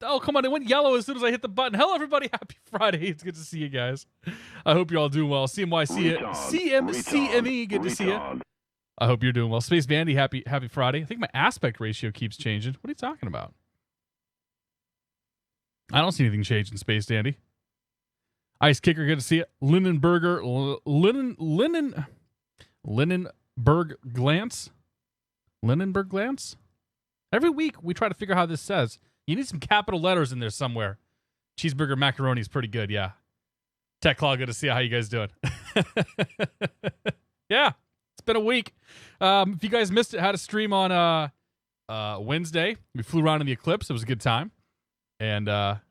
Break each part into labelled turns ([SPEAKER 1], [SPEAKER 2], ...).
[SPEAKER 1] Oh, come on. It went yellow as soon as I hit the button. Hello, everybody. Happy Friday. It's good to see you guys. I hope you're all doing well. CME, good to see you. I hope you're doing well. Space Bandy, happy Friday. I think my aspect ratio keeps changing. What are you talking about? I don't see anything change in Space Dandy. Ice Kicker, good to see it. Linenberg Glance. Linenberg Glance? Every week we try to figure out how this says. You need some capital letters in there somewhere. Cheeseburger macaroni is pretty good, yeah. Tech Claw, good to see how you guys doing. Yeah, it's been a week. If you guys missed it, had a stream on Wednesday. We flew around in the eclipse. It was a good time. And wow.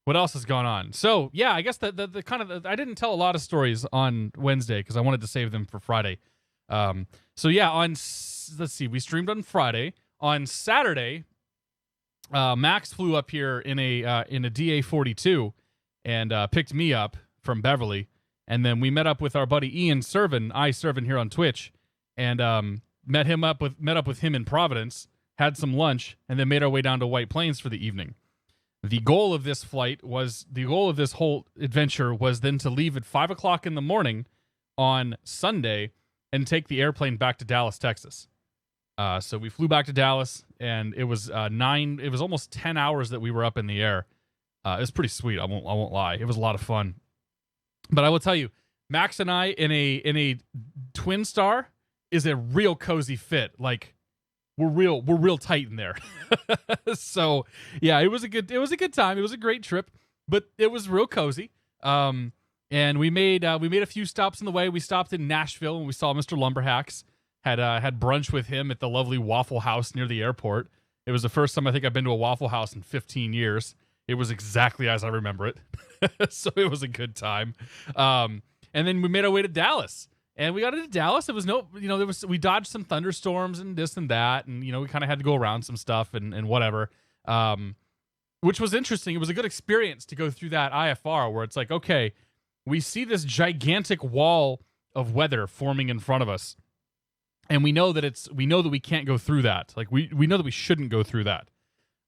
[SPEAKER 1] What else has gone on? So, yeah, I guess the kind of I didn't tell a lot of stories on Wednesday because I wanted to save them for Friday. So, yeah, let's see. We streamed on Friday. On Saturday, Max flew up here in a DA-42 and picked me up from Beverly. And then we met up with our buddy Ian Servin here on Twitch, and met up with him in Providence, had some lunch, and then made our way down to White Plains for the evening. The goal of this whole adventure was then to leave at 5 o'clock in the morning on Sunday and take the airplane back to Dallas, Texas. So we flew back to Dallas, and it was it was almost 10 hours that we were up in the air. It was pretty sweet. I won't lie. It was a lot of fun. But I will tell you, Max and I in a Twin Star is a real cozy fit. Like, we're real tight in there. So yeah, it was a good time. It was a great trip, but it was real cozy. And we made a few stops on the way. We stopped in Nashville and we saw Mr. Lumberhacks. Had brunch with him at the lovely Waffle House near the airport. It was the first time I think I've been to a Waffle House in 15 years. It was exactly as I remember it. So it was a good time. And then we made our way to Dallas. And we got into Dallas. It was we dodged some thunderstorms and this and that. And, we kind of had to go around some stuff and whatever, which was interesting. It was a good experience to go through that IFR where it's like, okay, we see this gigantic wall of weather forming in front of us. And we know that we can't go through that. Like we know that we shouldn't go through that.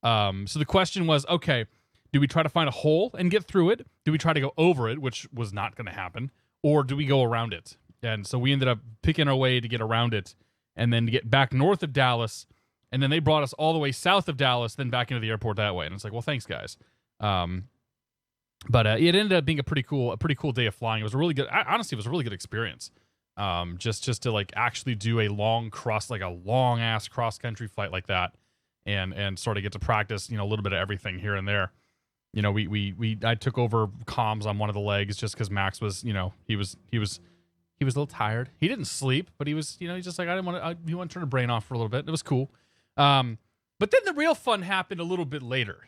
[SPEAKER 1] So the question was, okay, do we try to find a hole and get through it? Do we try to go over it, which was not going to happen? Or do we go around it? And so we ended up picking our way to get around it and then to get back north of Dallas. And then they brought us all the way south of Dallas, then back into the airport that way. And it's like, well, thanks, guys. But it ended up being a pretty cool day of flying. It was a really good, honestly, it was a really good experience. Just to like actually do a long ass cross country flight like that and sort of get to practice, a little bit of everything here and there. I took over comms on one of the legs just because Max was, he was a little tired. He didn't sleep, but he was, he's just like, he wanted to turn the brain off for a little bit. It was cool. But then the real fun happened a little bit later.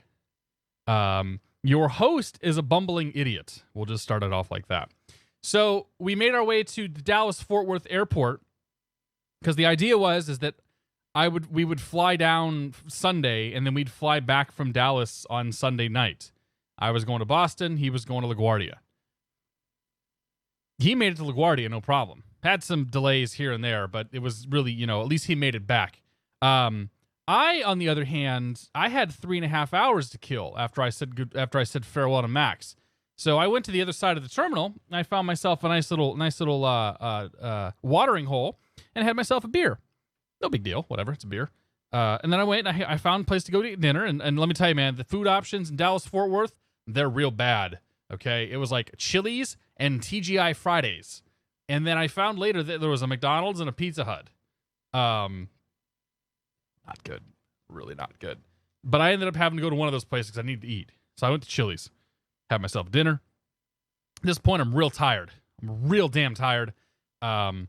[SPEAKER 1] Your host is a bumbling idiot. We'll just start it off like that. So we made our way to the Dallas-Fort Worth airport because the idea is that we would fly down Sunday and then we'd fly back from Dallas on Sunday night. I was going to Boston. He was going to LaGuardia. He made it to LaGuardia, no problem. Had some delays here and there, but it was really, at least he made it back. I, on the other hand, I had 3.5 hours to kill after I said farewell to Max. So I went to the other side of the terminal, and I found myself a nice little watering hole, and had myself a beer. No big deal, whatever, it's a beer. And then I went, and I found a place to go to eat dinner, and let me tell you, man, the food options in Dallas-Fort Worth, they're real bad, okay? It was like Chili's and TGI Fridays. And then I found later that there was a McDonald's and a Pizza Hut. Not good. Really not good. But I ended up having to go to one of those places because I needed to eat. So I went to Chili's. Had myself dinner. At this point, I'm real tired. I'm real damn tired. I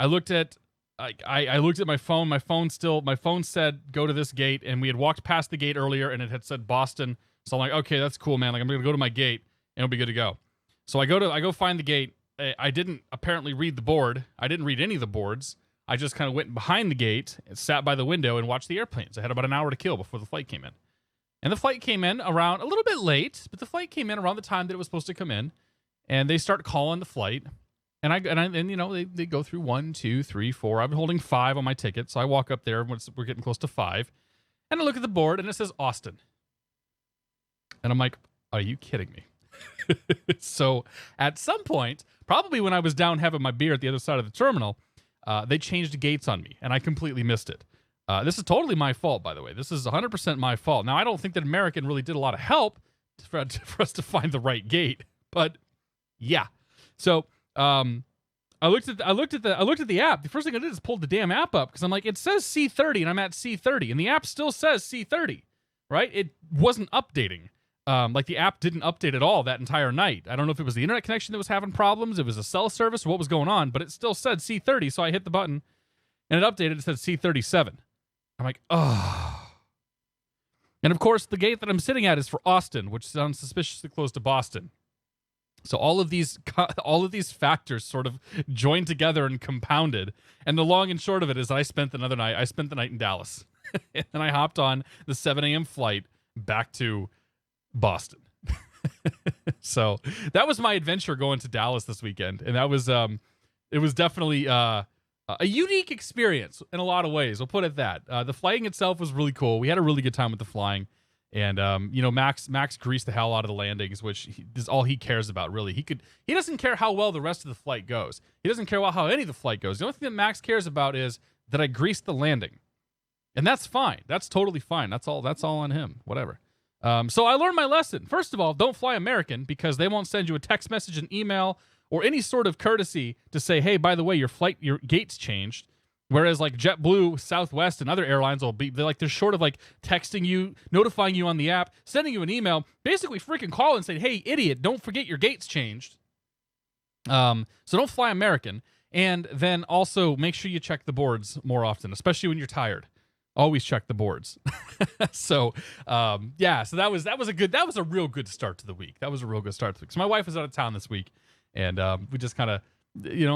[SPEAKER 1] looked at my phone. My phone said go to this gate, and we had walked past the gate earlier, and it had said Boston. So I'm like, okay, that's cool, man. Like I'm gonna go to my gate, and it'll be good to go. So I go find the gate. I didn't apparently read the board. I didn't read any of the boards. I just kind of went behind the gate and sat by the window and watched the airplanes. I had about an hour to kill before the flight came in. And the flight came in around a little bit late, but the flight came in around the time that it was supposed to come in. And they start calling the flight. And they go through 1, 2, 3, 4. I've been holding 5 on my ticket. So I walk up there. We're getting close to 5. And I look at the board, and it says Austin. And I'm like, are you kidding me? So at some point, probably when I was down having my beer at the other side of the terminal, they changed gates on me, and I completely missed it. This is totally my fault, by the way. This is 100% my fault. Now, I don't think that American really did a lot of help for us to find the right gate, but yeah. So I looked at the app. The first thing I did is pull the damn app up because I'm like, it says C30, and I'm at C30, and the app still says C30, right? It wasn't updating. Like the app didn't update at all that entire night. I don't know if it was the internet connection that was having problems, it was a cell service, or what was going on, but it still said C30, so I hit the button, and it updated. It said C37. I'm like, oh. And of course, the gate that I'm sitting at is for Austin, which sounds suspiciously close to Boston. So all of these factors sort of joined together and compounded. And the long and short of it is I spent the night in Dallas. And then I hopped on the 7 a.m. flight back to Boston. So that was my adventure going to Dallas this weekend. And that was, it was definitely a unique experience in a lot of ways. We'll put it that. The flying itself was really cool. We had a really good time with the flying. And, Max greased the hell out of the landings, which is all he cares about, really. He doesn't care how well the rest of the flight goes. He doesn't care how any of the flight goes. The only thing that Max cares about is that I greased the landing. And that's fine. That's totally fine. That's all on him. Whatever. So I learned my lesson. First of all, don't fly American because they won't send you a text message, an email, or any sort of courtesy to say, hey, by the way, your gate's changed. Whereas like JetBlue, Southwest, and other airlines they're short of like texting you, notifying you on the app, sending you an email, basically freaking call and say, hey, idiot, don't forget your gate's changed. So don't fly American. And then also make sure you check the boards more often, especially when you're tired. Always check the boards. So that was a real good start to the week. That was a real good start to the week. So my wife was out of town this week, and we just kind of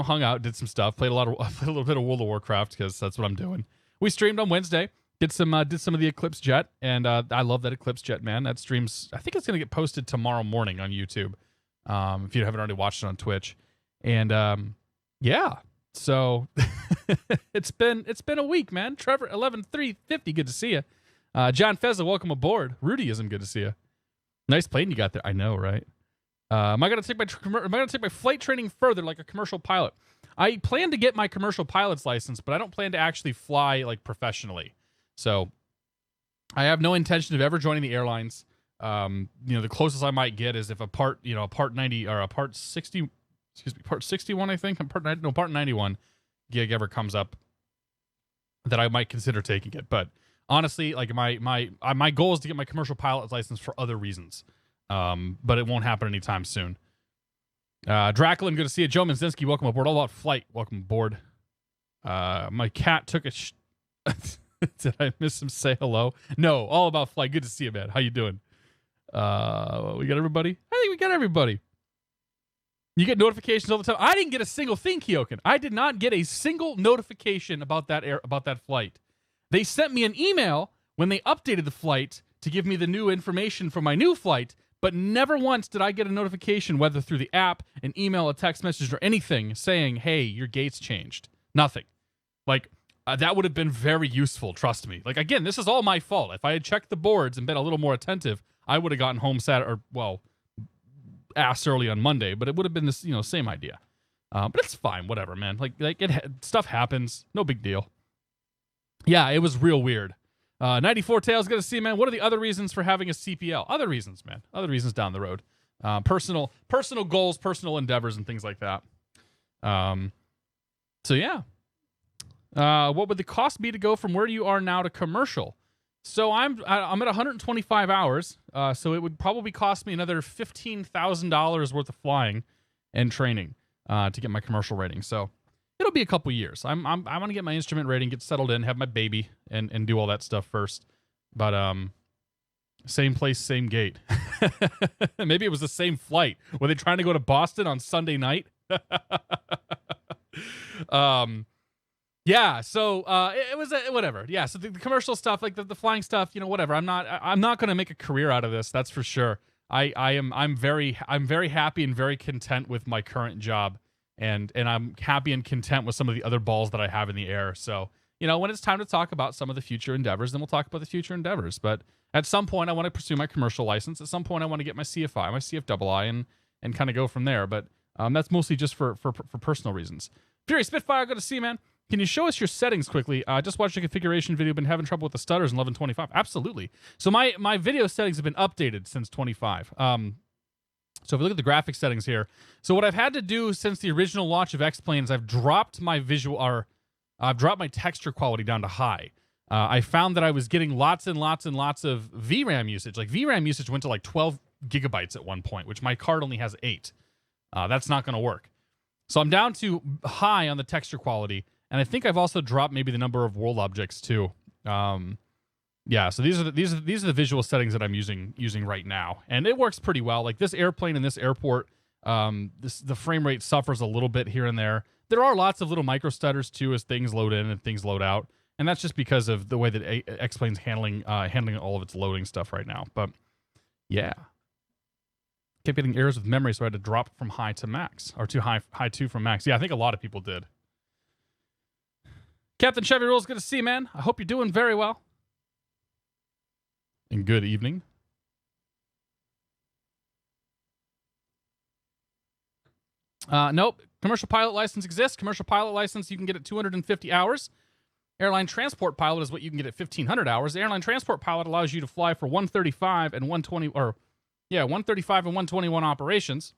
[SPEAKER 1] hung out, did some stuff, played a little bit of World of Warcraft because that's what I'm doing. We streamed on Wednesday, did some of the Eclipse Jet, and I love that Eclipse Jet, man. That streams, I think it's gonna get posted tomorrow morning on YouTube, if you haven't already watched it on Twitch, and yeah. So it's been a week, man. Trevor 11-350, good to see you. John Fezza, welcome aboard. Rudyism, good to see you. Nice plane you got there. I know, right? Am I gonna take my flight training further like a commercial pilot? I plan to get my commercial pilot's license, but I don't plan to actually fly like professionally. So I have no intention of ever joining the airlines. The closest I might get is if a part 90 or a part 60. Part 61, I think. Part 91 gig ever comes up that I might consider taking it. But honestly, like my goal is to get my commercial pilot's license for other reasons. But it won't happen anytime soon. Draclin, good to see you. Joe Manzinski, welcome aboard. All About Flight, welcome aboard. My cat took a did I miss him say hello? No, All About Flight. Good to see you, man. How you doing? We got everybody? I think we got everybody. You get notifications all the time. I didn't get a single thing, Kyokin. I did not get a single notification about that flight. They sent me an email when they updated the flight to give me the new information for my new flight, but never once did I get a notification, whether through the app, an email, a text message, or anything saying, hey, your gate's changed. Nothing. Like, that would have been very useful, trust me. Like, again, this is all my fault. If I had checked the boards and been a little more attentive, I would have gotten home ass early on Monday, but it would have been this, same idea. But it's fine, whatever, man. Stuff happens, no big deal. Yeah, it was real weird. 94 Tails, good to see you, man. What are the other reasons for having a CPL? Other reasons, man. Other reasons down the road. Personal goals, personal endeavors, and things like that. So yeah. What would the cost be to go from where you are now to commercial? So I'm at 125 hours, so it would probably cost me another $15,000 worth of flying and training to get my commercial rating. So it'll be a couple years. I want to get my instrument rating, get settled in, have my baby, and do all that stuff first. But same place, same gate. Maybe it was the same flight. Were they trying to go to Boston on Sunday night? Yeah, so it was whatever. Yeah, so the commercial stuff, like the flying stuff, whatever. I'm not going to make a career out of this. That's for sure. I'm very happy and very content with my current job, and I'm happy and content with some of the other balls that I have in the air. So when it's time to talk about some of the future endeavors, then we'll talk about the future endeavors. But at some point, I want to pursue my commercial license. At some point, I want to get my CFI, my CFII, and kind of go from there. But that's mostly just for personal reasons. Fury Spitfire, good to see you, man. Can you show us your settings quickly? Just watched a configuration video. Been having trouble with the stutters in 11.25. Absolutely. So my video settings have been updated since 25. So if we look at the graphic settings here, so what I've had to do since the original launch of X-Plane is I've dropped my I've dropped my texture quality down to high. I found that I was getting lots and lots and lots of VRAM usage. Like VRAM usage went to like 12 gigabytes at one point, which my card only has 8. That's not going to work. So I'm down to high on the texture quality. And I think I've also dropped maybe the number of world objects too. Yeah, so these are the visual settings that I'm using right now, and it works pretty well. Like this airplane in this airport, the frame rate suffers a little bit here and there. There are lots of little micro stutters too as things load in and things load out, and that's just because of the way that X-Plane's handling all of its loading stuff right now. But yeah, kept getting errors with memory, so I had to drop from high to max, or to high 2 from max. Yeah, I think a lot of people did. Captain Chevy Rules, good to see you, man. I hope you're doing very well. And good evening. Nope. Commercial pilot license exists. Commercial pilot license, you can get at 250 hours. Airline transport pilot is what you can get at 1,500 hours. The airline transport pilot allows you to fly for 135 and 120, 135 and 121 operations,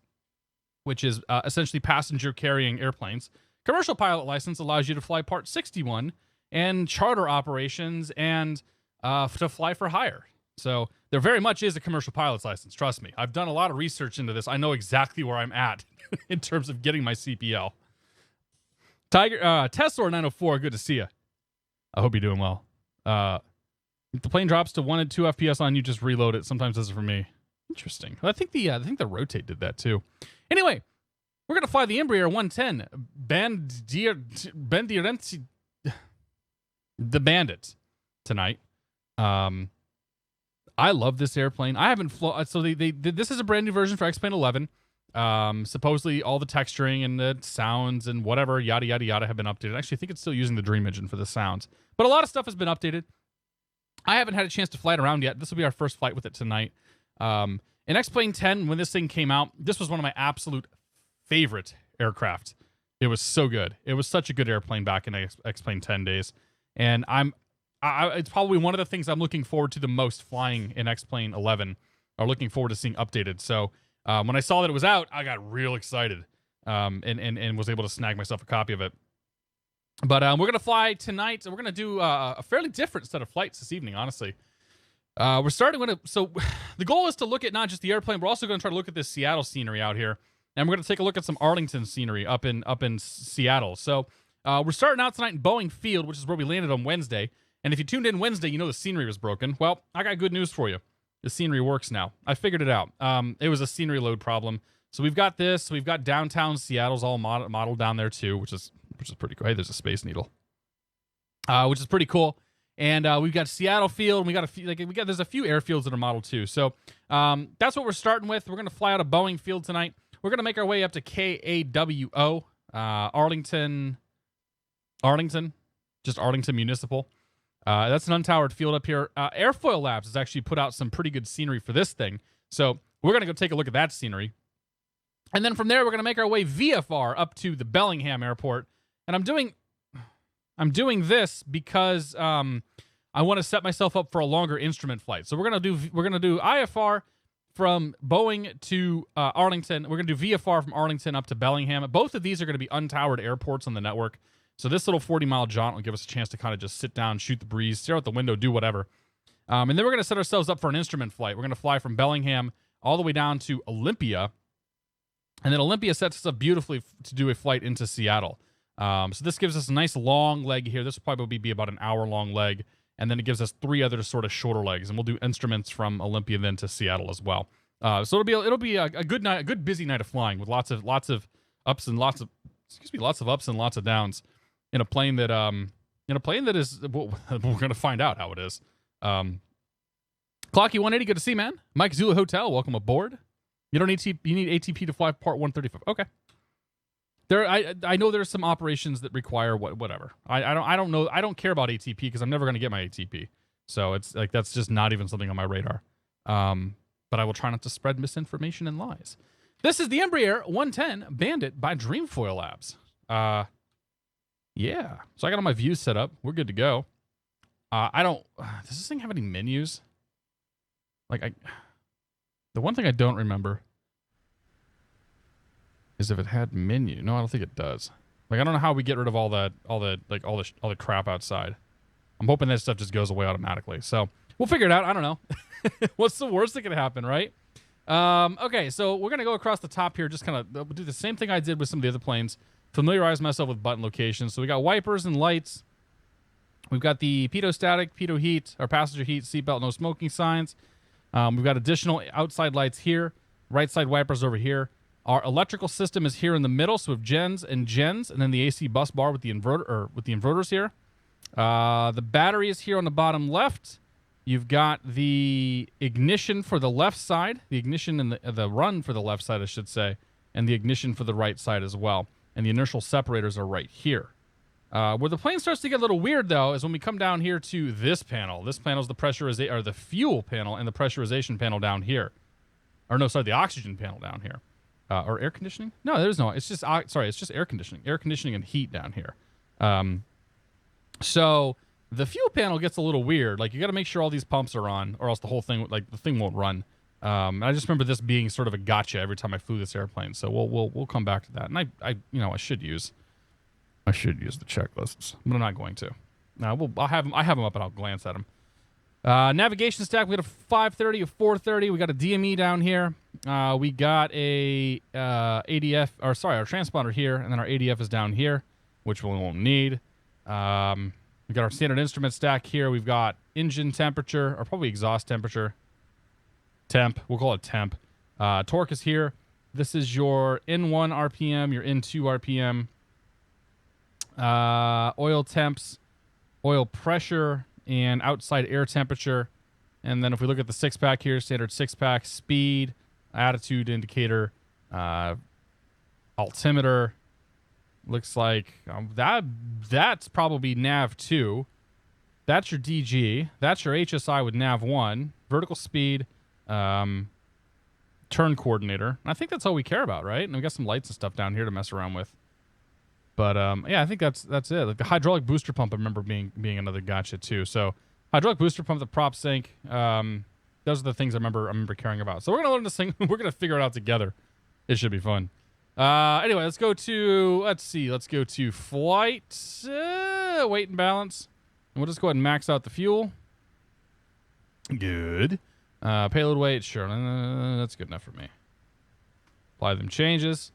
[SPEAKER 1] which is essentially passenger carrying airplanes. Commercial pilot license allows you to fly Part 61 and charter operations and to fly for hire. So there very much is a commercial pilot's license. Trust me. I've done a lot of research into this. I know exactly where I'm at in terms of getting my CPL. Tiger Tessor 904, good to see you. I hope you're doing well. If the plane drops to 1 and 2 FPS on you, just reload it. Sometimes does it for me. Interesting. I think the Rotate did that too. Anyway, we're gonna fly the Embraer 110 Bandeirantes, the Bandit tonight. I love this airplane. I haven't flown. So this is a brand new version for X-Plane 11. Supposedly all the texturing and the sounds and whatever yada yada yada have been updated. Actually, I think it's still using the Dream Engine for the sounds, but a lot of stuff has been updated. I haven't had a chance to fly it around yet. This will be our first flight with it tonight. In X-Plane 10, when this thing came out, this was one of my absolute favorite aircraft. It was so good. It was such a good airplane back in X-Plane 10 days, and it's probably one of the things I'm looking forward to the most flying in X-Plane 11, or looking forward to seeing updated. So when I saw that it was out, I got real excited and was able to snag myself a copy of it. But we're going to fly tonight, and we're going to do a fairly different set of flights this evening, honestly. We're starting with so the goal is to look at not just the airplane, we're also going to try to look at this Seattle scenery out here. And we're going to take a look at some Arlington scenery up in Seattle. So we're starting out tonight in Boeing Field, which is where we landed on Wednesday. And if you tuned in Wednesday, you know the scenery was broken. Well, I got good news for you. The scenery works now. I figured it out. It was a scenery load problem. So we've got this. We've got downtown Seattle's all modeled down there too, which is pretty cool. Hey, there's a Space Needle, which is pretty cool. And we've got Seattle Field. We got there's a few airfields that are modeled too. So that's what we're starting with. We're gonna fly out of Boeing Field tonight. We're gonna make our way up to KAWO, Arlington, just Arlington Municipal. That's an untowered field up here. Airfoil Labs has actually put out some pretty good scenery for this thing. So we're going to go take a look at that scenery. And then from there, we're going to make our way VFR up to the Bellingham airport. And I'm doing this because I want to set myself up for a longer instrument flight. So we're going to do IFR from Boeing to Arlington. We're going to do VFR from Arlington up to Bellingham. Both of these are going to be untowered airports on the network. So this little 40-mile jaunt will give us a chance to kind of just sit down, shoot the breeze, stare out the window, do whatever. And then we're going to set ourselves up for an instrument flight. We're going to fly from Bellingham all the way down to Olympia. And then Olympia sets us up beautifully to do a flight into Seattle. So this gives us a nice long leg here. This will probably be about an hour-long leg. And then it gives us 3 other sort of shorter legs. And we'll do instruments from Olympia then to Seattle as well. So it'll be a good night, a good busy night of flying with lots of ups and lots of downs. In a plane that is, we're going to find out how it is. Clocky 180, good to see, man. Mike Zulu Hotel, welcome aboard. You need ATP to fly Part 135. Okay. I know there's some operations that require whatever. I don't know. I don't care about ATP because I'm never going to get my ATP. So it's like that's just not even something on my radar. But I will try not to spread misinformation and lies. This is the Embraer 110 Bandit by Dreamfoil Labs. Yeah. So I got all my views set up. We're good to go. Does this thing have any menus? Like the one thing I don't remember is if it had menu. No, I don't think it does. Like I don't know how we get rid of all the crap outside. I'm hoping that stuff just goes away automatically. So we'll figure it out. I don't know. What's the worst that could happen, right? Okay, so we're going to go across the top here, just kind of do the same thing I did with some of the other planes, familiarize myself with button locations. So we got wipers and lights. We've got the pitot static, pitot heat, our passenger heat, seatbelt, no smoking signs. We've got additional outside lights here, right side wipers over here. Our electrical system is here in the middle, so we have gens, and then the AC bus bar with the inverter, or with the inverters here. The battery is here on the bottom left. You've got the ignition for the left side, the ignition and the run for the left side, I should say, and the ignition for the right side as well. And the inertial separators are right here. Where the plane starts to get a little weird, though, is when we come down here to this panel. This panel is the fuel panel and the pressurization panel down here. Or no, sorry, the oxygen panel down here. Or air conditioning? No, there's no. It's just it's just air conditioning. Air conditioning and heat down here. So the fuel panel gets a little weird. Like you got to make sure all these pumps are on, or else the whole thing, like the thing won't run. I just remember this being sort of a gotcha every time I flew this airplane. So we'll come back to that. And I should use the checklists, but I'm not going to. I have them up and I'll glance at them. Navigation stack. We got a 530, a 430. We got a DME down here. We got a ADF, our transponder here, and then our ADF is down here, which we won't need. We got our standard instrument stack here. We've got engine temperature, or probably exhaust temperature. Temp. We'll call it temp. Torque is here. This is your N1 RPM, your N2 RPM. Oil temps, oil pressure, and outside air temperature. And then if we look at the six-pack here, standard six-pack, speed, attitude indicator, altimeter. Looks like that's probably nav 2. That's your DG. That's your HSI with nav 1. Vertical speed, turn coordinator. And I think that's all we care about, right? And we got some lights and stuff down here to mess around with. But yeah, I think that's it. Like the hydraulic booster pump, I remember being another gotcha too. So hydraulic booster pump, the prop sync. Those are the things I remember caring about. So we're gonna learn this thing. We're gonna figure it out together. It should be fun. Anyway, let's go to flight, weight and balance. And we'll just go ahead and max out the fuel. Good. Payload weight, sure. That's good enough for me. Apply them changes.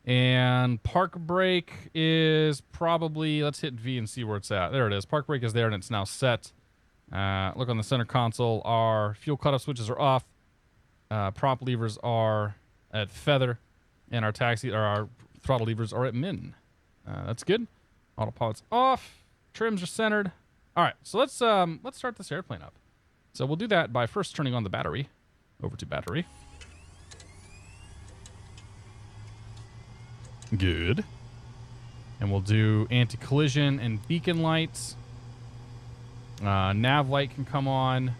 [SPEAKER 1] And park brake is probably, let's hit V and see where it's at. There it is. Park brake is there and it's now set. Look on the center console. Our fuel cutoff switches are off. Prop levers are at feather. And our our throttle levers are at min. That's good. Autopilot's off. Trims are centered. All right, so let's start this airplane up. So we'll do that by first turning on the battery. Over to battery. Good. And we'll do anti-collision and beacon lights. Nav light can come on.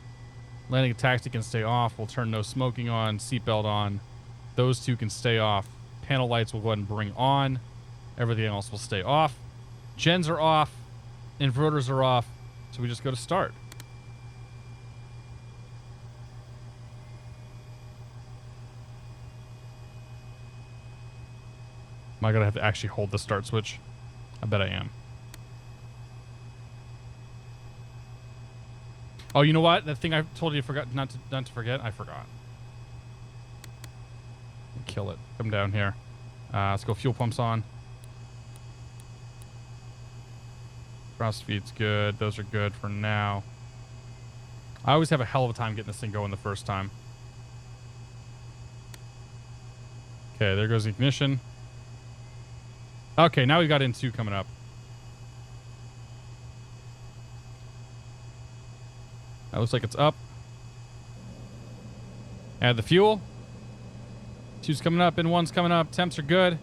[SPEAKER 1] Landing and taxi can stay off. We'll turn no smoking on. Seatbelt on. Those two can stay off. Panel lights we'll go ahead and bring on. Everything else will stay off. Gens are off. Inverters are off. So we just go to start. Am I going to have to actually hold the start switch? I bet I am. Oh, you know what? That thing I told you not to forget? I forgot. Kill it. Come down here. Let's go fuel pumps on. Cross feed's good. Those are good for now. I always have a hell of a time getting this thing going the first time. Okay, there goes the ignition. Okay, now we've got N2 coming up. That looks like it's up. Add the fuel. 2's coming up, N1's coming up. Temps are good.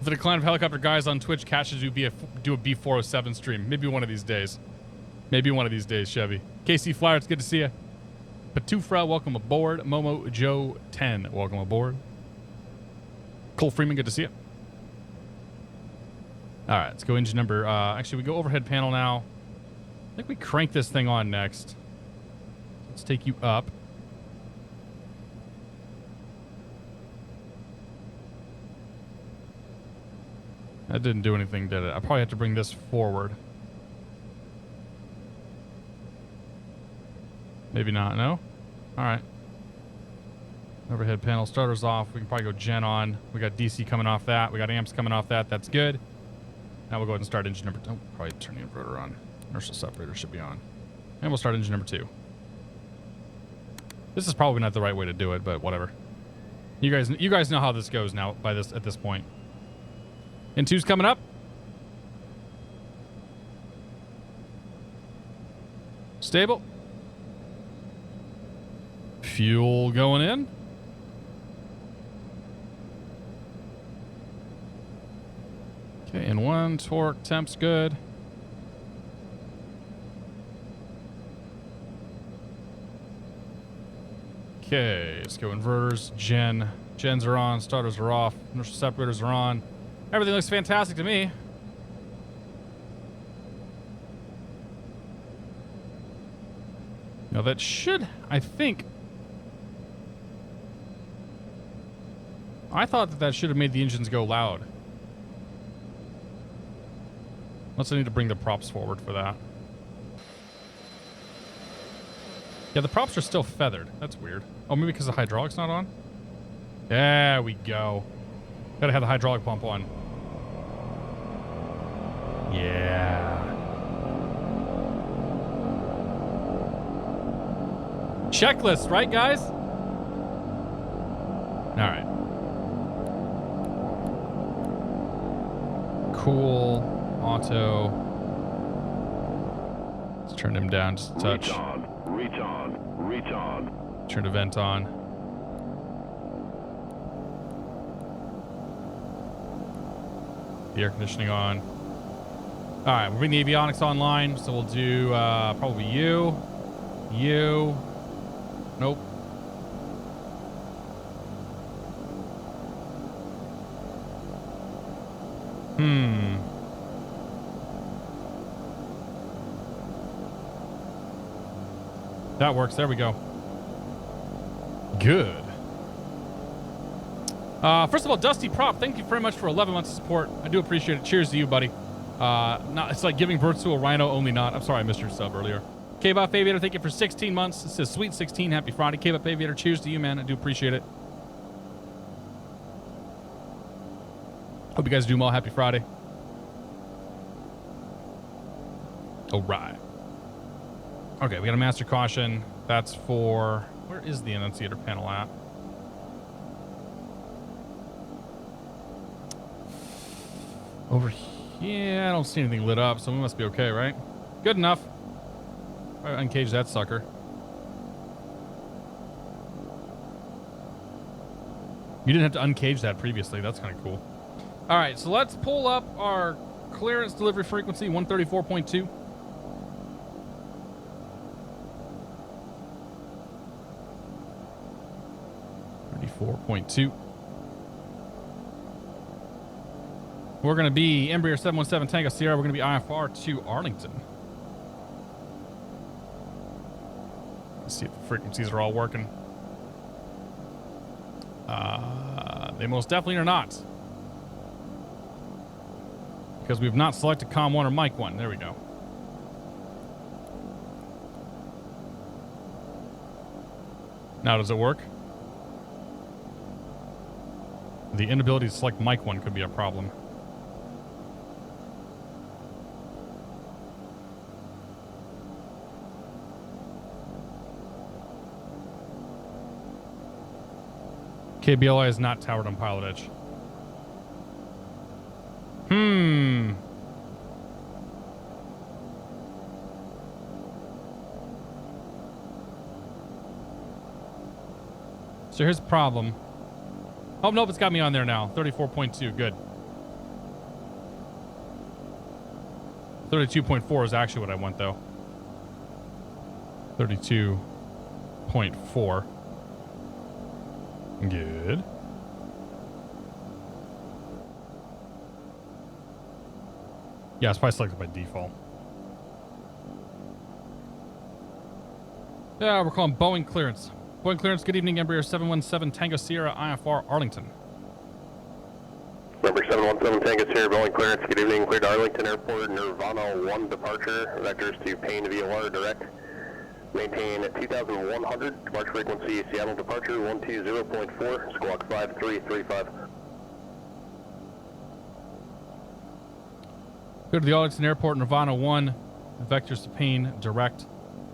[SPEAKER 1] With a decline of helicopter guys on Twitch, Cat should do a B407 stream. Maybe one of these days. Maybe one of these days, Chevy. KC Flyer, it's good to see you. Patufra, welcome aboard. Momo Joe 10, welcome aboard. Cole Freeman, good to see you. All right, let's go engine number. Actually, we go overhead panel now. I think we crank this thing on next. Let's take you up. That didn't do anything, did it? I probably have to bring this forward. Maybe not, no? All right. Overhead panel starters off. We can probably go gen on. We got DC coming off that. We got amps coming off that. That's good. Now we'll go ahead and start engine number 2. Oh, probably turn the inverter on. Inertial separator should be on. And we'll start engine number 2. This is probably not the right way to do it, but whatever. You guys know how this goes now at this point. N2's coming up. Stable. Fuel going in. Okay, N1, torque, temp's good. Okay, let's go inverters, gens are on, starters are off, inertial separators are on. Everything looks fantastic to me. Now that should, I think, I thought that should have made the engines go loud. Unless I need to bring the props forward for that. Yeah, the props are still feathered. That's weird. Oh, maybe because the hydraulic's not on? There we go. Gotta have the hydraulic pump on. Yeah. Checklist, right, guys? All right. Cool. Auto. Let's turn him down just a touch.
[SPEAKER 2] Reach on.
[SPEAKER 1] Turn the vent on. The air conditioning on. All right, we'll bring the avionics online. So we'll do probably you. Nope. That works. There we go. Good. First of all, Dusty Prop, thank you very much for 11 months of support. I do appreciate it. Cheers to you, buddy. It's like giving birth to a rhino, only not. I'm sorry I missed your sub earlier. KBFI Aviator, thank you for 16 months. It says sweet 16. Happy Friday. KBFI Aviator, cheers to you, man. I do appreciate it. Hope you guys do well. Happy Friday. All right. Okay, we got a master caution. That's for... Where is the annunciator panel at? Over here. I don't see anything lit up, so we must be okay, right? Good enough. All right, uncage that sucker. You didn't have to uncage that previously. That's kind of cool. All right, so let's pull up our clearance delivery frequency, 134.2. We're going to be Embraer 717 Tango Sierra. We're going to be IFR to Arlington. Let's see if the frequencies are all working. They most definitely are not. Because we've not selected COM 1 or Mic 1. There we go. Now does it work? The inability to select Mic 1 could be a problem. KBLI is not towered on PilotEdge. So here's the problem. Oh, nope, it's got me on there now. 34.2, good. 32.4 is actually what I want, though. 32.4. Good. Yeah, it's probably selected by default. Yeah, we're calling Boeing clearance. Boeing clearance, good evening, Embraer 717 Tango Sierra IFR Arlington.
[SPEAKER 3] Number 717 Tango Sierra, Boeing clearance, good evening, cleared Arlington Airport, Nirvana 1 departure, vectors to Payne VOR direct. Maintain at 2,100, departure frequency, Seattle departure 120.4, squawk 5335.
[SPEAKER 1] Go to the Arlington Airport, Nirvana 1, vectors to Payne, direct,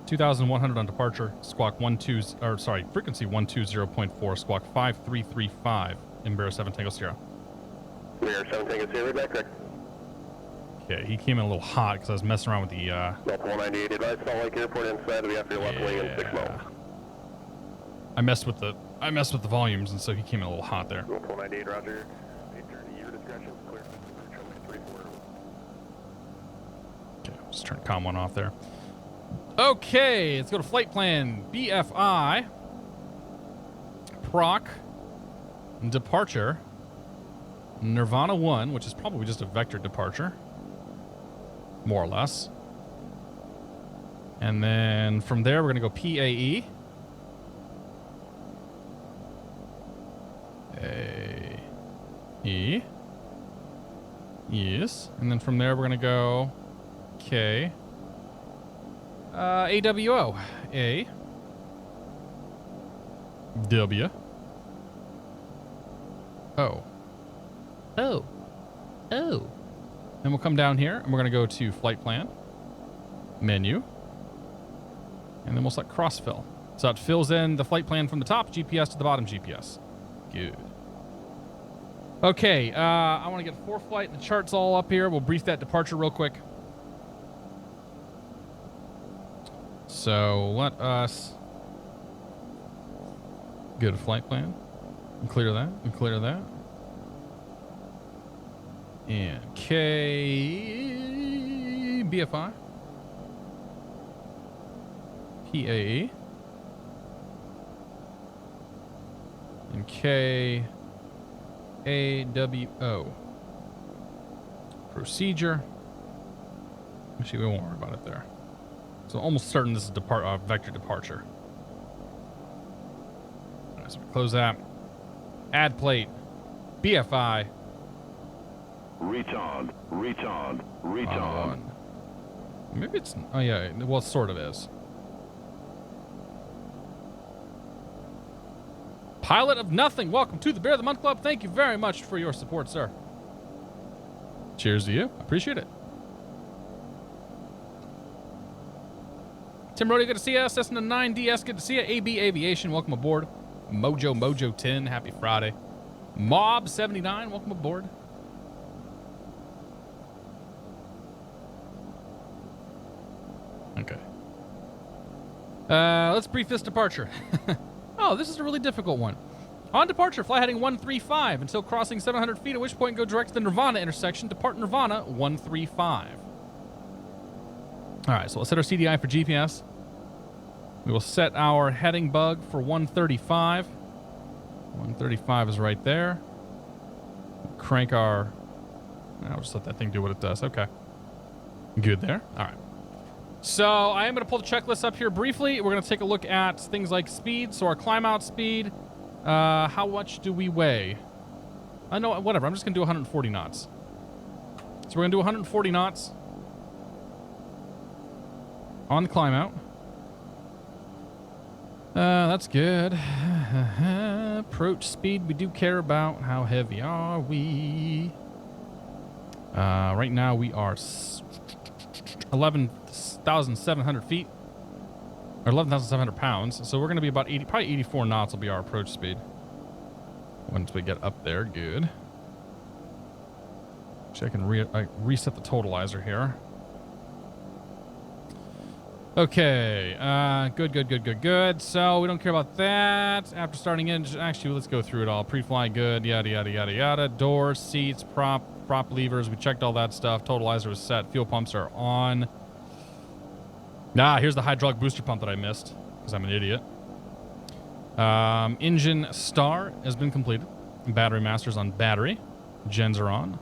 [SPEAKER 1] 2,100 on departure, squawk frequency 120.4, squawk 5335, Embraer 7 Tango Sierra.
[SPEAKER 3] Embraer 7 Tango Sierra, back correct.
[SPEAKER 1] Okay, he came in a little hot because I was messing around with the,
[SPEAKER 3] Delta 198, advise Salt Lake Airport inside, we after your left wing in 6 miles.
[SPEAKER 1] I messed with the volumes, and so he came in a little hot there.
[SPEAKER 3] Delta 198, roger. 830, your discretion, clear.
[SPEAKER 1] Okay, just turn COM 1 off there. Okay, let's go to flight plan. BFI. Proc. Departure. Nirvana 1, which is probably just a vector departure. More or less. And then from there, we're going to go PAE. A-E. Yes. And then from there, we're going to go K. AWO. A. W. O. Oh. Oh. Then we'll come down here and we're going to go to flight plan. Menu. And then we'll select cross fill. So it fills in the flight plan from the top GPS to the bottom GPS. Good. Okay. I want to get for flight. The chart's all up here. We'll brief that departure real quick. So let us go to flight plan and clear that and clear that. And KBFI, PAE, and KAWO. Procedure. Actually, we won't worry about it there. So almost certain this is vector departure. All right, so we close that. Add plate. BFI.
[SPEAKER 2] Reach on.
[SPEAKER 1] Maybe it's... Oh, yeah. Well, it sort of is. Pilot of Nothing. Welcome to the Bear of the Month Club. Thank you very much for your support, sir. Cheers to you. Appreciate it. Tim Rody, good to see you. Cessna 9DS, good to see you. AB Aviation, welcome aboard. Mojo 10, happy Friday. Mob 79, welcome aboard. Okay. Let's brief this departure. Oh, this is a really difficult one. On departure, fly heading 135 until crossing 700 feet, at which point go direct to the Nirvana intersection. Depart Nirvana 135. All right, so let's set our CDI for GPS. We will set our heading bug for 135. 135 is right there. Crank our... I'll just let that thing do what it does. Okay. Good there. All right. So I am going to pull the checklist up here briefly. We're going to take a look at things like speed. So our climb out speed. How much do we weigh? I know, whatever. I'm just going to do 140 knots. So we're going to do 140 knots on the climb out. That's good. Approach speed, we do care about. How heavy are we? Right now we are 11,700 feet. Or 11,700 pounds. So we're going to be about 80, probably 84 knots will be our approach speed. Once we get up there, good. Actually, I can reset the totalizer here. Okay, good. So we don't care about that. After starting engine, actually, let's go through it all. Pre-fly, good, yada, yada, yada, yada. Doors, seats, prop levers. We checked all that stuff. Totalizer was set. Fuel pumps are on. Here's the hydraulic booster pump that I missed because I'm an idiot. Engine star has been completed. Battery masters on battery. Gens are on.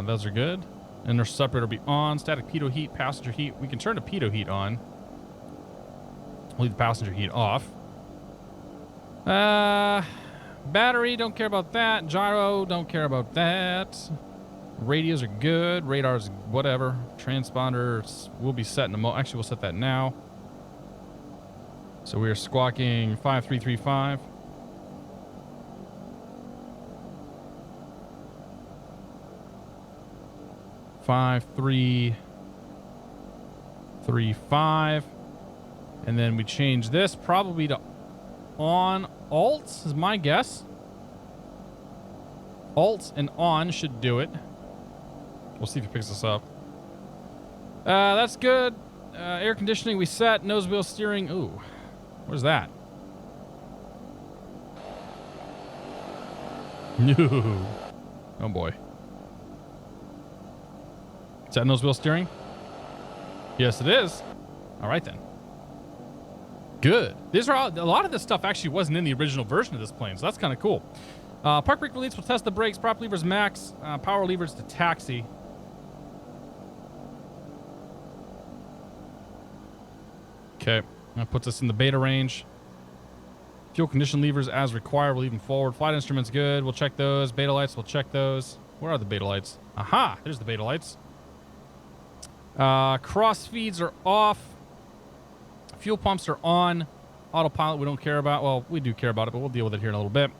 [SPEAKER 1] Those are good. Inner separator will be on. Static pitot heat, passenger heat. We can turn the pitot heat on. Leave the passenger heat off. Battery, don't care about that. Gyro, don't care about that. Radios are good. Radars, whatever. Transponders will be set in a moment. Actually, we'll set that now. So we are squawking 5335. Five, 3, 3, 5. And then we change this probably to on. Alt is my guess. Alt and on should do it. We'll see if it picks us up. That's good. Air conditioning we set. Nose wheel steering. Ooh, where's that? No. Oh boy. Is that nose wheel steering? Yes, it is. All right then. Good. These are all, a lot of this stuff actually wasn't in the original version of this plane, so that's kind of cool. Park brake release will test the brakes. Prop levers max. Power levers to taxi. Okay, that puts us in the beta range. Fuel condition levers as required. We'll leave them forward. Flight instruments good. We'll check those. Beta lights, we'll check those. Where are the beta lights? Aha, there's the beta lights. Cross feeds are off. Fuel pumps are on. Autopilot we don't care about. Well, we do care about it, but we'll deal with it here in a little bit.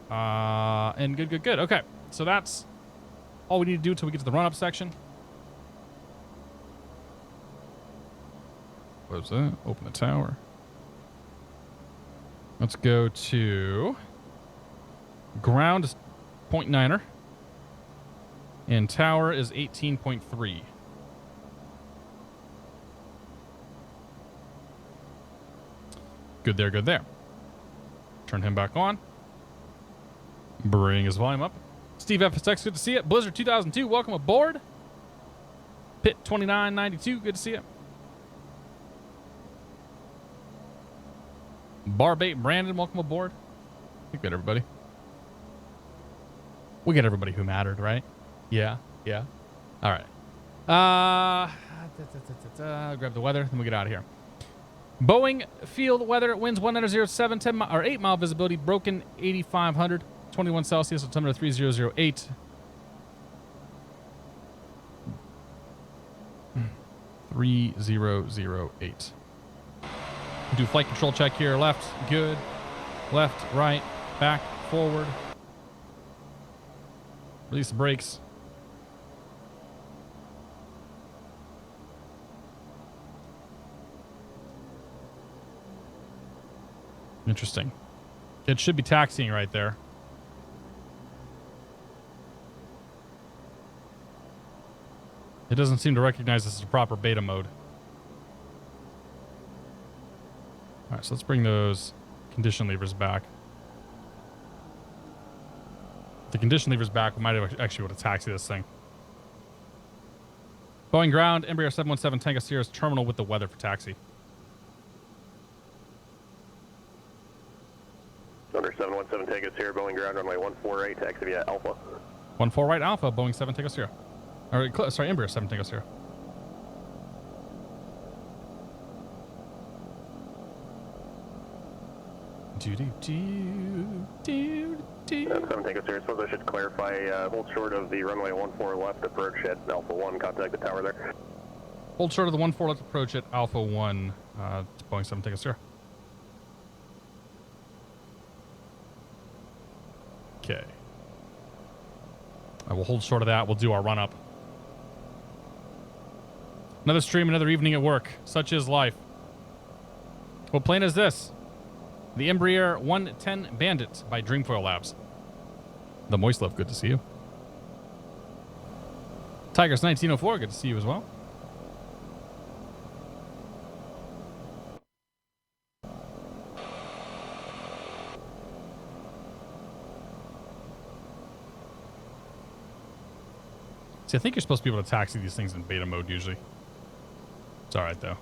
[SPEAKER 1] And good. Okay, so that's all we need to do until we get to the run-up section. What is that? Open the tower. Let's go to ground is 0.9er. And tower is 18.3. Good there. Turn him back on. Bring his volume up. Steve FSX, good to see it. Blizzard 2002, welcome aboard. Pit 2992, good to see it. Barbait Brandon, welcome aboard. We got everybody. We got everybody who mattered, right? Yeah. All right. Grab the weather, then we get out of here. Boeing Field weather, winds 1907, 10 or 8 mile visibility, broken 8,500, 21 Celsius, altimeter 3008. 3008. Do flight control check here. Left, good. Left, right, back, forward. Release the brakes. Interesting. It should be taxiing right there. It doesn't seem to recognize this as a proper beta mode. All right, so let's bring those condition levers back. If the condition levers back, we might have actually able to taxi this thing. Boeing ground, Embraer 717 Tango Sierra's terminal with the weather for taxi.
[SPEAKER 3] Under 717 Tango Sierra, Boeing ground, runway 148, taxi via Alpha.
[SPEAKER 1] 14 right Alpha, Boeing 7 Tango Sierra. Or, sorry, Embraer 7 Tango Sierra.
[SPEAKER 3] And 7 Tango Sierra, suppose I should clarify, hold short of the runway 14 left approach at Alpha 1, contact the tower there.
[SPEAKER 1] Hold short of the 14 left approach at Alpha 1, Boeing 7 Tango Sierra. Okay. I will hold short of that. We'll do our run-up. Another stream, another evening at work. Such is life. What plane is this? The Embraer 110 Bandit by Dreamfoil Labs. The Moist Love, good to see you. Tigers 1904, good to see you as well. See, I think you're supposed to be able to taxi these things in beta mode usually. It's all right though.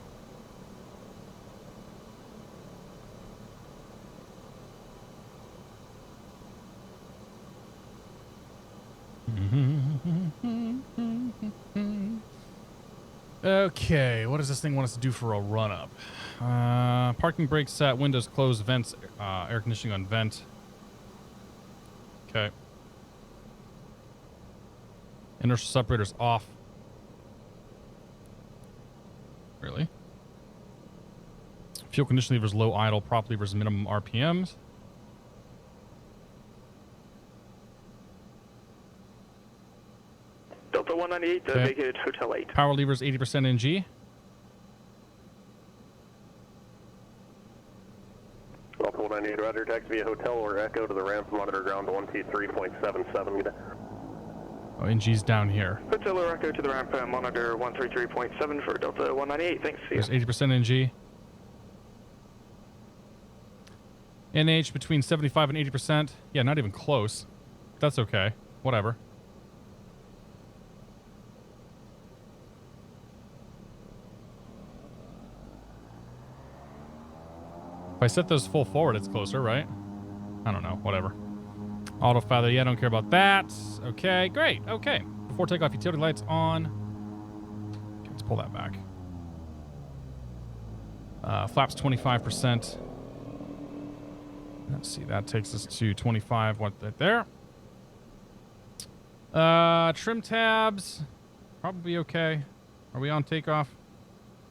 [SPEAKER 1] Okay, what does this thing want us to do for a run-up? Parking brake set, windows closed, vents, air conditioning on vent. Okay. Inertial separators off. Really? Fuel condition levers low idle, prop levers minimum RPMs.
[SPEAKER 4] Delta 198,
[SPEAKER 1] Okay.
[SPEAKER 4] vacated Hotel 8.
[SPEAKER 1] Power levers 80% NG.
[SPEAKER 3] Delta 198, roger, taxi via hotel or echo to the ramp, monitor ground 123.77.
[SPEAKER 1] Oh, NG's down here.
[SPEAKER 4] Hotel or echo to the ramp, monitor 133.7 for Delta 198, thanks, see
[SPEAKER 1] There's
[SPEAKER 4] ya.
[SPEAKER 1] 80% NG. NH between 75 and 80%. Yeah, not even close. That's okay. Whatever. If I set those full forward, it's closer, right? I don't know. Whatever. Auto feather. Yeah, I don't care about that. Okay, great. Okay. Before takeoff, utility lights on. Okay, let's pull that back. Flaps 25%. Let's see. That takes us to 25. What right there? Trim tabs. Probably okay. Are we on takeoff?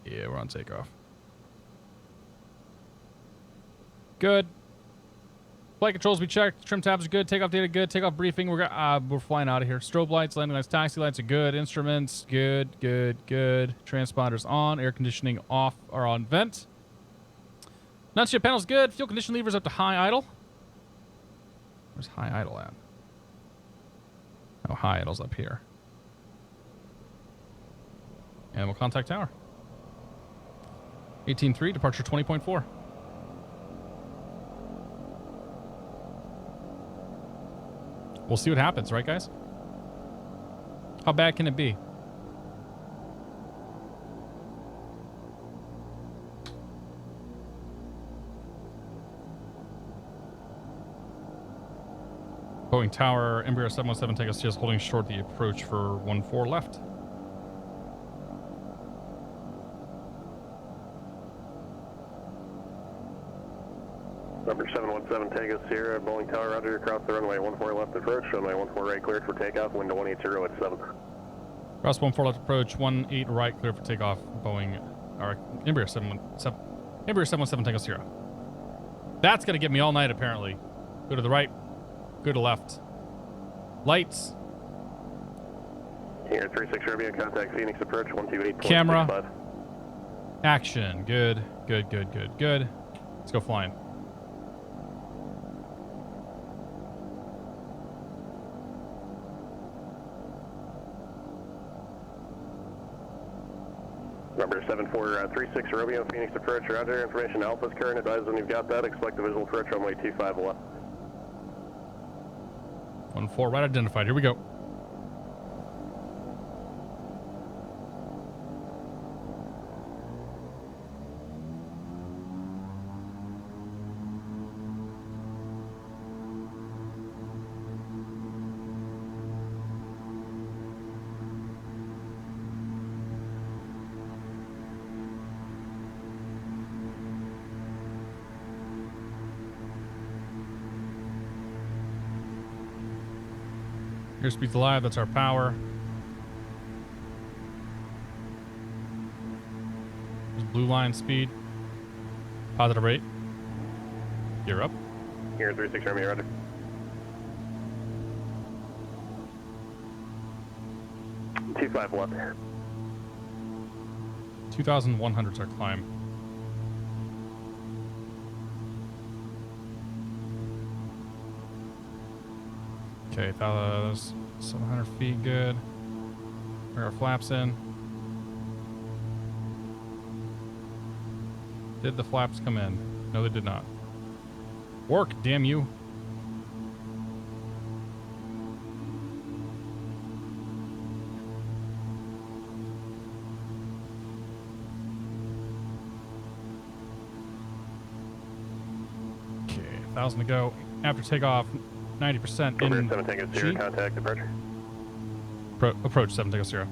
[SPEAKER 1] Yeah, we're on takeoff. Good. Flight controls we checked. Trim tabs are good. Takeoff data good. Takeoff briefing. We're flying out of here. Strobe lights, landing lights, taxi lights are good. Instruments good, good, good. Transponders on. Air conditioning off or on vent. Non-ship panels good. Fuel condition levers up to high idle. Where's high idle at? Oh, high idle's up here. And we'll contact tower. 18.3, departure 20.4. We'll see what happens, right, guys? How bad can it be? Boeing Tower, Embraer 717, take us just holding short the approach for 14 left.
[SPEAKER 3] Number 717, take us here at Boeing Tower, roger, across the runway 14 left approach, runway 14 right cleared for takeoff, window 180 at 7.
[SPEAKER 1] Cross 14 left approach, 18 right clear for takeoff, Boeing, or Embraer 717, Embraer 717, take us here. That's gonna get me all night apparently. Go to the right, go to left. Lights.
[SPEAKER 3] Here, 36 Romeo, contact Phoenix approach, 128.65.
[SPEAKER 1] Camera. Action. Good, good, good, good, good. Let's go flying.
[SPEAKER 3] Number 7436 Romeo, Phoenix approach, roger, information Alpha's current, advise when you've got that, expect a visual approach, runway 25 left.
[SPEAKER 1] 14 right identified. Here we go. Airspeed's alive, that's our power. There's blue line speed. Positive rate. Gear up.
[SPEAKER 3] Here, 36 Romeo, roger. Two-five left.
[SPEAKER 1] 2,100's our climb. Okay, that's 700 feet, good. Bring our flaps in. Did the flaps come in? No, they did not. Work, damn you. . 1,000 to go. After takeoff, 90%
[SPEAKER 3] Embraer
[SPEAKER 1] in
[SPEAKER 3] 7 Tango Sierra,
[SPEAKER 1] G.
[SPEAKER 3] contact departure.
[SPEAKER 1] Approach 7 Tango Sierra.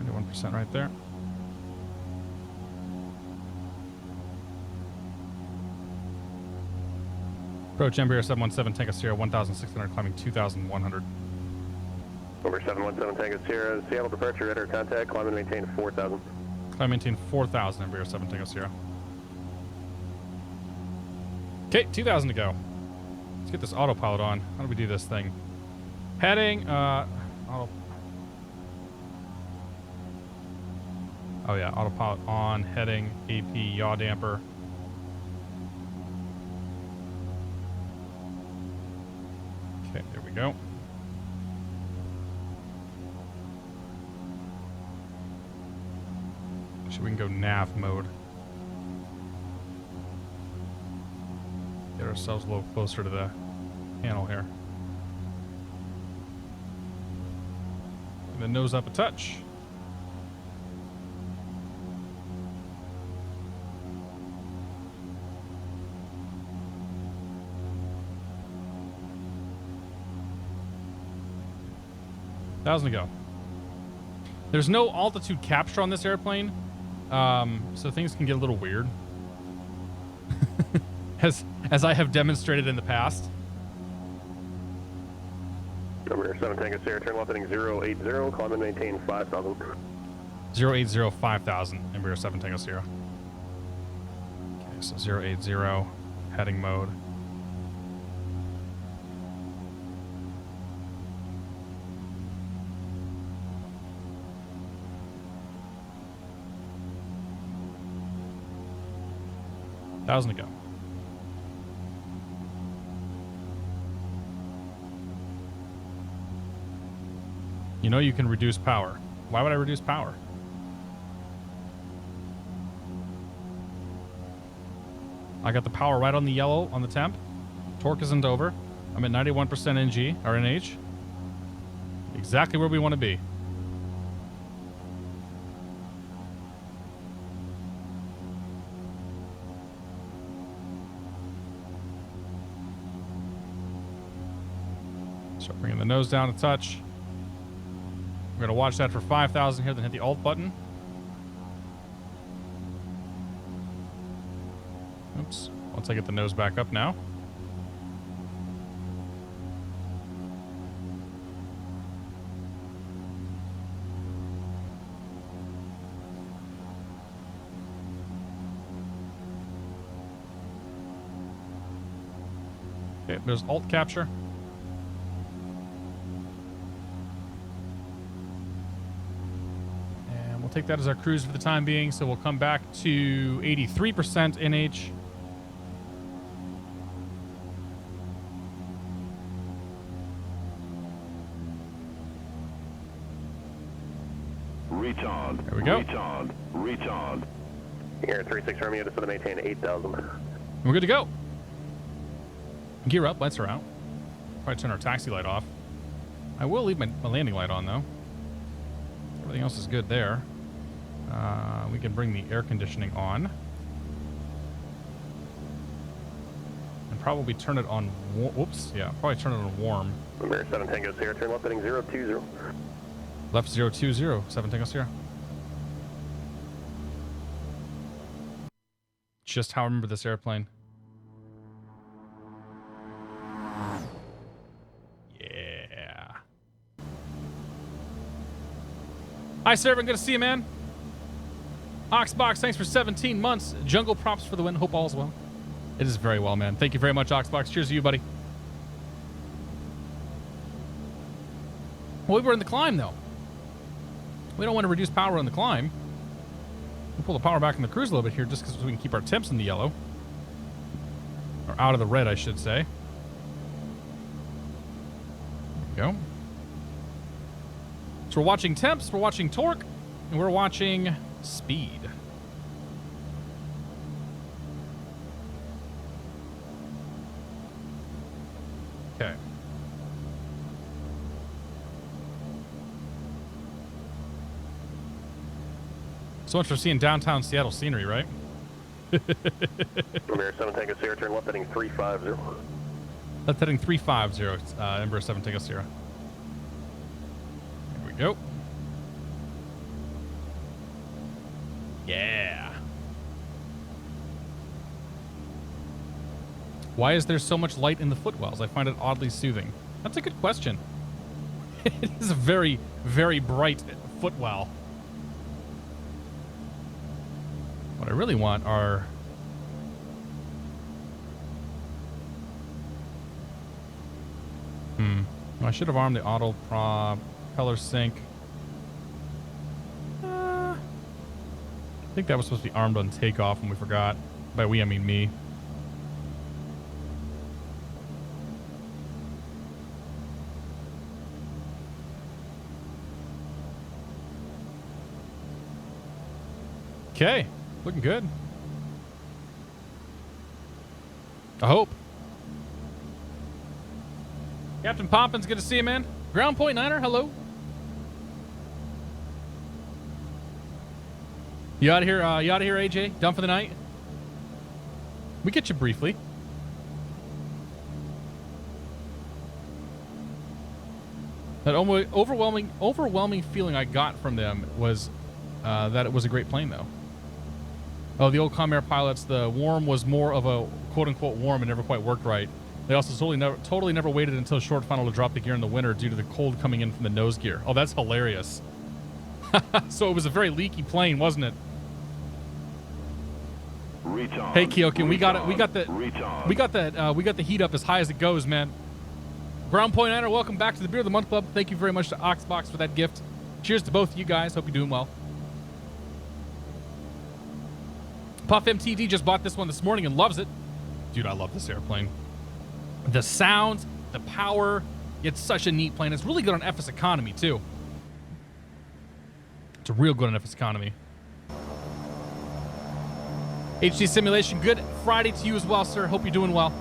[SPEAKER 1] 91% right there. Approach Embraer 717 Tango Sierra, 1,600, climbing 2,100.
[SPEAKER 3] Embraer 717 Tango Sierra, Seattle departure, enter contact, climb and maintain 4,000.
[SPEAKER 1] Climb maintain 4,000, Embraer 7 Tango Sierra. Okay, 2,000 to go. Let's get this autopilot on. How do we do this thing? Heading, oh yeah, autopilot on, heading, AP, yaw damper. Okay, there we go. Actually, we can go nav mode. Get ourselves a little closer to the panel here. And the nose up a touch. $1,000 to go. There's no altitude capture on this airplane, so things can get a little weird, as I have demonstrated in the past.
[SPEAKER 3] Embraer 7 Tango Sierra, turn left heading 080, climb and maintain 5,000.
[SPEAKER 1] 080, 5,000, Embraer 7 Tango Sierra. Okay, so 080, heading mode. $1,000 to go. You know you can reduce power. Why would I reduce power? I got the power right on the yellow on the temp. Torque isn't over. I'm at 91% NG or NH. Exactly where we want to be. So bringing the nose down a touch. We're going to watch that for 5,000 here, then hit the Alt button. Oops. Once I get the nose back up now. Okay, there's Alt capture. Take that as our cruise for the time being, so we'll come back to 83% NH.
[SPEAKER 2] Retard.
[SPEAKER 1] There we go.
[SPEAKER 2] Retard. Retard.
[SPEAKER 3] Here, 36 Romeo, just to maintain 8,000.
[SPEAKER 1] We're good to go. Gear up, lights are out. Probably turn our taxi light off. I will leave my landing light on, though. Everything else is good there. We can bring the air conditioning on. And probably turn it on... Whoops. Yeah, probably turn it on warm.
[SPEAKER 3] Embraer 7 Tango Sierra, turn left heading 020.
[SPEAKER 1] Left 020, 7 Tango Sierra. Just how I remember this airplane. Yeah. Hi, Servant. Good to see you, man. Oxbox, thanks for 17 months. Jungle props for the win. Hope all's well. It is very well, man. Thank you very much, Oxbox. Cheers to you, buddy. Well, we were in the climb, though. We don't want to reduce power on the climb. We'll pull the power back in the cruise a little bit here just because we can keep our temps in the yellow. Or out of the red, I should say. There we go. So we're watching temps, we're watching torque, and we're watching speed. Okay. So much for seeing downtown Seattle scenery, right?
[SPEAKER 3] Embraer 7 Tango Sierra, turn left heading 350.
[SPEAKER 1] Left heading 350, Embraer 7 Tango Sierra. Here we go. Yeah. Why is there so much light in the footwells? I find it oddly soothing. That's a good question. It is a very, very bright footwell. What I really want are... I should have armed the auto propeller sync. I think that was supposed to be armed on takeoff and we forgot. By we, I mean me. Okay, looking good. I hope. Captain Poppins, good to see you, man. Ground Point Niner, hello. You out of here? You out of here, AJ? Done for the night? We get you briefly. That overwhelming feeling I got from them was that it was a great plane, though. Oh, the old Comair pilots, the warm was more of a quote-unquote warm and never quite worked right. They also totally never waited until short final to drop the gear in the winter due to the cold coming in from the nose gear. Oh, that's hilarious. So it was a very leaky plane, wasn't it? Hey, Kyokin, we got the heat up as high as it goes, man. Ground Point Niner, welcome back to the Beer of the Month Club. Thank you very much to Oxbox for that gift. Cheers to both of you guys. Hope you're doing well. Puff MTD just bought this one this morning and loves it. Dude, I love this airplane. The sound, the power, it's such a neat plane. It's really good on FS economy, too. It's real good on FS economy. HD Simulation, good Friday to you as well, sir. Hope you're doing well.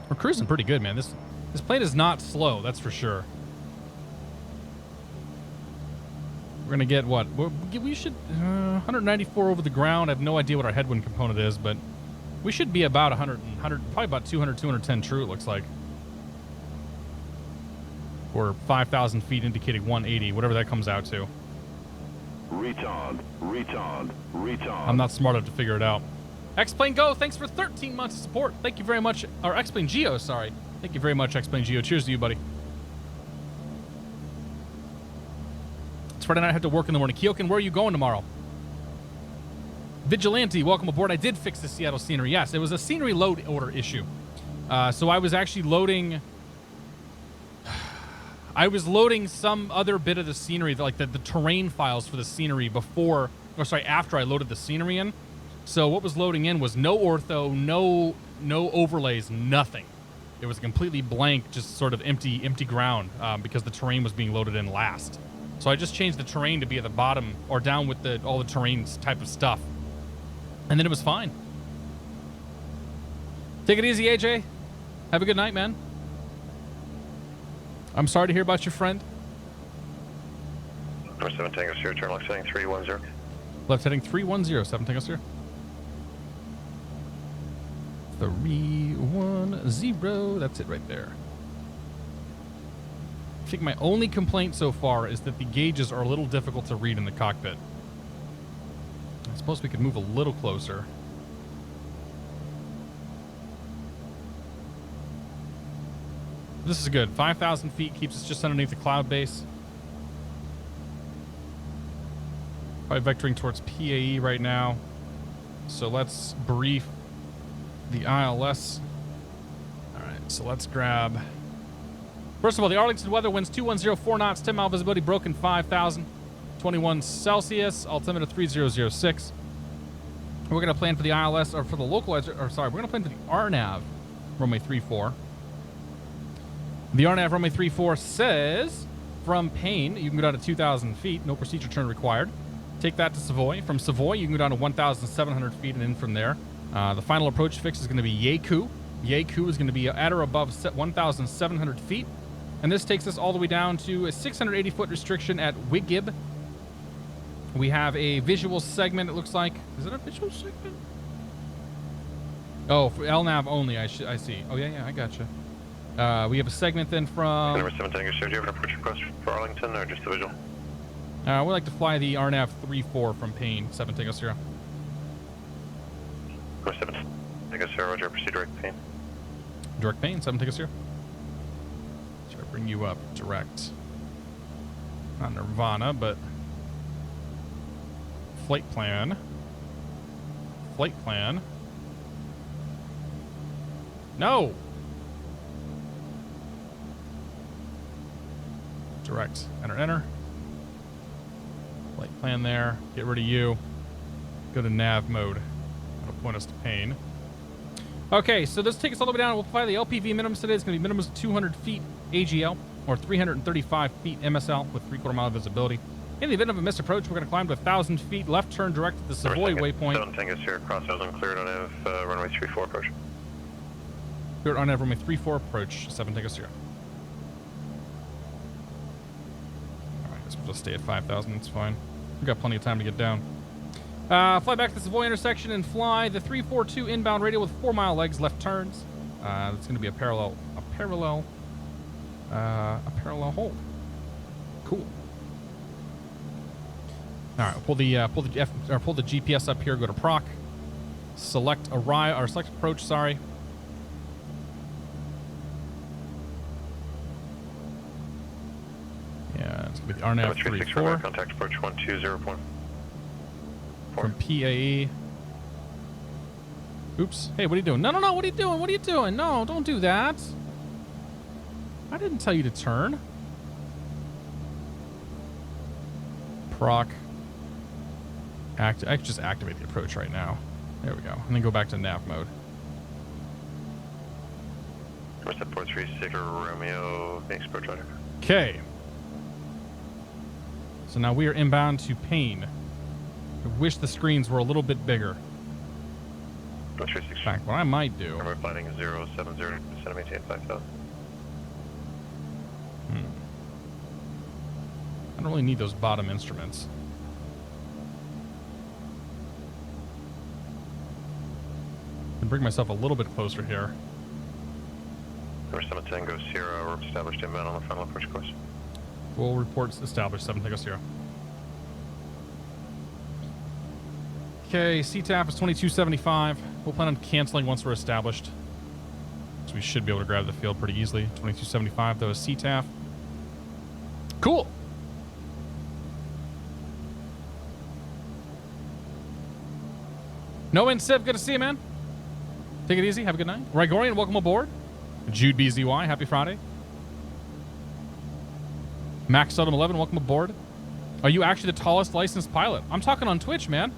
[SPEAKER 1] We're cruising pretty good, man. This plane is not slow, that's for sure. We're gonna get what? We should 194 over the ground. I have no idea what our headwind component is, but we should be about 100, probably about 200, 210 true, it looks like. Or 5,000 feet indicating 180, whatever that comes out to.
[SPEAKER 2] Retard.
[SPEAKER 1] I'm not smart enough to figure it out. X-Plane Go, thanks for 13 months of support. Thank you very much. Or X-Plane Geo, sorry. Thank you very much, X-Plane Geo. Cheers to you, buddy. It's Friday night. I have to work in the morning. Kyokin, where are you going tomorrow? Vigilante, welcome aboard. I did fix the Seattle scenery. Yes, it was a scenery load order issue. So I was actually loading... I was loading some other bit of the scenery, like the terrain files for the scenery after I loaded the scenery in. So what was loading in was no ortho, no overlays, nothing. It was completely blank, just sort of empty ground because the terrain was being loaded in last. So I just changed the terrain to be at the bottom or down with all the terrain type of stuff. And then it was fine. Take it easy, AJ. Have a good night, man. I'm sorry to hear about your friend.
[SPEAKER 3] Number 7 Tango Sierra, turn left heading 310.
[SPEAKER 1] Left heading 310, 7 Tango Sierra. 310, that's it right there. I think my only complaint so far is that the gauges are a little difficult to read in the cockpit. I suppose we could move a little closer. This is good. 5,000 feet keeps us just underneath the cloud base. Probably vectoring towards PAE right now. So let's brief the ILS. All right, so let's grab... First of all, the Arlington weather winds 2104 knots, 10 mile visibility, broken 5,000, 21 Celsius, altimeter 3006. We're going to plan for the ILS, or for the localizer, or sorry, we're going to plan for the RNAV, runway 34. The RNAV runway 34 says, from Payne, you can go down to 2,000 feet, no procedure turn required. Take that to Savoy. From Savoy, you can go down to 1,700 feet and in from there. The final approach fix is going to be Yaku, Yaku is going to be at or above 1,700 feet. And this takes us all the way down to a 680-foot restriction at Wigib. We have a visual segment, it looks like. Is it a visual segment? Oh, for LNAV only, I see. Oh, yeah, I gotcha. We have a segment then from...
[SPEAKER 3] Number 7 Tango Sierra, do you have an approach request for Arlington or just the visual?
[SPEAKER 1] we like to fly the RNAV 34 from Payne, 7 Tango Sierra.
[SPEAKER 3] Number 7 Tango Sierra, roger, proceed direct Payne.
[SPEAKER 1] Direct Payne, 7 Tango Sierra. Should I bring you up direct? Not Nirvana, but... Flight plan. Flight plan. No! Direct. Enter. Flight plan there. Get rid of you. Go to nav mode. That'll point us to Payne. Okay, so this takes us all the way down. We'll fly the LPV minimums today. It's going to be minimums of 200 feet AGL or 335 feet MSL with 3/4 mile visibility. In the event of a missed approach, we're going to climb to 1,000 feet, left turn direct to the Savoy waypoint.
[SPEAKER 3] 7 Tango Sierra, cross Oakland, cleared on runway 34 approach.
[SPEAKER 1] Cleared on runway 34 approach, 7 Tango Sierra. All right, I guess we'll just stay at 5,000. It's fine. We've got plenty of time to get down. Fly back to the Savoy intersection and fly the 342 inbound radial with 4-mile legs, left turns. It's going to be a parallel hold. Cool. All right, pull the GPS up here. Go to proc. Select arrive or select approach. Sorry. Yeah, it's gonna be the RNAV 34.
[SPEAKER 3] Contact approach 120.4.
[SPEAKER 1] From PAE. Oops. Hey, what are you doing? No. What are you doing? What are you doing? No, don't do that. I didn't tell you to turn. Proc. I could just activate the approach right now. There we go. And then go back to nav mode.
[SPEAKER 3] What's that 436 Romeo? Thanks, approach order.
[SPEAKER 1] Okay. So now we are inbound to Payne. I wish the screens were a little bit bigger. In fact, what I might do...
[SPEAKER 3] We're flying 070 to maintain 5,000.
[SPEAKER 1] I don't really need those bottom instruments. And bring myself a little bit closer here.
[SPEAKER 3] Number 7 Tango Sierra, we're established inbound on the final approach course.
[SPEAKER 1] Full reports established, 7 Tango Sierra. Okay, CTAP is 2275. We'll plan on canceling once we're established. So we should be able to grab the field pretty easily. 2275, though, is CTAP. Cool. No in Civ, good to see you, man. Take it easy. Have a good night. Rigorian, welcome aboard. Jude BZY, happy Friday. Max Sodom 11, welcome aboard. Are you actually the tallest licensed pilot? I'm talking on Twitch, man.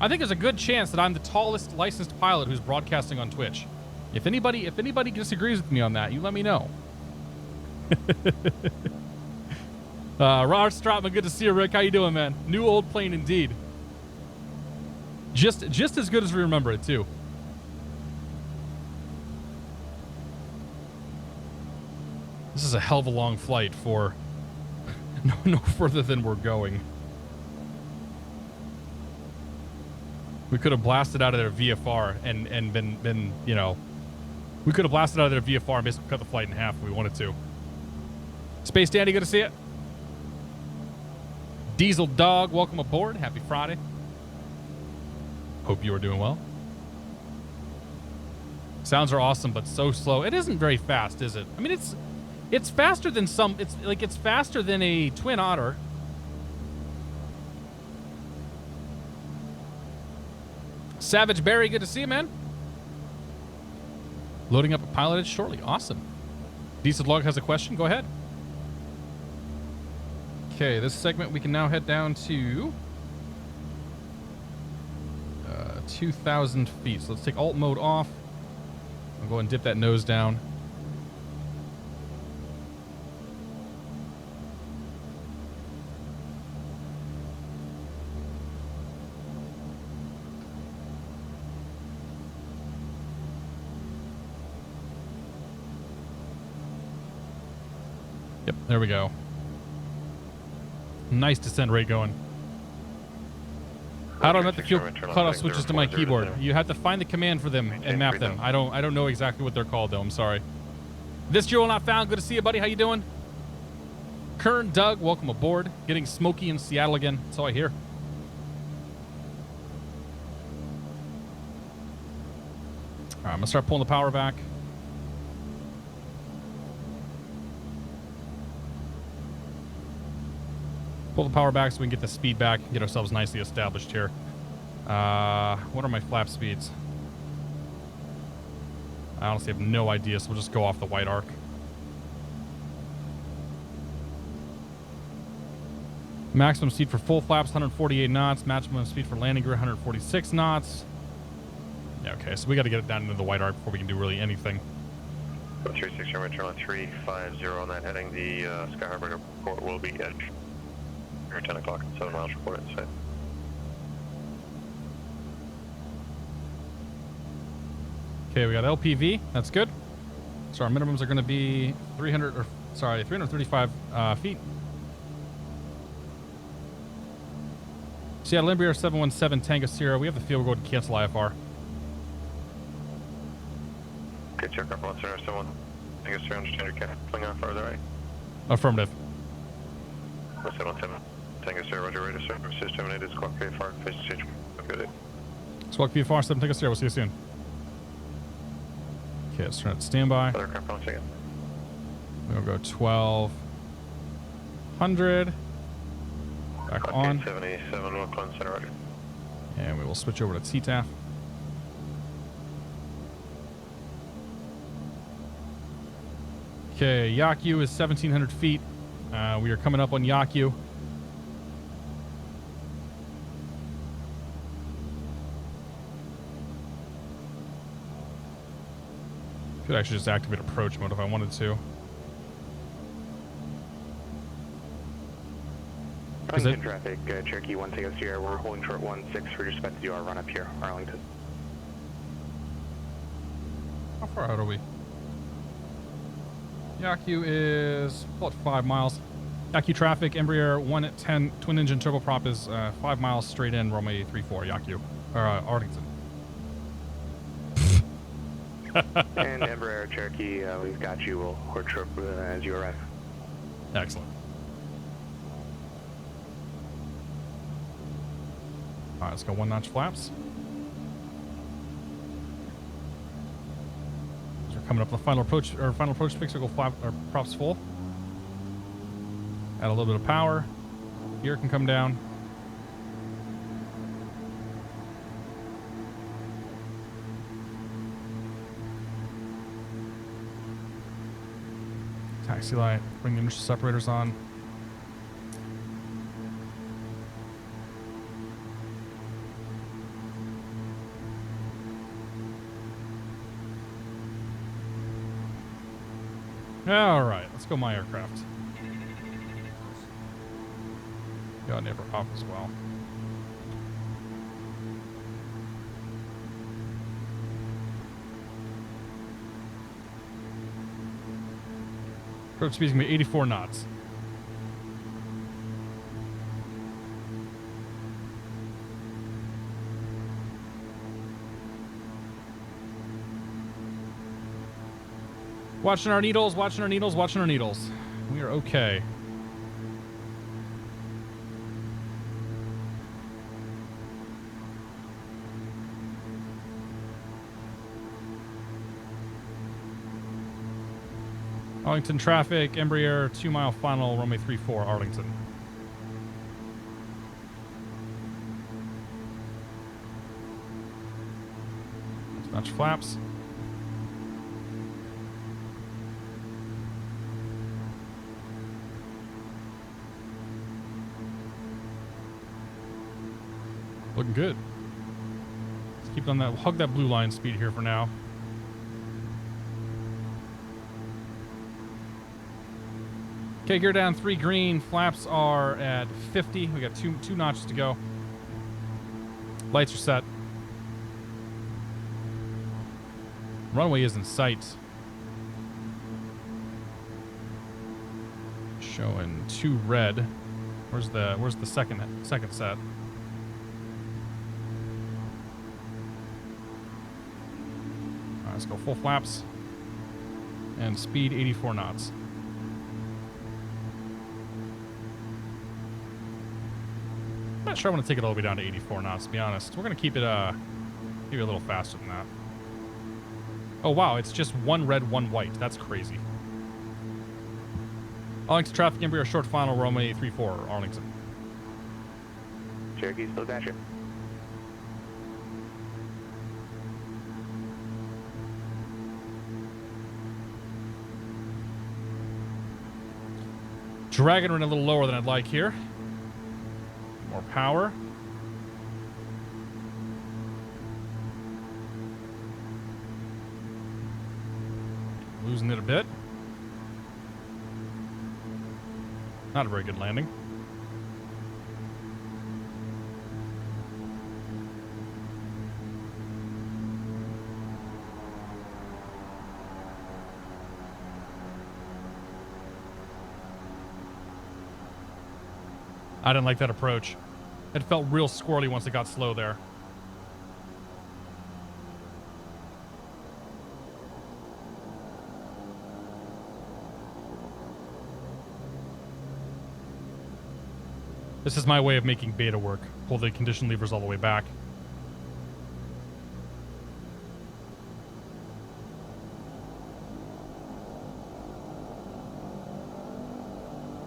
[SPEAKER 1] I think there's a good chance that I'm the tallest licensed pilot who's broadcasting on Twitch. If anybody disagrees with me on that, you let me know. Robert Stratman, good to see you, Rick. How you doing, man? New old plane indeed. Just as good as we remember it, too. This is a hell of a long flight for no further than we're going. We could have blasted out of their VFR and been you know, we could have blasted out of their VFR and basically cut the flight in half if we wanted to. Space Dandy, good to see you. Diesel Dog, welcome aboard. Happy Friday. Hope you are doing well. Sounds are awesome, but so slow. It isn't very fast, is it? I mean, it's faster than some. It's faster than a Twin Otter. Savage Barry, good to see you, man. Loading up a PilotEdge shortly. Awesome. Diesel Log has a question. Go ahead. Okay, this segment we can now head down to 2,000 feet. So let's take alt mode off. I'll go and dip that nose down. Yep, there we go. Nice descent rate going. How do I met the fuel cutoff switches to my keyboard? You have to find the command for them and map them. I don't know exactly what they're called though. I'm sorry. This fuel not found. Good to see you, buddy. How you doing? Kern, Doug, welcome aboard. Getting smoky in Seattle again. That's all I hear. All right, I'm gonna start pulling the power back. Pull the power back so we can get the speed back and get ourselves nicely established here. What are my flap speeds? I honestly have no idea, so we'll just go off the white arc. Maximum speed for full flaps, 148 knots. Maximum speed for landing gear, 146 knots. Yeah, okay, so we got to get it down into the white arc before we can do really anything.
[SPEAKER 3] 360, turn on 350 on that heading. The Sky Harbor Airport will be edge. Or 10 o'clock, 7 miles report inside.
[SPEAKER 1] Okay, we got LPV. That's good. So our minimums are going to be 335 feet. Seattle Embraer 717 Tango Sierra. We have the field. We'll go to cancel IFR.
[SPEAKER 3] Okay, check up on Sierra 71. Tango Sierra, understand your canceling IFR, there, right?
[SPEAKER 1] Affirmative.
[SPEAKER 3] 717. Tango Sierra, roger, radar service system terminated. Squawk KBFI, face stage. Good day.
[SPEAKER 1] Squawk KBFI, 7 Tango Sierra. We'll see you soon. Okay, let's turn it to standby.
[SPEAKER 3] Other craft on second.
[SPEAKER 1] We'll go 1200. Back on.
[SPEAKER 3] 77, Oakland Center, roger.
[SPEAKER 1] And we will switch over to TTAF. Okay, Yakyu is 1,700 feet. We are coming up on Yakyu. Could actually just activate approach mode if I wanted to.
[SPEAKER 4] Arlington traffic, Cherokee 1 Tango Sierra, we're holding short 16. We're just about to do our run up here, Arlington.
[SPEAKER 1] How far out are we? Yakyu is about 5 miles. Yakyu traffic, Embraer 110 twin engine turboprop is 5 miles straight in, runway 34, Yakyu, or Arlington.
[SPEAKER 4] And Embraer Cherokee, we've got you. We'll hold short as you arrive.
[SPEAKER 1] Excellent. All right, let's go 1 notch flaps. As we're coming up the final approach fix, we'll go flap or props full. Add a little bit of power. Gear can come down. Taxi light, bring the inertial separators on. All right, let's go my aircraft. Got neighbor off as well. Approach speed is going to be 84 knots. Watching our needles, watching our needles, watching our needles. We are okay. Arlington traffic, Embraer 2 mile final, runway 34, Arlington. Let's match flaps. Looking good. Let's keep it on that, hug that blue line speed here for now. Okay, gear down 3 green. Flaps are at 50. We got two notches to go. Lights are set. Runway is in sight. Showing 2 red. Where's the second set? All right, let's go full flaps and speed 84 knots. I'm not sure I want to take it all the way down to 84 knots, to be honest. We're gonna keep it maybe a little faster than that. Oh wow, it's just 1 red, 1 white. That's crazy. Arlington traffic, Embraer short final, runway 34, Arlington.
[SPEAKER 4] Cherokee still dasher.
[SPEAKER 1] Dragging her a little lower than I'd like here. More power. Losing it a bit. Not a very good landing. I didn't like that approach. It felt real squirrely once it got slow there. This is my way of making beta work. Pull the condition levers all the way back.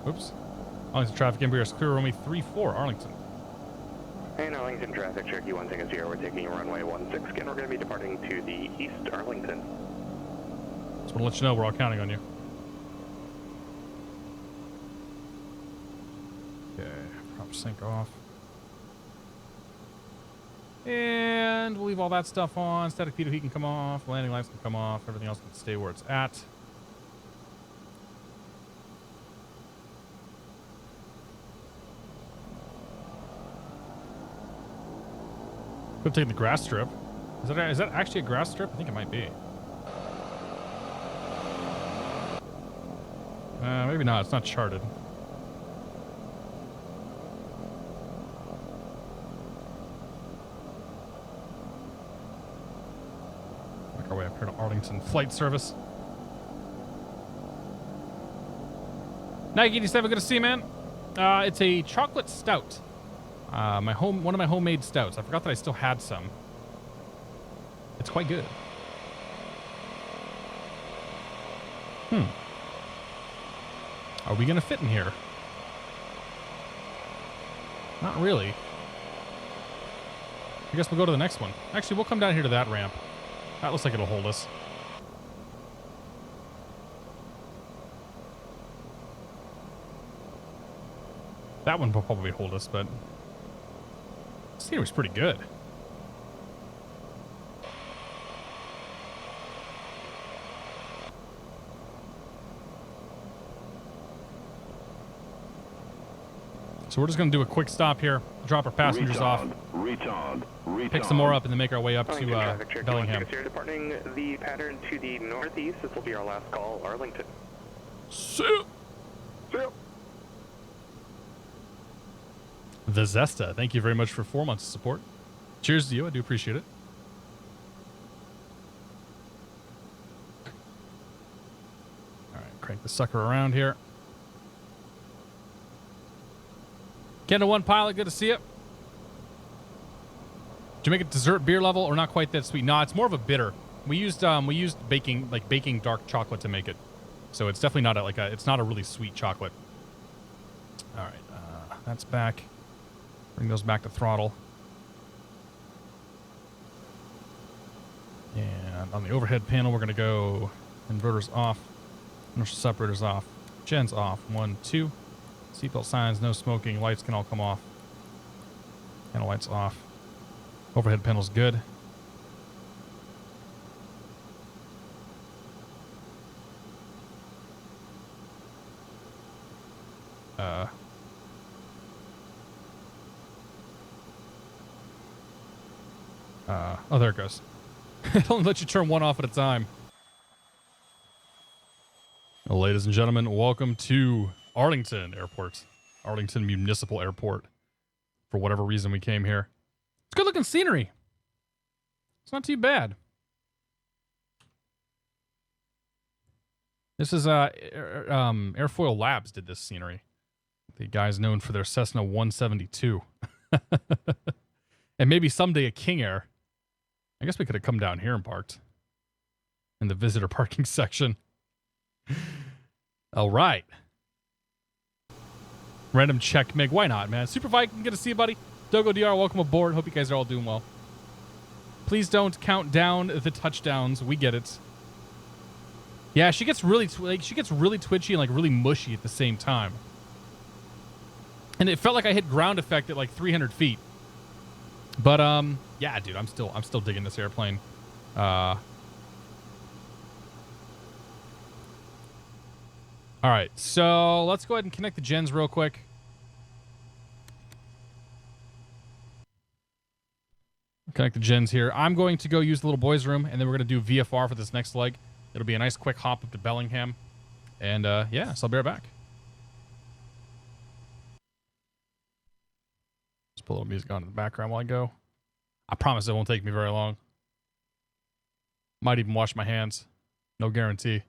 [SPEAKER 1] Oops. Arlington traffic, Embraer is clear, runway 34, Arlington.
[SPEAKER 4] And Arlington traffic, Cherokee 160, we're taking runway 16, and we're going to be departing to the east Arlington.
[SPEAKER 1] Just want to let you know we're all counting on you. Okay, prop sync off. And we'll leave all that stuff on. Static pitot heat can come off, landing lights can come off, everything else can stay where it's at. Could have taken the grass strip. Is that actually a grass strip? I think it might be. Maybe not. It's not charted. Make our way up here to Arlington Flight Service. Nike 87, good to see you, man. It's a chocolate stout. One of my homemade stouts. I forgot that I still had some. It's quite good. Are we gonna fit in here? Not really. I guess we'll go to the next one. Actually, we'll come down here to that ramp. That looks like it'll hold us. That one will probably hold us, but scenery's pretty good. So we're just going to do a quick stop here, drop our passengers off, pick some more up, and then make our way up to Bellingham.
[SPEAKER 4] Departing the pattern to the northeast. This will be our last call, Arlington. The Zesta,
[SPEAKER 1] thank you very much for 4 months of support. Cheers to you. I do appreciate it. All right, crank the sucker around here. Kendall 1 pilot, good to see you. Did you make it dessert beer level or not quite that sweet? No, it's more of a bitter. We used baking dark chocolate to make it, so it's definitely not it's not a really sweet chocolate. All right, that's back. Bring those back to throttle. And on the overhead panel, we're going to go inverters off, inertial separators off, gens off. 1, 2. Seatbelt signs, no smoking. Lights can all come off. Panel lights off. Overhead panel's good. Oh, there it goes. It only lets you turn one off at a time. Well, ladies and gentlemen, welcome to Arlington Airport. Arlington Municipal Airport. For whatever reason we came here. It's good looking scenery. It's not too bad. This is Airfoil Labs did this scenery. The guy's known for their Cessna 172. And maybe someday a King Air. I guess we could have come down here and parked in the visitor parking section. All right. Random check, Mig. Why not, man? Super Viking, good to see you, buddy. Dogo DR, welcome aboard. Hope you guys are all doing well. Please don't count down the touchdowns. We get it. Yeah, she gets really twitchy and like really mushy at the same time. And it felt like I hit ground effect at like 300 feet. But yeah, dude, I'm still digging this airplane. All right, so let's go ahead and connect the gens real quick. Connect the gens here. I'm going to go use the little boys' room, and then we're going to do VFR for this next leg. It'll be a nice quick hop up to Bellingham. And yeah, so I'll be right back. Just put a little music on in the background while I go. I promise it won't take me very long. Might even wash my hands. No guarantee.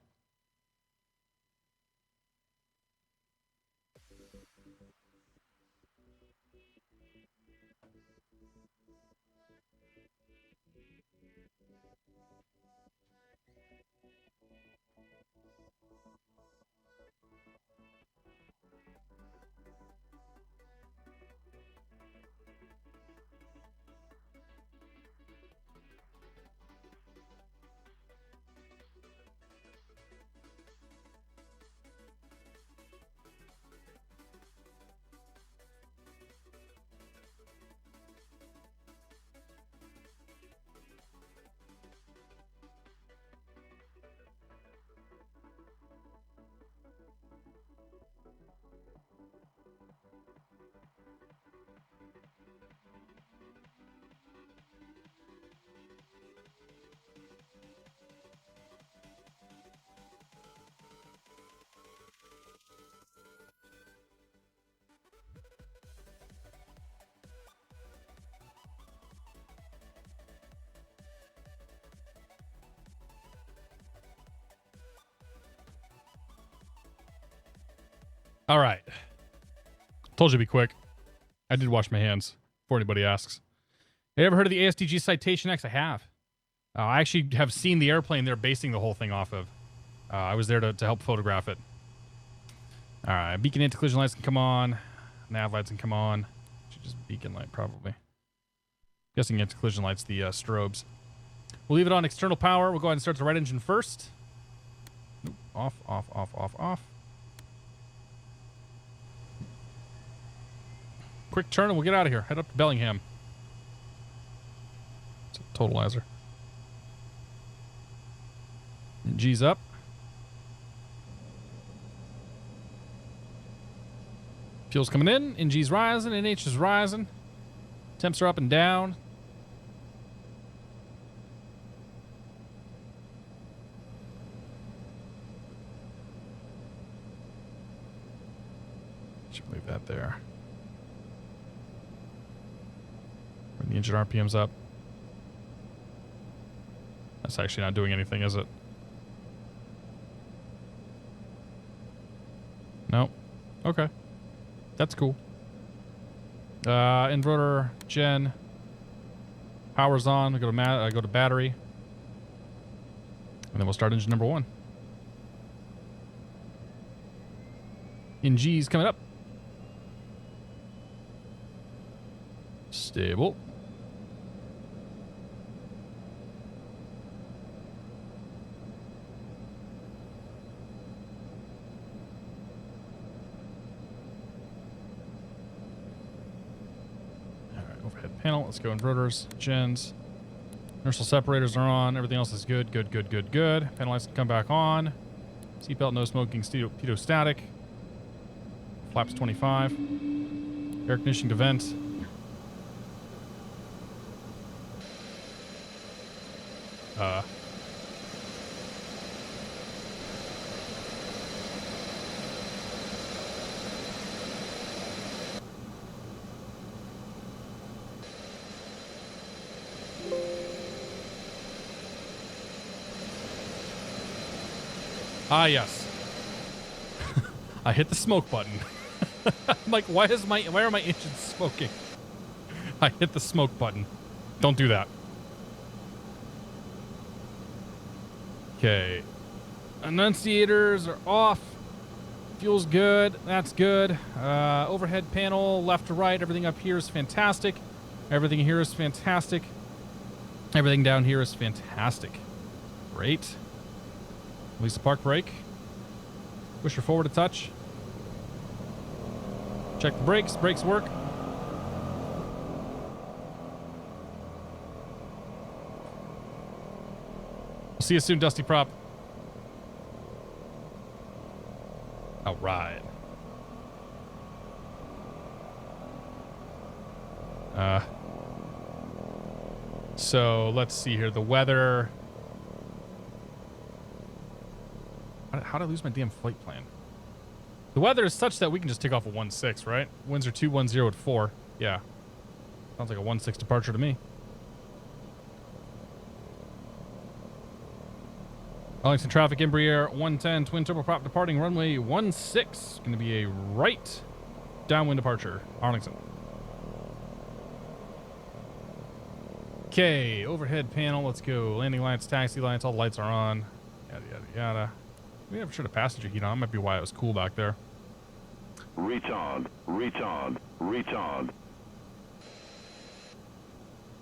[SPEAKER 1] All right. Told you to be quick. I did wash my hands before anybody asks. Have you ever heard of the ASDG Citation X? I have. I actually have seen the airplane they're basing the whole thing off of. I was there to help photograph it. All right. Beacon anti-collision lights can come on. Nav lights can come on. Should just beacon light, probably. Guessing anti-collision lights, the strobes. We'll leave it on external power. We'll go ahead and start the right engine first. Nope. Off, off, off, off, off. Quick turn and we'll get out of here. Head up to Bellingham. It's a totalizer. And G's up. Fuel's coming in. NG's rising. NH is rising. Temps are up and down. Should leave that there. Bring the engine RPMs up. That's actually not doing anything, is it? No. Okay. That's cool. Inverter, gen. Power's on. I go to battery. And then we'll start engine number 1. NG's coming up. Stable. Panel. Let's go inverters, gens. Inertial separators are on. Everything else is good, good, good, good, good. Panel lights can come back on. Seatbelt, no smoking, pitot-static. Flaps 25. Air conditioning to vent. Ah, yes. I hit the smoke button. I'm like, why are my engines smoking? I hit the smoke button. Don't do that. Okay. Annunciators are off. Fuel's good. That's good. Overhead panel, left to right. Everything up here is fantastic. Everything here is fantastic. Everything down here is fantastic. Great. Release the park brake. Push her forward a touch. Check the brakes. Brakes work. We'll see you soon, Dusty Prop. All right. So let's see here. The weather. How did I lose my damn flight plan? The weather is such that we can just take off a 1-6, right? Winds are 210 at 4. Yeah. Sounds like a 1-6 departure to me. Arlington traffic, Embraer 110, twin turboprop departing runway 16. Going to be a right downwind departure, Arlington. Okay, overhead panel, let's go. Landing lights, taxi lights, all the lights are on. Yada, yada, yada. We never showed a passenger heat on. That might be why it was cool back there.
[SPEAKER 2] Retard, retard, retard.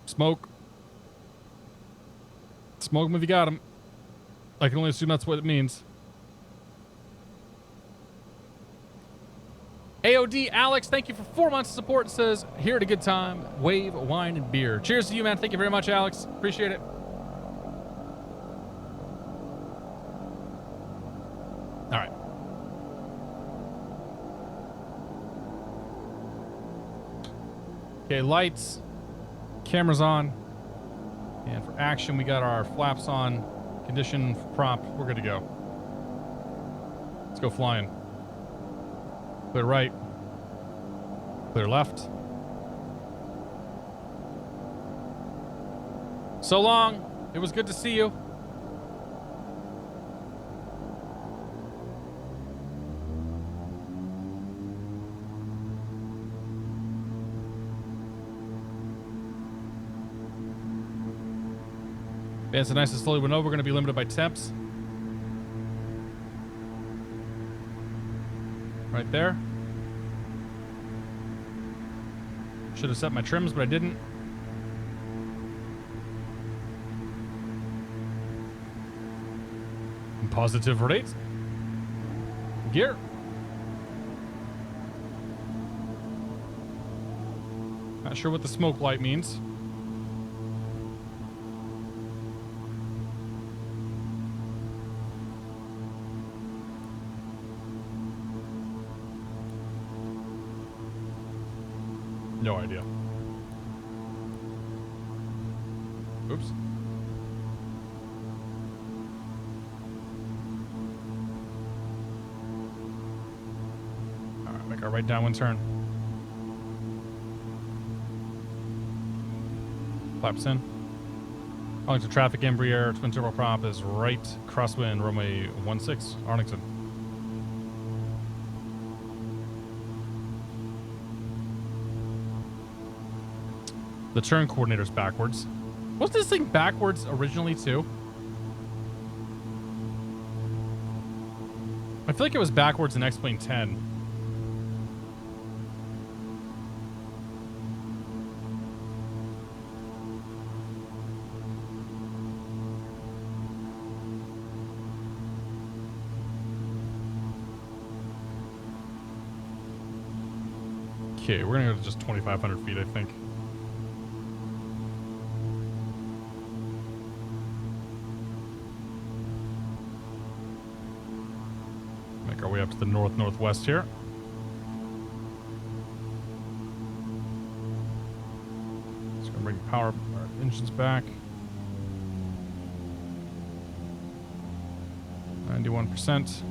[SPEAKER 1] Smoke. Smoke him if you got him. I can only assume that's what it means. AOD Alex, thank you for 4 months of support. Says, here at a good time. Wave, wine, and beer. Cheers to you, man. Thank you very much, Alex. Appreciate it. All right. Okay, lights. Cameras on. And for action, we got our flaps on. Condition, prop. We're good to go. Let's go flying. Clear right. Clear left. So long. It was good to see you. Advance and nice and slowly went over. We're going to be limited by temps. Right there. Should have set my trims, but I didn't. Positive rate. Gear. Not sure what the smoke light means. No idea. Oops. All right, make our right downwind turn. Flaps in. Arlington traffic, Embraer, twin turboprop is right, crosswind, runway 16, Arlington. The turn coordinator's backwards. Wasn't this thing backwards originally too? I feel like it was backwards in X-Plane 10. Okay, we're gonna go to just 2,500 feet, I think. Make our way up to the north-northwest here. Just gonna bring our engines back. 91%.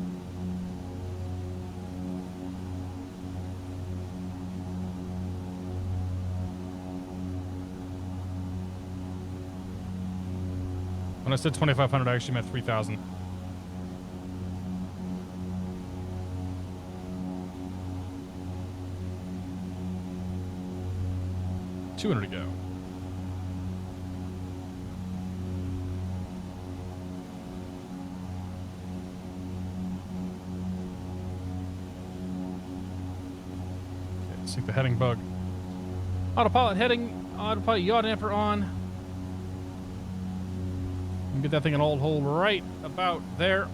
[SPEAKER 1] When I said 2,500, I actually meant 3,000. 200 to go. Okay, sync the heading bug. Autopilot heading, autopilot yaw damper on. Get that thing in old hole right about there.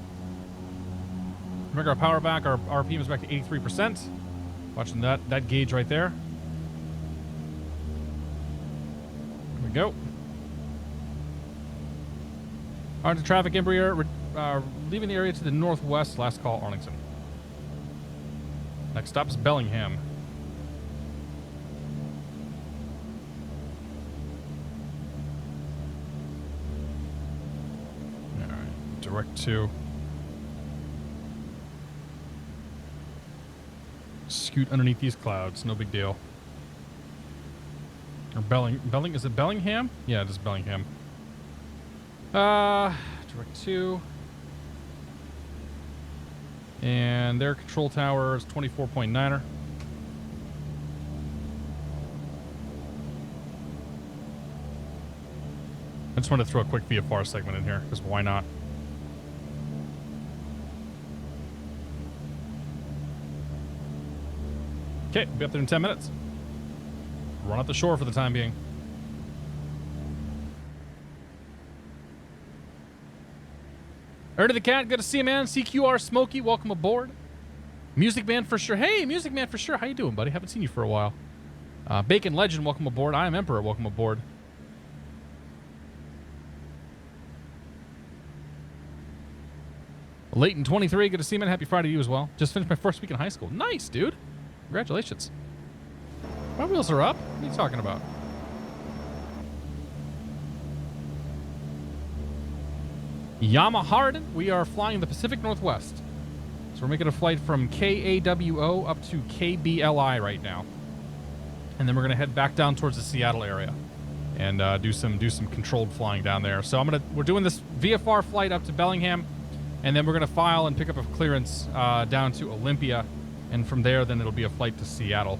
[SPEAKER 1] Bring our power back. Our RPM is back to 83%. Watching that gauge right there. There we go. On to traffic, Embraer. Leaving the area to the northwest. Last call, Arlington. Next stop is Bellingham. Direct to scoot underneath these clouds, no big deal. Or is it Bellingham? Yeah, it is Bellingham. Direct to, and their control tower is 24.9er. I just wanted to throw a quick VFR segment in here because why not? Okay, we'll be up there in 10 minutes. Run out the shore for the time being. Ernie the Cat, good to see you, man. CQR Smokey, welcome aboard. Music Man for sure. Hey, Music Man for sure. How you doing, buddy? Haven't seen you for a while. Bacon Legend, welcome aboard. I am Emperor, welcome aboard. Leighton 23, good to see you, man. Happy Friday to you as well. Just finished my first week in high school. Nice, dude. Congratulations. My wheels are up. What are you talking about? Yamaha, we are flying the Pacific Northwest. So we're making a flight from KAWO up to KBLI right now. And then we're going to head back down towards the Seattle area and do some controlled flying down there. So we're doing this VFR flight up to Bellingham, and then we're going to file and pick up a clearance down to Olympia. And from there, then it'll be a flight to Seattle.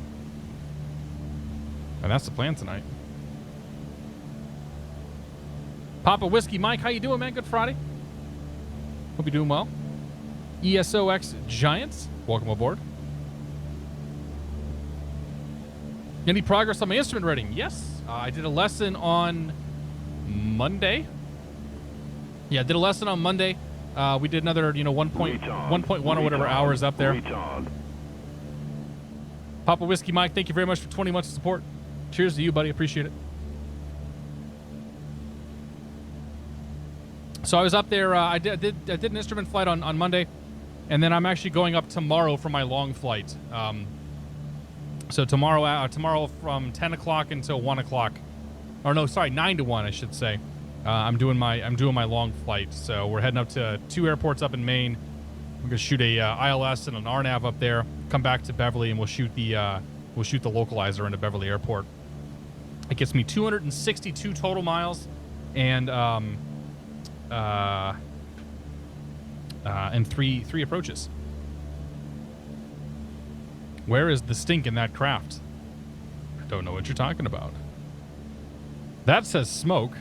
[SPEAKER 1] And that's the plan tonight. Papa Whiskey Mike, how you doing, man? Good Friday. Hope you're doing well. ESOX Giants, welcome aboard. Any progress on my instrument rating? Yes. I did a lesson on Monday. Yeah, I did a lesson on Monday. We did another, 1.1 or whatever hours up there. Papa Whiskey Mike, thank you very much for 20 months of support. Cheers to you, buddy. Appreciate it. So I was up there. I did an instrument flight on Monday, and then I'm actually going up tomorrow for my long flight. So tomorrow from 10 o'clock until 1 o'clock, or no, sorry, 9 to 1, I should say. I'm doing my long flight. So we're heading up to 2 airports up in Maine. We're gonna shoot a ILS and an RNAV up there. Come back to Beverly, and we'll shoot the localizer into Beverly Airport. It gets me 262 total miles, and three approaches. Where is the stink in that craft? I don't know what you're talking about. That says smoke.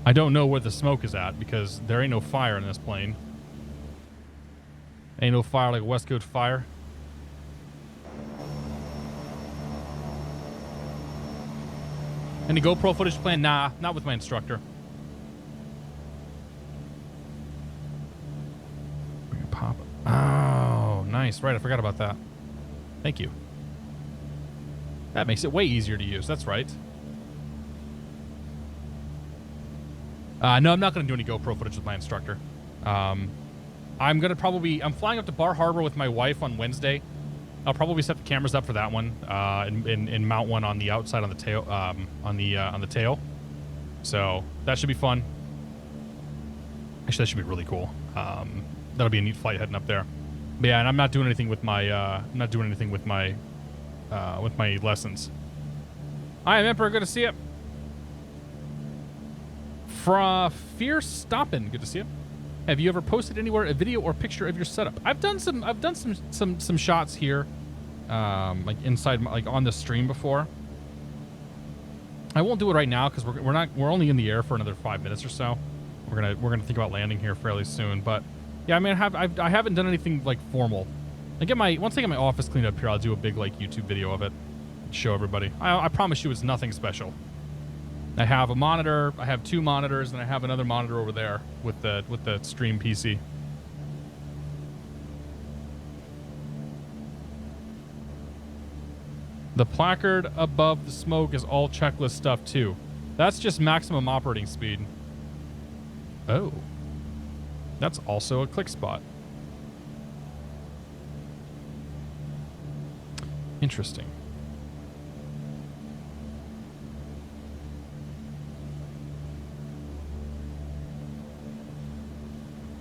[SPEAKER 1] I don't know where the smoke is at because there ain't no fire in this plane. Ain't no fire like a West Coast fire. Any GoPro footage planned? Nah, not with my instructor. Pop. Oh, nice. Right, I forgot about that. Thank you. That makes it way easier to use. That's right. No, I'm not going to do any GoPro footage with my instructor. I'm flying up to Bar Harbor with my wife on Wednesday. I'll probably set the cameras up for that one, and mount one on the outside on the tail, on the tail. So that should be fun. Actually, that should be really cool. That'll be a neat flight heading up there. But yeah, and I'm not doing anything with my lessons. Hi, I'm Emperor. Good to see you. From Fierce Stoppin', good to see you. Have you ever posted anywhere a video or picture of your setup? I've done some shots here like inside, like on the stream before. I won't do it right now because we're only in the air for another 5 minutes or so. We're gonna think about landing here fairly soon. But yeah, I mean, I haven't done anything like formal. Once I get my office cleaned up here, I'll do a big like YouTube video of it, show everybody. I promise you, it's nothing special. I have a monitor, I have 2 monitors, and I have another monitor over there with the stream PC. The placard above the smoke is all checklist stuff too. That's just maximum operating speed. Oh. That's also a click spot. Interesting.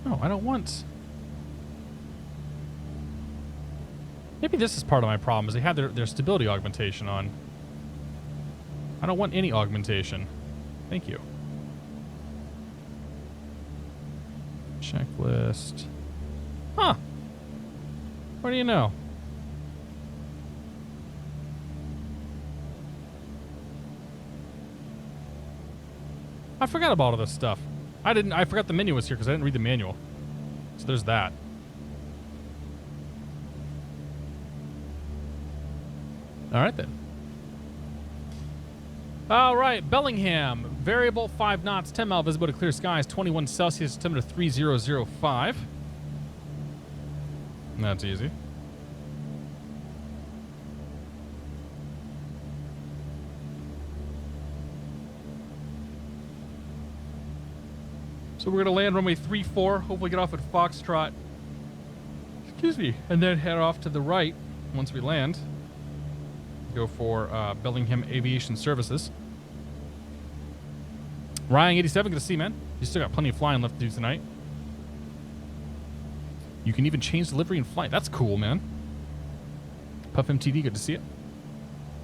[SPEAKER 1] No, I don't want... Maybe this is part of my problem, is they had their stability augmentation on. I don't want any augmentation. Thank you. Checklist. Huh. What do you know? I forgot about all this stuff. I forgot the menu was here because I didn't read the manual. So there's that. All right, then. All right, Bellingham. Variable 5 knots, 10 mile visibility, clear skies, 21 Celsius, temperature 3005. That's easy. So we're going to land runway 34, hopefully get off at Foxtrot. Excuse me. And then head off to the right once we land. Go for Bellingham Aviation Services. Ryan 87, good to see you, man. You still got plenty of flying left to do tonight. You can even change delivery in flight. That's cool, man. Puff MTD, good to see it.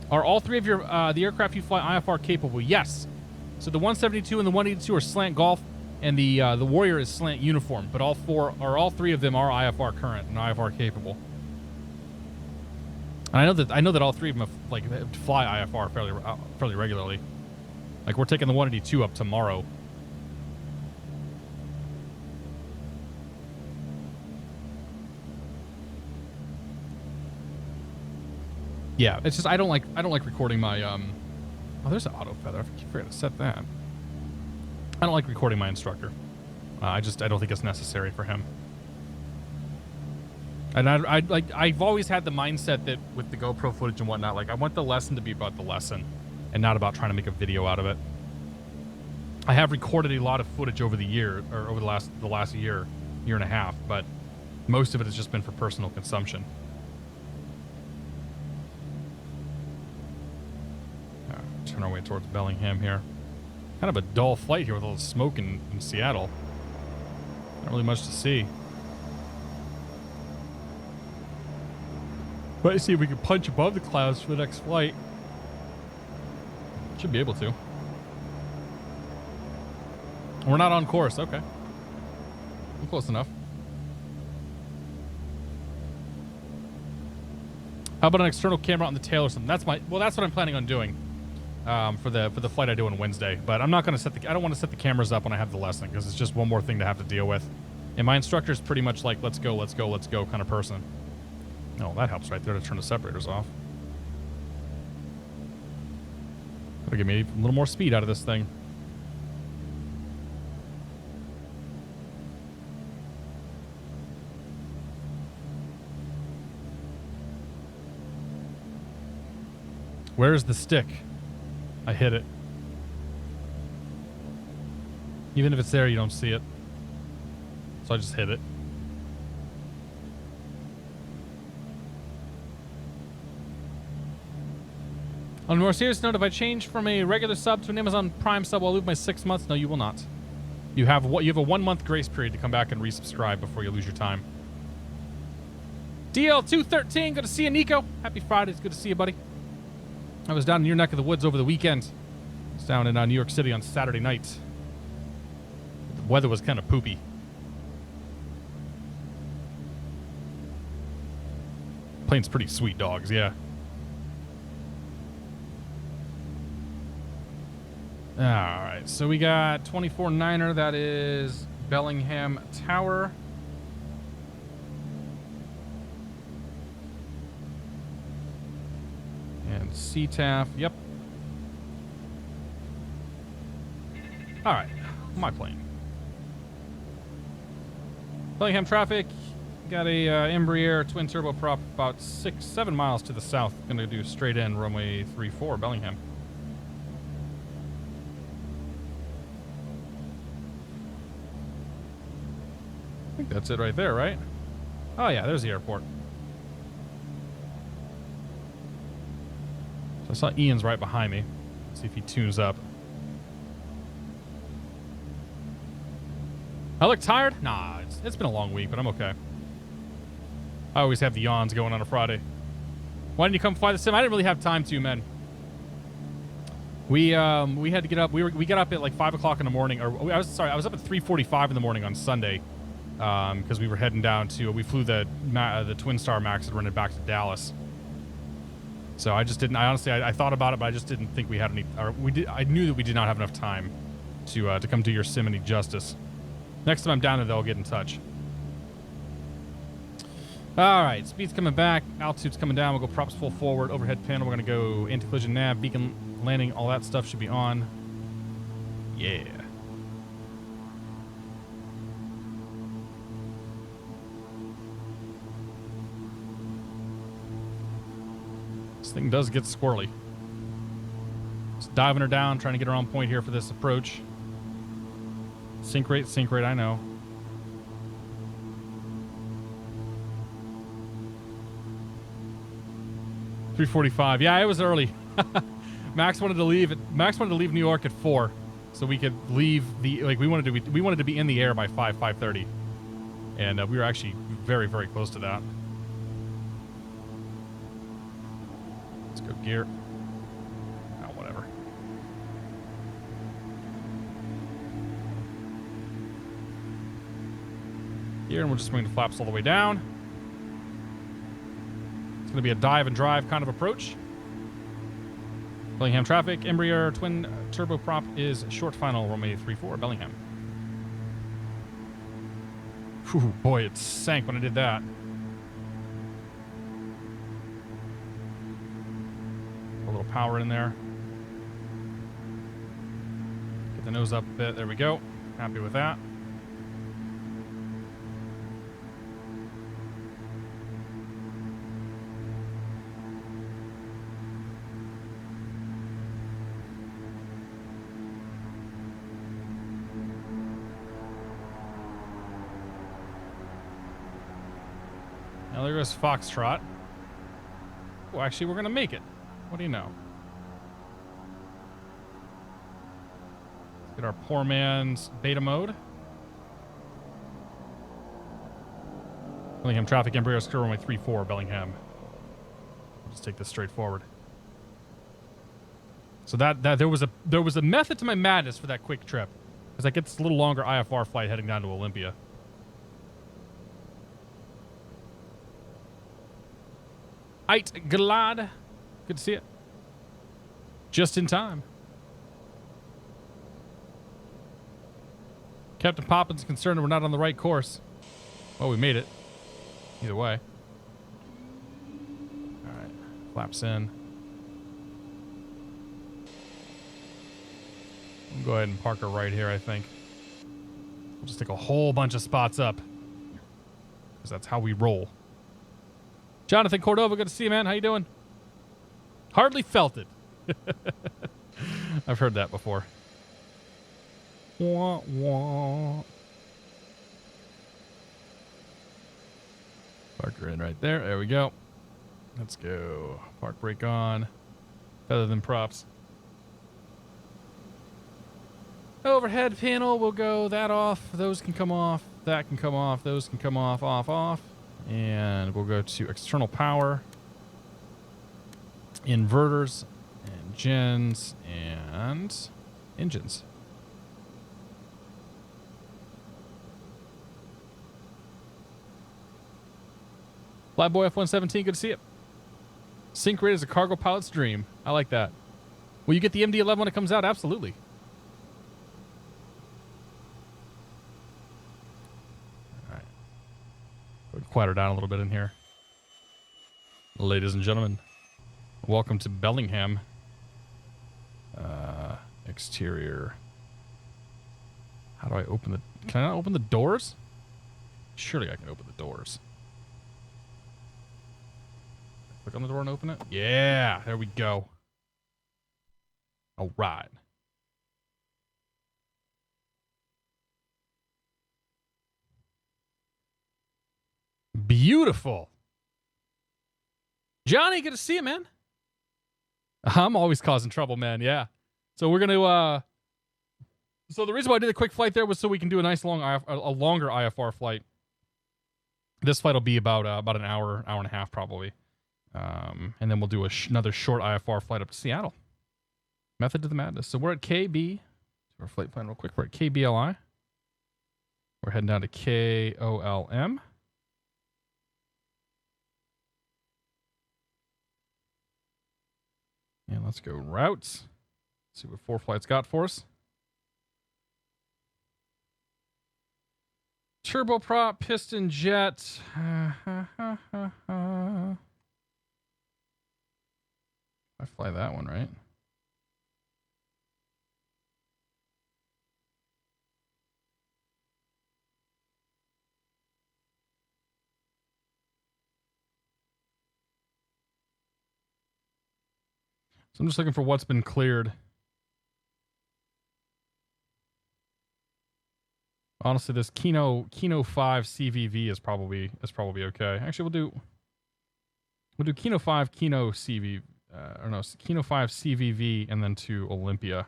[SPEAKER 1] Are all 3 of your the aircraft you fly IFR capable? Yes. So the 172 and the 182 are slant golf, and the Warrior is slant uniform. But all 3 of them are IFR current and IFR capable. And I know that all 3 of them have, fly IFR fairly regularly. Like, we're taking the 182 up tomorrow. Yeah, it's just I don't like recording my oh, there's an auto feather. I forgot to set that. I don't like recording my instructor. I don't think it's necessary for him. And I've always had the mindset that with the GoPro footage and whatnot, like I want the lesson to be about the lesson and not about trying to make a video out of it. I have recorded a lot of footage over the year, or over the last year and a half, but most of it has just been for personal consumption. Turn our way towards Bellingham here. Kind of a dull flight here with all the smoke in Seattle. Not really much to see. But see if we can punch above the clouds for the next flight. Should be able to. We're not on course. Okay. I'm close enough. How about an external camera on the tail or something? That's what I'm planning on doing for the flight I do on Wednesday. But I'm not going to I don't want to set the cameras up when I have the lesson because it's just one more thing to have to deal with. And my instructor's pretty much like, let's go kind of person. Oh, that helps right there to turn the separators off. That'll give me a little more speed out of this thing. Where's the stick? I hit it. Even if it's there, you don't see it. So I just hit it. On a more serious note, if I change from a regular sub to an Amazon Prime sub, I'll lose my 6 months. No, you will not. You have a 1 month grace period to come back and resubscribe before you lose your time. DL213, good to see you, Nico. Happy Friday. It's good to see you, buddy. I was down in your neck of the woods over the weekend. I was down in New York City on Saturday night. The weather was kind of poopy. plane's pretty sweet, dogs, yeah. Alright, so we got 24-9er. That is Bellingham Tower. And CTAF, yep. Alright, my plane. Bellingham traffic. Got a Embraer twin turboprop about 6-7 miles to the south. Gonna do straight in runway 34 Bellingham. I think that's it right there, right? Oh yeah, there's the airport. So I saw Ian's right behind me. Let's see if he tunes up. I look tired? Nah, it's been a long week, but I'm okay. I always have the yawns going on a Friday. Why didn't you come fly the sim? I didn't really have time to, man. We had to get up. We got up at like 5 o'clock in the morning. Or I was up at 3:45 in the morning on Sunday, because we were heading down to. We flew the Twin Star Max and rented back to Dallas. So I just didn't. I honestly, I thought about it, but I just didn't think we had any. Or we did. I knew that we did not have enough time to come do your sim any justice. Next time I'm down there, they'll get in touch. All right, speed's coming back, altitude's coming down. We'll go props full forward, overhead panel. We're gonna go anti-collision nav, beacon landing, all that stuff should be on. Yeah. This thing does get squirrely. Just diving her down, trying to get her on point here for this approach. Sink rate, I know. $3:45. Yeah, it was early. Max wanted to leave New York at 4, so we could leave the we wanted to be in the air by 5:30, and we were actually very, very close to that. Let's go gear. Oh, whatever. Here, and we're just bringing the flaps all the way down. Going to be a dive and drive kind of approach. Bellingham traffic, Embraer twin turboprop is short final, runway 34 Bellingham. Whew, boy, it sank when I did that. A little power in there. Get the nose up a bit. There we go. Happy with that. Now there goes Foxtrot. Oh, actually, we're going to make it. What do you know? Let's get our poor man's beta mode. Bellingham traffic, Embraer secure runway 34, Bellingham. We'll just take this straight forward. So that there was a method to my madness for that quick trip, because I get this little longer IFR flight heading down to Olympia. Glad. Good to see it. Just in time. Captain Poppins concerned we're not on the right course. Well, we made it. Either way. All right. Flaps in. We'll go ahead and park her right here, I think. We'll just take a whole bunch of spots up, because that's how we roll. Jonathan Cordova, good to see you, man. How you doing? Hardly felt it. I've heard that before. Wah, wah. Park her in right there. There we go. Let's go. Park brake on. Better than props. Overhead panel, we'll go that off. Those can come off. That can come off. Those can come off, off. And we'll go to external power, inverters, and gens, and engines. Flyboy F-117, good to see you. Sync rate is a cargo pilot's dream. I like that. Will you get the MD-11 when it comes out? Absolutely. All right. We'll quiet her down a little bit in here. Ladies and gentlemen, welcome to Bellingham. Exterior. How do I open the... Can I not open the doors? Surely I can open the doors. Click on the door and open it. Yeah, there we go. All right. Beautiful. Johnny, good to see you, man. I'm always causing trouble, man. Yeah. So we're going to... So the reason why I did a quick flight there was so we can do a nice long, a longer IFR flight. This flight will be about an hour and a half probably. And then we'll do another short IFR flight up to Seattle. Method to the madness. So we're at KB. Our flight plan real quick. We're at KBLI. We're heading down to KOLM. And let's go routes. See what 4 flights got for us. Turboprop, piston jet. I fly that one, right? So I'm just looking for what's been cleared. Honestly, this Kino 5 CVV is probably okay. Actually, we'll do Kino 5 Kino CV or no, Kino 5 CVV and then to Olympia.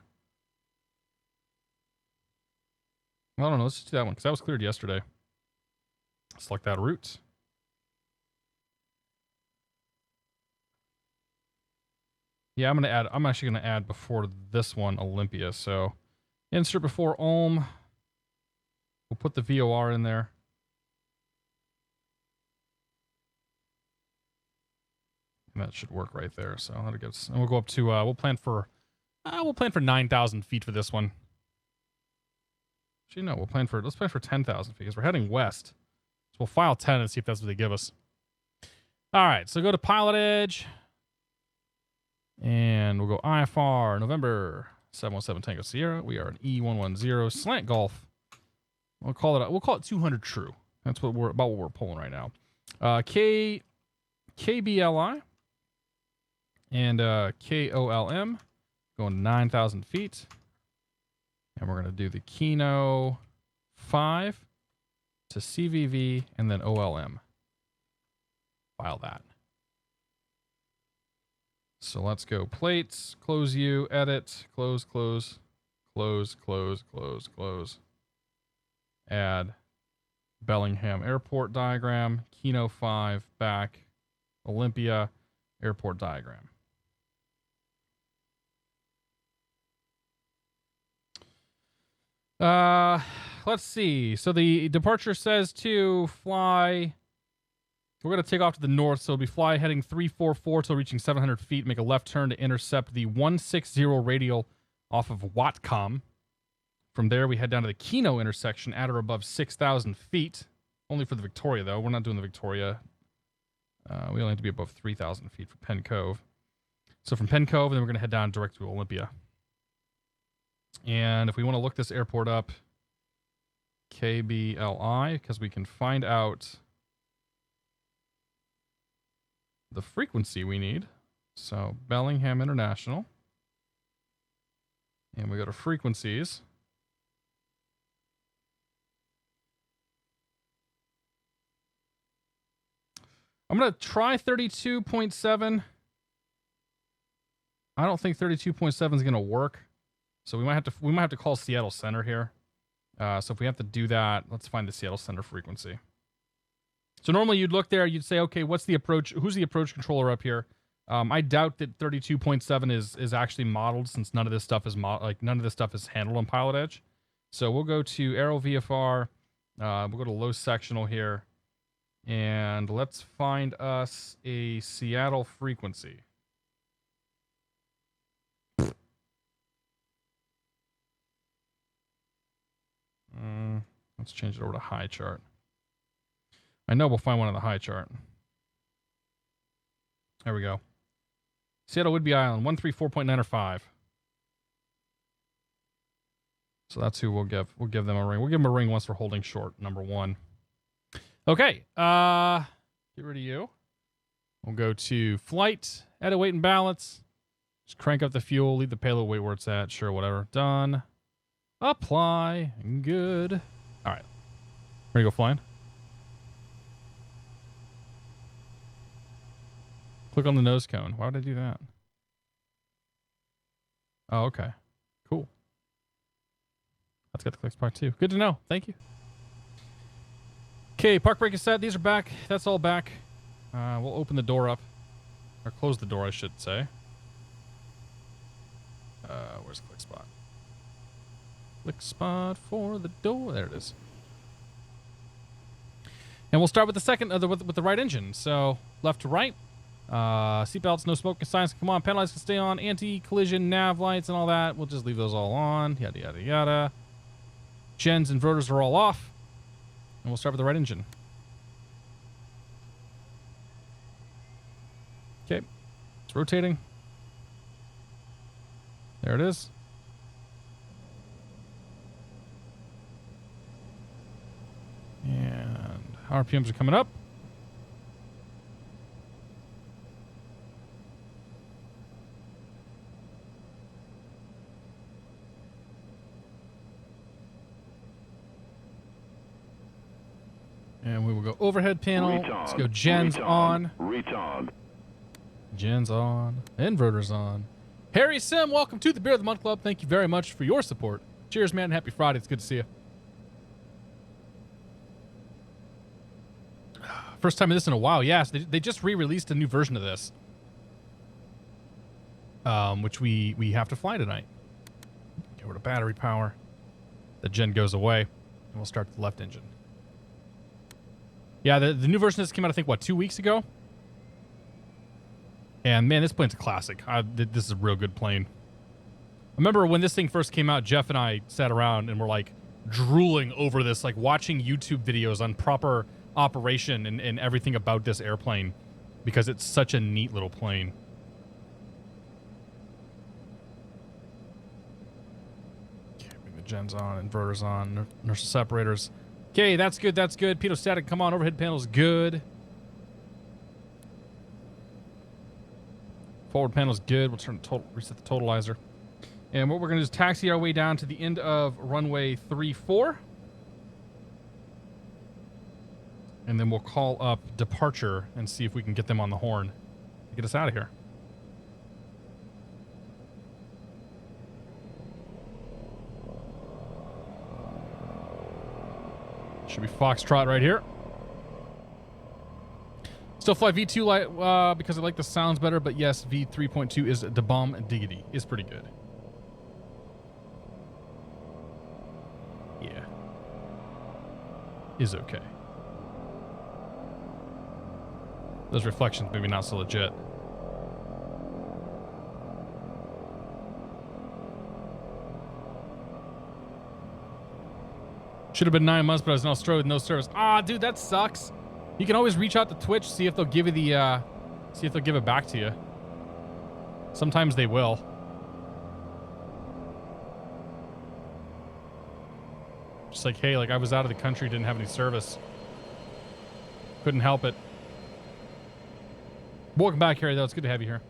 [SPEAKER 1] Well, I don't know. Let's just do that one because that was cleared yesterday. Select that route. Yeah, I'm actually gonna add before this one Olympia. So insert before Ulm. We'll put the VOR in there. And that should work right there. So that'll get us, and we'll go up to we'll plan for 9,000 feet for this one. Actually, no, let's plan for 10,000 feet because we're heading west. So we'll file 10 and see if that's what they give us. All right, so go to PilotEdge. And we'll go IFR, November 717 Tango Sierra. We are an E110 slant golf. We'll call it 200 true. That's what we're pulling right now. KBLI and KOLM going 9,000 feet. And we're going to do the Kino 5 to CVV and then OLM. File that. So let's go plates, close you, edit, close, close, close, close, close, close. Add Bellingham airport diagram, Kino 5 back, Olympia airport diagram. Let's see. So the departure says to fly. We're going to take off to the north, so it'll be fly heading 344 till reaching 700 feet. Make a left turn to intercept the 160 radial off of Watcom. From there, we head down to the Kino intersection at or above 6,000 feet. Only for the Victoria, though. We're not doing the Victoria. We only have to be above 3,000 feet for Penn Cove. So from Penn Cove, then we're going to head down direct to Olympia. And if we want to look this airport up, KBLI, because we can find out the frequency we need. So Bellingham International. And we go to frequencies. I'm going to try 32.7. I don't think 32.7 is going to work. So we might have to call Seattle Center here. So if we have to do that, let's find the Seattle Center frequency. So normally you'd look there, you'd say, okay, what's the approach? Who's the approach controller up here? I doubt that 32.7 is actually modeled since none of this stuff is none of this stuff is handled on PilotEdge. So we'll go to Aero VFR. We'll go to low sectional here. And let's find us a Seattle frequency. Let's change it over to high chart. I know we'll find one on the high chart. There we go. Seattle Whidbey Island, 134.9 or 5. So that's who we'll give. We'll give them a ring. We'll give them a ring once we're holding short, number 1. Okay. Get rid of you. We'll go to flight, edit weight and balance. Just crank up the fuel, leave the payload weight where it's at. Sure, whatever. Done. Apply. Good. All right. Ready to go flying? Click on the nose cone. Why would I do that? Oh, okay. Cool. That's got the click spot too. Good to know. Thank you. Okay, park brake is set. These are back. That's all back. We'll open the door up. Or close the door, I should say. Where's the click spot? Click spot for the door. There it is. And we'll start with the second, with the right engine. So left to right. Seatbelts, no smoke signs can come on. Panel lights can stay on. Anti-collision nav lights and all that. We'll just leave those all on. Yada, yada, yada. Gens, inverters are all off. And we'll start with the right engine. Okay. It's rotating. There it is. And RPMs are coming up. And we will go overhead panel. Let's go gens on. Gens on. Inverters on. Harry Sim, welcome to the Beer of the Month Club. Thank you very much for your support. Cheers, man. Happy Friday. It's good to see you. First time of this in a while. Yes, they just re-released a new version of this. Which we have to fly tonight. Get rid of battery power. The gen goes away. And we'll start the left engine. Yeah, the new version of this came out, I think, what, 2 weeks ago? And, man, this plane's a classic. This is a real good plane. I remember when this thing first came out, Jeff and I sat around and were, like, drooling over this, like, watching YouTube videos on proper operation and everything about this airplane because it's such a neat little plane. Okay, bring the gens on, inverters on, inertial separators. Okay, that's good, that's good. Pitot static, come on, overhead panel's good. Forward panel's good. We'll reset the totalizer. And what we're going to do is taxi our way down to the end of runway 34. And then we'll call up departure and see if we can get them on the horn to get us out of here. Should be Foxtrot right here. Still fly V2 because I like the sounds better, but yes, V3.2 is the bomb diggity. Is pretty good. Yeah. Is okay. Those reflections maybe not so legit. Should have been 9 months, but I was in Australia with no service. Ah, dude, that sucks. You can always reach out to Twitch, see if they'll give you the, see if they'll give it back to you. Sometimes they will. Just like, hey, like I was out of the country, didn't have any service. Couldn't help it. Welcome back, Harry, though. It's good to have you here.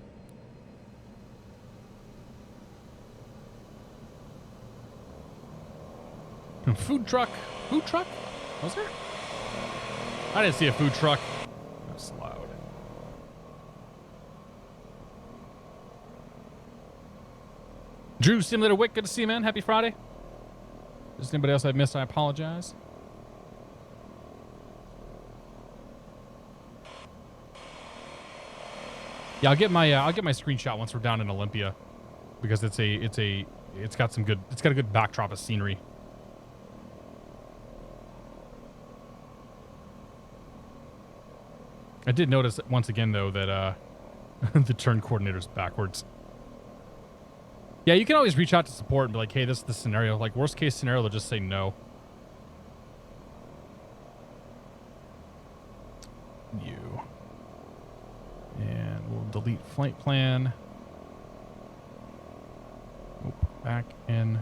[SPEAKER 1] Food truck. Food truck? Was there? I didn't see a food truck. That's loud. Drew Simulator Wick, good to see you, man. Happy Friday. If there's anybody else I've missed, I apologize. Yeah, I'll get my screenshot once we're down in Olympia, because it's got a good backdrop of scenery. I did notice once again, though, that the turn coordinator's backwards. Yeah, you can always reach out to support and be like, hey, this is the scenario. Like, worst case scenario, they'll just say no. You. And we'll delete flight plan. Oop, back in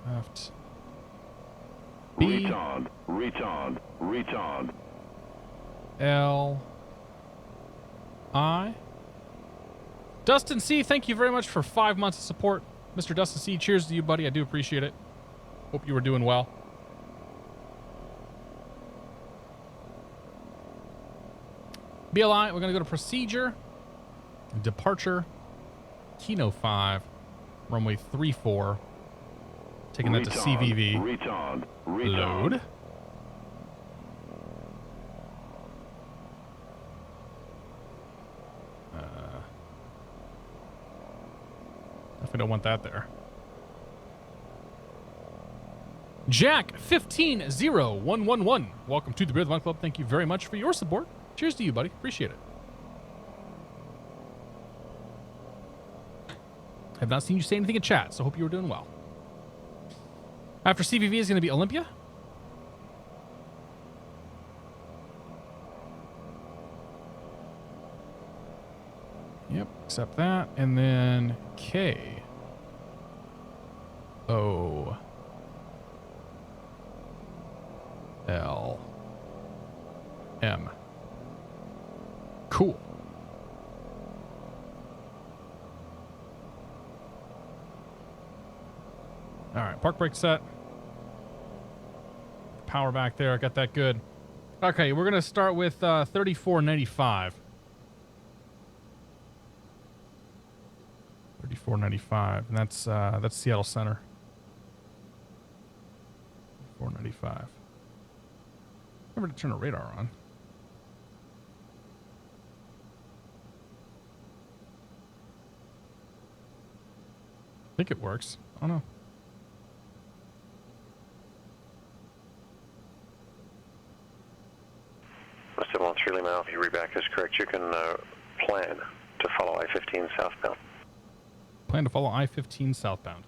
[SPEAKER 1] left. B.
[SPEAKER 2] Retard.
[SPEAKER 1] L. I. Dustin C., thank you very much for 5 months of support. Mr. Dustin C., cheers to you, buddy. I do appreciate it. Hope you were doing well. BLI, we're going to go to procedure, departure, Kino 5, runway 34, taking that to CVV. Load. Definitely don't want that there. Jack 150111. Welcome to the Beer the One Club. Thank you very much for your support. Cheers to you, buddy. Appreciate it. Have not seen you say anything in chat, so hope you were doing well. After CVV is going to be Olympia. Yep, accept that. And then KOM. Cool. All right, park brake set. Power back there. I got that good. Okay, we're going to start with 3495. 3495, and that's Seattle Center. 495. Remember to turn the radar on. I think it works. I don't know.
[SPEAKER 3] Mr. 13 Lima, if your readback is correct, you can plan to follow I-15 southbound.
[SPEAKER 1] Plan to follow I-15 southbound.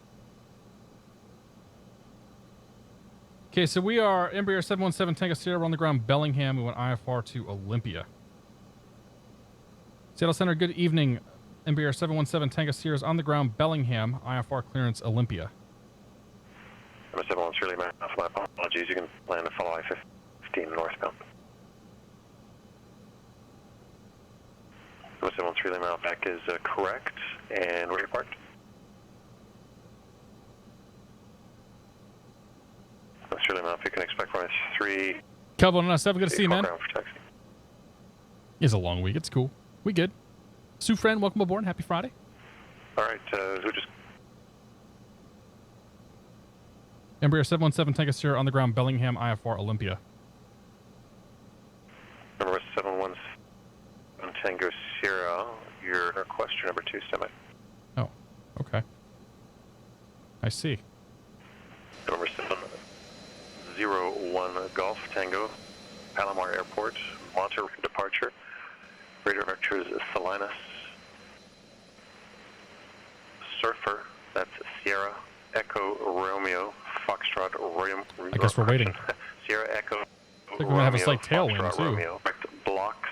[SPEAKER 1] Okay, so we are Embraer 717 Tango Sierra. We're on the ground Bellingham. We went IFR to Olympia. Seattle Center, good evening. Embraer 717 Tango Sierra is on the ground Bellingham. IFR clearance Olympia.
[SPEAKER 3] Number 713 Lima, my apologies. You can plan to follow I-15 northbound. Number 713 Lima, back is correct. And where are you parked? Mr. Lima, if you can expect runway 3.
[SPEAKER 1] Kelvin 107, good to see you, man.
[SPEAKER 3] For taxi.
[SPEAKER 1] It's a long week. It's cool. We good. Sue friend, welcome aboard. Happy Friday.
[SPEAKER 3] All right, who just...
[SPEAKER 1] Embraer 717 Tango Sierra on the ground Bellingham, IFR Olympia.
[SPEAKER 3] Number 717 Tango Sierra, your question number 2, semi.
[SPEAKER 1] Oh, okay. I see.
[SPEAKER 3] Number 701 Golf Tango, Palomar Airport, Monterey departure. Radar vector is Salinas. Surfer, that's Sierra Echo Romeo Foxtrot Romeo.
[SPEAKER 1] I guess we're waiting.
[SPEAKER 3] Sierra Echo
[SPEAKER 1] I think we're going to have a slight tailwind, too.
[SPEAKER 3] Romeo. Blocks,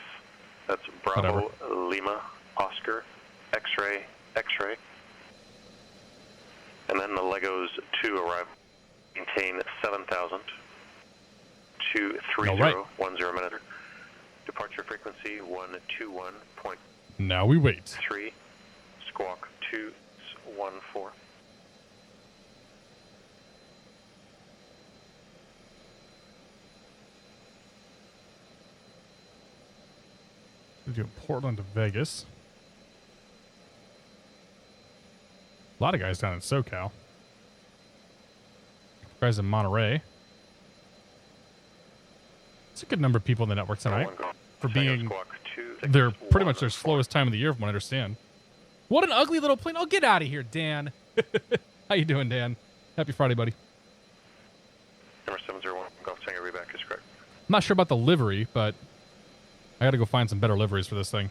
[SPEAKER 3] that's Bravo Lima Oscar X-ray X-ray. And then the Legos 2 arrive. Maintain 7,000. 23010 minute. Departure frequency 121.3.
[SPEAKER 1] Now we wait.
[SPEAKER 3] Squawk 214.
[SPEAKER 1] We do Portland to Vegas. A lot of guys down in SoCal. Guys in Monterey. It's a good number of people in the network tonight for being they're pretty much their slowest time of the year from what I understand. What an ugly little plane. Oh, get out of here, Dan. How you doing, Dan? Happy Friday, buddy.
[SPEAKER 3] Number 701 Golf Tango reback is correct.
[SPEAKER 1] I'm not sure about the livery, but I got to go find some better liveries for this thing.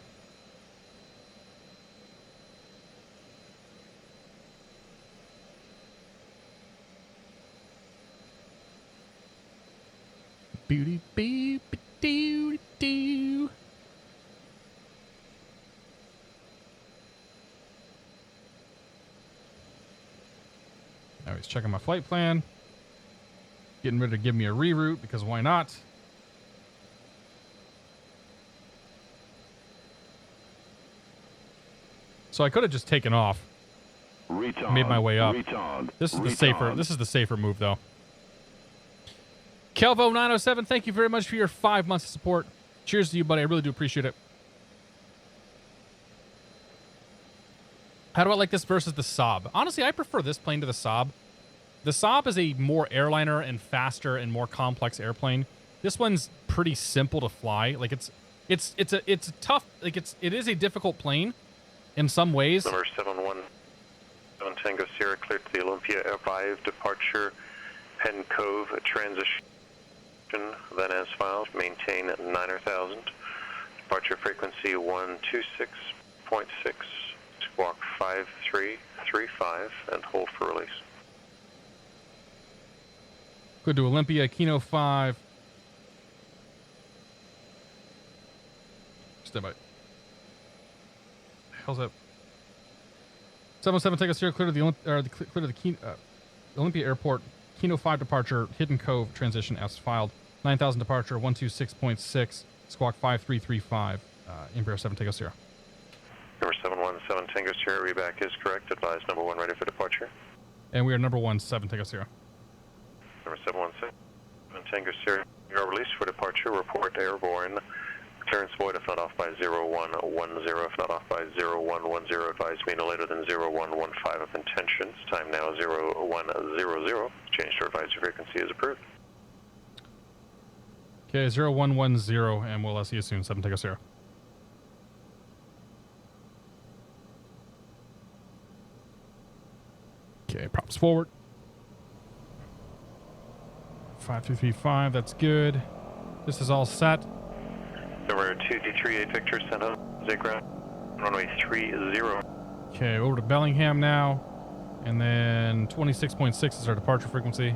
[SPEAKER 1] Booty boo doo doo. Now he's checking my flight plan. Getting ready to give me a reroute because why not? So I could have just taken off. Made my way up. This is the safer move though. Kelvo 907, thank you very much for your 5 months of support. Cheers to you, buddy. I really do appreciate it. How do I like this versus the Saab? Honestly, I prefer this plane to the Saab. The Saab is a more airliner and faster and more complex airplane. This one's pretty simple to fly. Like it's a tough, like it is a difficult plane in some ways.
[SPEAKER 3] Number 717 Tango Sierra cleared to the Olympia 5 departure Penn Cove transition. Then as filed, maintain at 9,000. Departure frequency 126.6. Squawk 5335 and hold for release.
[SPEAKER 1] Good to Olympia, Kino 5. Stand by. How's that? 717 take us here, clear to the Olympia Airport. Kino 5 departure, Hidden Cove transition as filed. 9,000 departure, 126.6, squawk 5335. Embraer 7 take us here.
[SPEAKER 3] Number 717 Tango Sierra, reback is correct. Advise number 1 ready for departure.
[SPEAKER 1] And we are number 17 take us here.
[SPEAKER 3] Number 717 Tango Sierra, you are released for departure. Report airborne. Clearance void if not off by 0110. If not off by 0110, advise me no later than 0115 of intentions. Time now 0100. Change to advisory frequency is approved.
[SPEAKER 1] Okay, 0110, and we'll see you soon. 7 take us here. Okay, props forward. 5335, that's good. This is all set.
[SPEAKER 3] Number 2338 Victor, San Jose ground, runway 30.
[SPEAKER 1] Okay, over to Bellingham now. And then 26.6 is our departure frequency.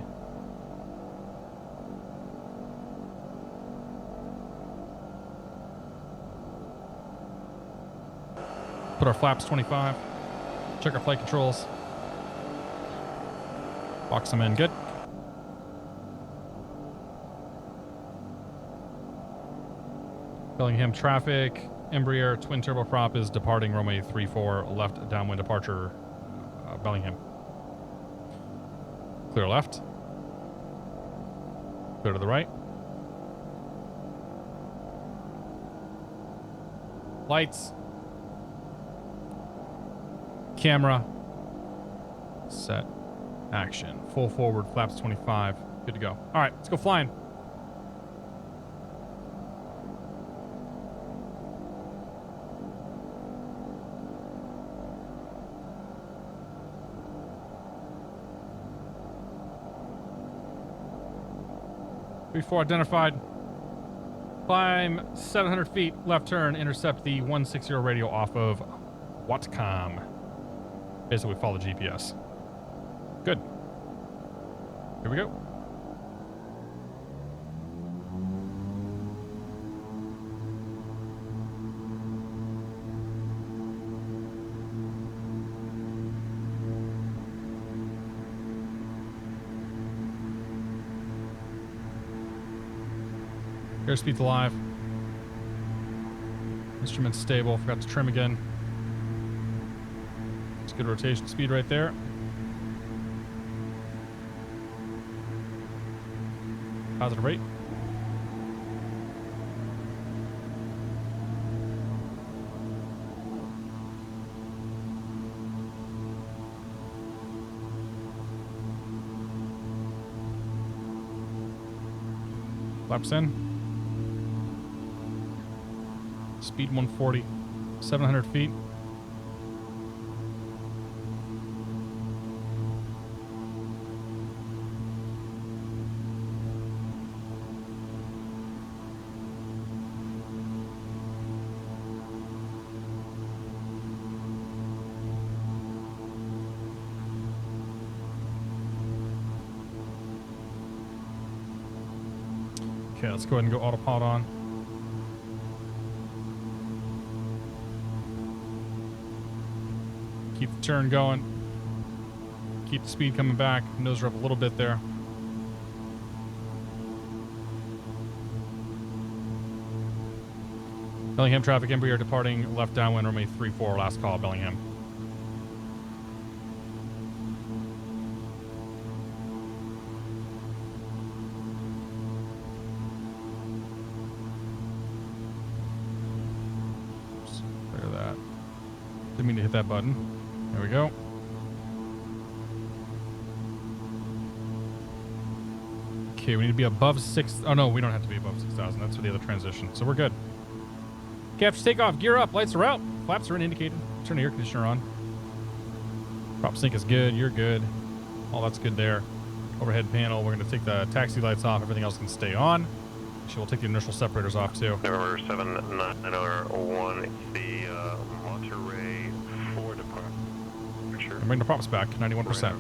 [SPEAKER 1] Put our flaps 25. Check our flight controls. Box them in, good. Bellingham traffic. Embraer twin turboprop is departing runway 34 left downwind departure Bellingham. Clear left. Clear to the right. Lights. Camera. Set. Action. Full forward. Flaps 25. Good to go. All right, let's go flying. Before identified. Climb 700 feet, left turn, intercept the 160 radio off of Watcom. Basically follow GPS. Good. Here we go. Airspeed's alive. Instrument's stable. Forgot to trim again. It's good rotation speed right there. Positive rate. Flaps in. Speed 140, 700 feet. Okay, let's go ahead and go autopilot on. Keep the turn going. Keep the speed coming back. Nose her up a little bit there. Bellingham traffic, Embraer departing left downwind, runway 34, last call, Bellingham. Oops, clear that. Didn't mean to hit that button. There we go. Okay, we need to be above 6. Oh no, we don't have to be above 6,000. That's for the other transition. So we're good. Okay, after takeoff, gear up, lights are out, flaps are indicated. Turn the air conditioner on. Prop sync is good, you're good. All that's good there. Overhead panel, we're going to take the taxi lights off, everything else can stay on. Actually, we'll take the inertial separators off too.
[SPEAKER 3] November 791, it's the Monterey 4 departure.
[SPEAKER 1] And bring the props back, 91%.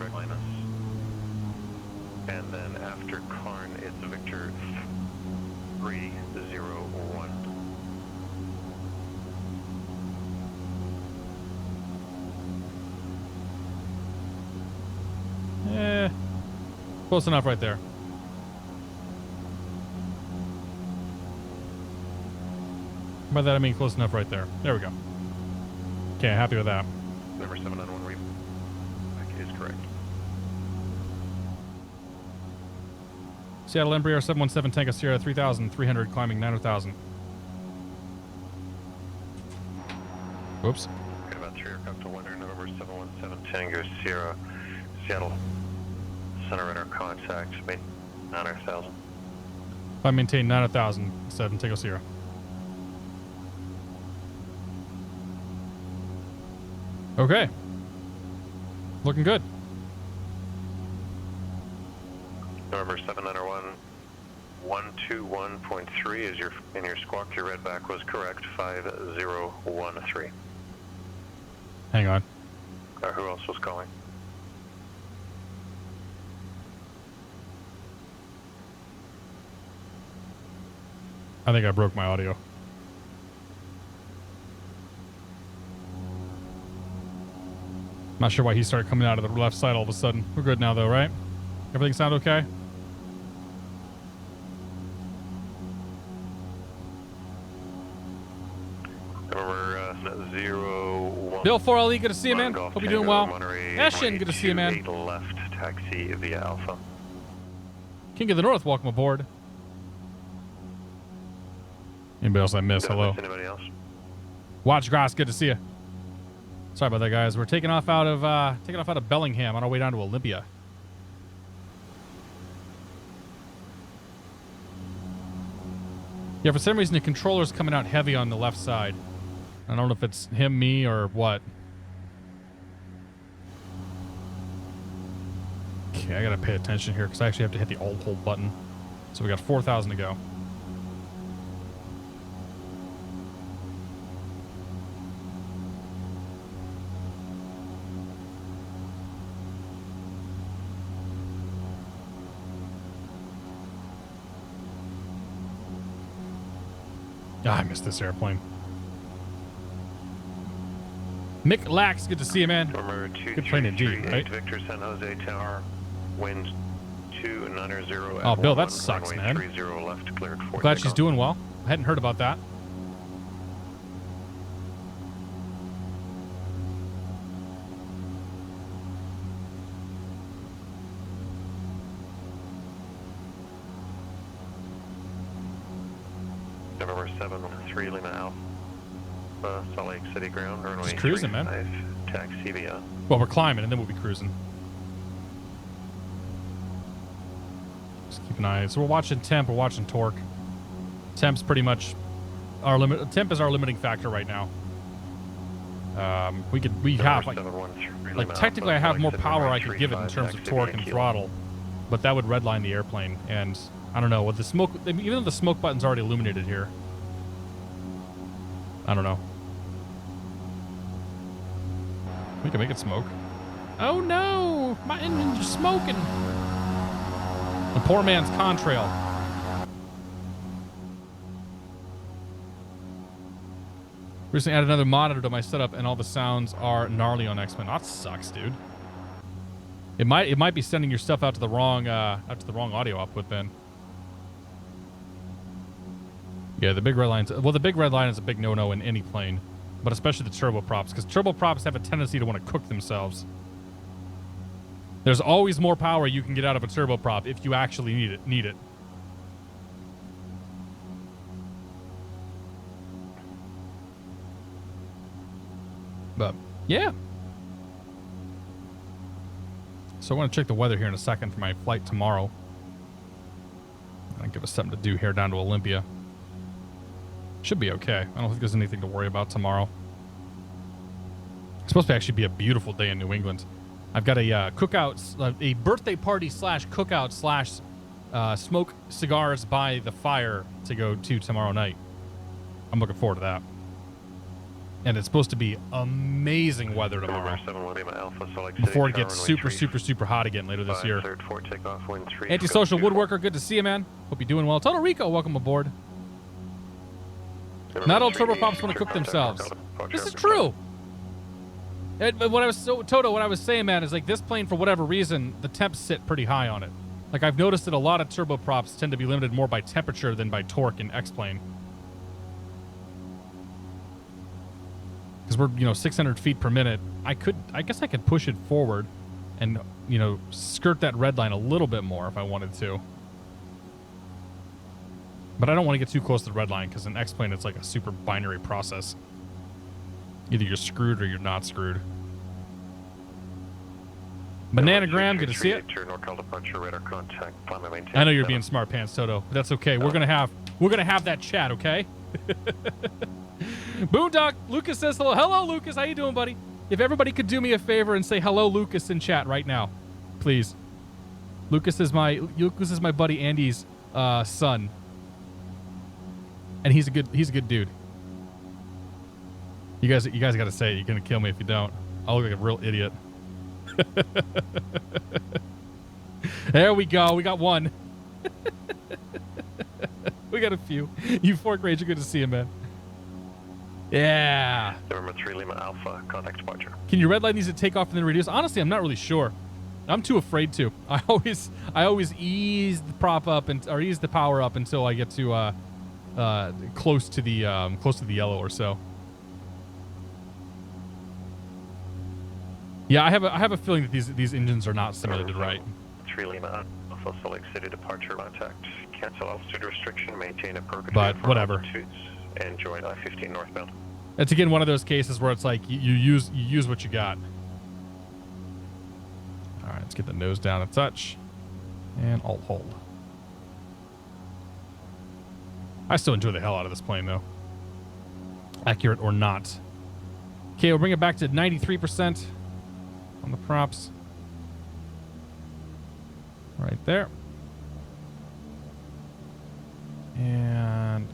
[SPEAKER 3] And then after Karn, it's Victor 301.
[SPEAKER 1] Close enough right there. By that I mean close enough right there. There we go. Okay, happy with that.
[SPEAKER 3] Number 791 is correct.
[SPEAKER 1] Seattle Embraer 717 Tango Sierra 3,300 climbing 9,000. Whoops.
[SPEAKER 3] Got about 3 aircraft to wonder, November 717 Tango Sierra, Seattle. Center radar contact, made 9,000.
[SPEAKER 1] I maintain 9,000, 7 Tango Sierra. Okay. Looking good.
[SPEAKER 3] November 791, 121.3 is your in your squawk. Your red back was correct. 5013.
[SPEAKER 1] Hang on.
[SPEAKER 3] Who else was calling?
[SPEAKER 1] I think I broke my audio. Not sure why he started coming out of the left side all of a sudden. We're good now though, right? Everything sound okay?
[SPEAKER 3] Number 01.
[SPEAKER 1] Bill 4LE, good to see you, man.
[SPEAKER 3] Golf
[SPEAKER 1] Hope you're doing
[SPEAKER 3] Tango,
[SPEAKER 1] well.
[SPEAKER 3] Monterey,
[SPEAKER 1] Ashen, good to see you, man.
[SPEAKER 3] 8 left, taxi via Alpha.
[SPEAKER 1] King of the North, welcome aboard. Anybody else I missed? Hello.
[SPEAKER 3] Anybody else?
[SPEAKER 1] Watch Grass, good to see you. Sorry about that, guys. We're taking off out of Bellingham on our way down to Olympia. Yeah, for some reason the controller's coming out heavy on the left side. I don't know if it's him, me, or what. Okay, I gotta pay attention here because I actually have to hit the alt hold button. So we got 4,000 to go. Ah, I missed this airplane. Mick Lax, good to see you, man. Good plane indeed, right?
[SPEAKER 3] Victor San Jose Tower, wind 290.
[SPEAKER 1] Oh, Bill, that sucks, man.
[SPEAKER 3] 30 left, cleared for
[SPEAKER 1] Glad she's doing well. I hadn't heard about that.
[SPEAKER 3] November 7-3 Lima Alpha, Salt Lake City ground, runway
[SPEAKER 1] Just cruising,
[SPEAKER 3] 35,
[SPEAKER 1] man.
[SPEAKER 3] taxi via.
[SPEAKER 1] Well, we're climbing, and then we'll be cruising. Just keep an eye. So we're watching temp, we're watching torque. Temp's pretty much our limit. Temp is our limiting factor right now. We have like technically I have more power I could give it in terms of torque and throttle, but that would redline the airplane, and I don't know with the smoke. Even though the smoke button's already illuminated here, I don't know. We can make it smoke. Oh no, my engine's smoking. The poor man's contrail. Recently added another monitor to my setup, and all the sounds are gnarly on X-Men. That sucks, dude. It might be sending your stuff out to the wrong audio output then. Yeah, the big red line. Well, the big red line is a big no-no in any plane, but especially the turboprops, because turboprops have a tendency to want to cook themselves. There's always more power you can get out of a turboprop if you actually need it. But yeah. So I want to check the weather here in a second for my flight tomorrow. I'll give us something to do here down to Olympia. Should be okay. I don't think there's anything to worry about tomorrow. It's supposed to actually be a beautiful day in New England. I've got a cookout, a birthday party slash cookout slash smoke cigars by the fire to go to tomorrow night. I'm looking forward to that. And it's supposed to be amazing weather tomorrow before it gets super hot again later this year. Antisocial Woodworker, good to see you, man. Hope you're doing well. Total Rico, welcome aboard. Not all turboprops want to cook themselves. This is true. But what I was saying, man, is like this plane, for whatever reason, the temps sit pretty high on it. Like I've noticed that a lot of turboprops tend to be limited more by temperature than by torque in X-plane. Because we're, 600 feet per minute. I guess I could push it forward and, skirt that red line a little bit more if I wanted to. But I don't want to get too close to the red line because in X-plane it's like a super binary process. Either you're screwed or you're not screwed. Bananagram, good to see it. I know you're being smart pants, Toto, but that's okay. We're gonna have that chat, okay? Boondock, Lucas says hello. Hello, Lucas. How you doing, buddy? If everybody could do me a favor and say hello, Lucas, in chat right now, please. Lucas is my buddy Andy's son, and he's a good dude. You guys got to say it. You're gonna kill me if you don't. I'll look like a real idiot. There we go. We got one. We got a few. Euphoric Ranger, good to see you, man. Yeah.
[SPEAKER 3] November 3 Lima Alpha, contact departure.
[SPEAKER 1] Can you redline these to take off and then reduce? Honestly, I'm not really sure. I'm too afraid to. I always ease the prop up or ease the power up until I get to close to the yellow or so. Yeah, I have a feeling that these engines are not simulated right.
[SPEAKER 3] 3 Lima Alpha, Salt Lake City departure contact. Cancel altitude restriction. Maintain appropriate.
[SPEAKER 1] But whatever.
[SPEAKER 3] And join I-15 northbound.
[SPEAKER 1] It's again one of those cases where it's like you use what you got. All right, let's get the nose down a touch, and alt hold. I still enjoy the hell out of this plane though. Accurate or not. Okay, we'll bring it back to 93% on the props. Right there. And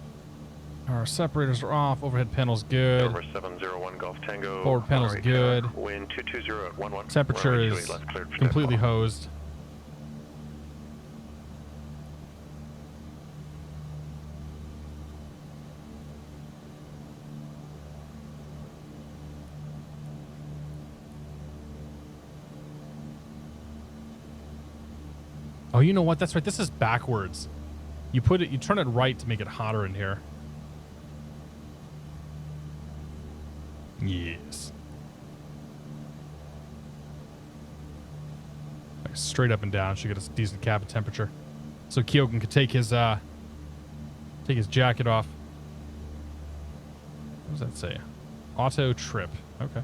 [SPEAKER 1] our separators are off. Overhead panel's good.
[SPEAKER 3] Over 701 Golf Tango.
[SPEAKER 1] Forward panel's good.
[SPEAKER 3] Wind 220 at 11.
[SPEAKER 1] Temperature is completely hosed. Oh, you know what? That's right. This is backwards. You turn it right to make it hotter in here. Yes. Like straight up and down should get a decent cabin temperature. So Keoghan could take his jacket off. What does that say? Auto trip. Okay.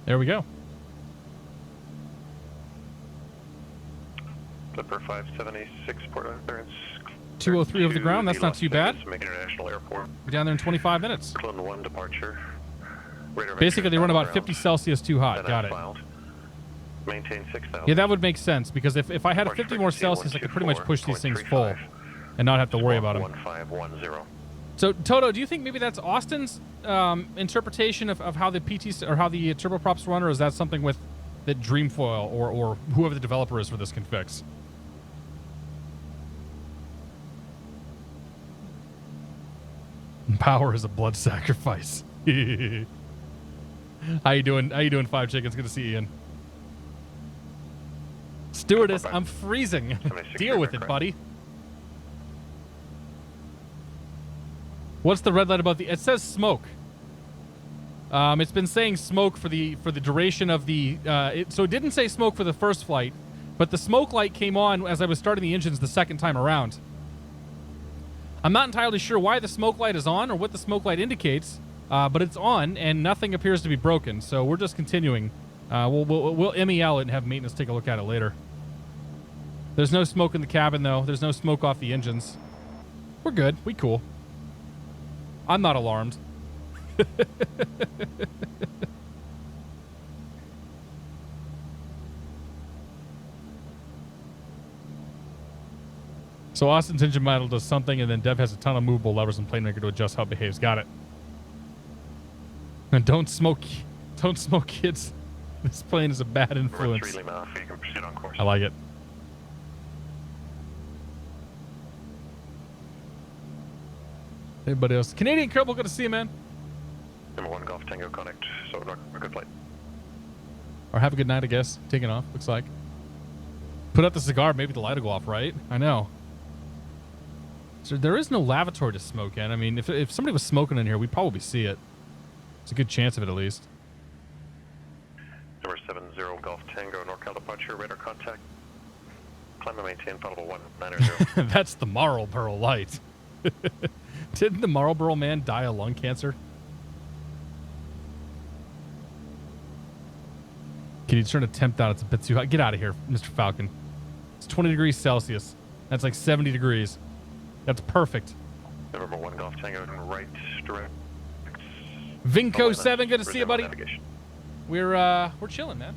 [SPEAKER 1] There we go.
[SPEAKER 3] Clipper 576 port clearance.
[SPEAKER 1] 203 over the ground. That's not too bad.
[SPEAKER 3] International Airport.
[SPEAKER 1] We're down there in 25 minutes.
[SPEAKER 3] Clone 1 departure.
[SPEAKER 1] Basically, they run about 50 Celsius too hot. Got it.
[SPEAKER 3] Maintain 6,000.
[SPEAKER 1] Yeah, that would make sense because if I had a 50 more Celsius, I could pretty much push these things full and not have to worry about them.
[SPEAKER 3] 1510.
[SPEAKER 1] So, Toto, do you think maybe that's Austin's interpretation of how the PT or how the turboprops run, or is that something that Dreamfoil or whoever the developer is for this can fix? Power is a blood sacrifice. How you doing? How you doing, Five Chickens? Good to see you, Ian. Stewardess, I'm freezing. Deal with it, buddy. What's the red light about the... It says smoke. It's been saying smoke for the duration of the... So it didn't say smoke for the first flight, but the smoke light came on as I was starting the engines the second time around. I'm not entirely sure why the smoke light is on or what the smoke light indicates, but it's on and nothing appears to be broken, so we're just continuing. We'll MEL it and have maintenance take a look at it later. There's no smoke in the cabin, though. There's no smoke off the engines. We're good. We cool. I'm not alarmed. So Austin's engine model does something, and then Dev has a ton of movable levers and plane maker to adjust how it behaves. Got it. And don't smoke, kids. This plane is a bad influence. I like it. Anybody else? Canadian Kerbal, good to see you, man.
[SPEAKER 3] Number 1 Golf Tango Connect, so a good flight.
[SPEAKER 1] Or have a good night, I guess. Taking off, looks like. Put out the cigar, maybe the light will go off, right? I know. So there is no lavatory to smoke in. I mean, if somebody was smoking in here, we'd probably see it. It's a good chance of it, at least.
[SPEAKER 3] Number 70 Golf Tango, NorCal departure, radar contact. Climb and maintain followable 190.
[SPEAKER 1] That's the Marlboro light. Didn't the Marlboro man die of lung cancer? Can you turn the temp down? It's a bit too hot. Get out of here, Mr. Falcon. It's 20 degrees Celsius. That's like 70 degrees. That's perfect.
[SPEAKER 3] Number 1 Golf Tango, right direct.
[SPEAKER 1] Vinco 7, good to see you, buddy. We're chilling, man.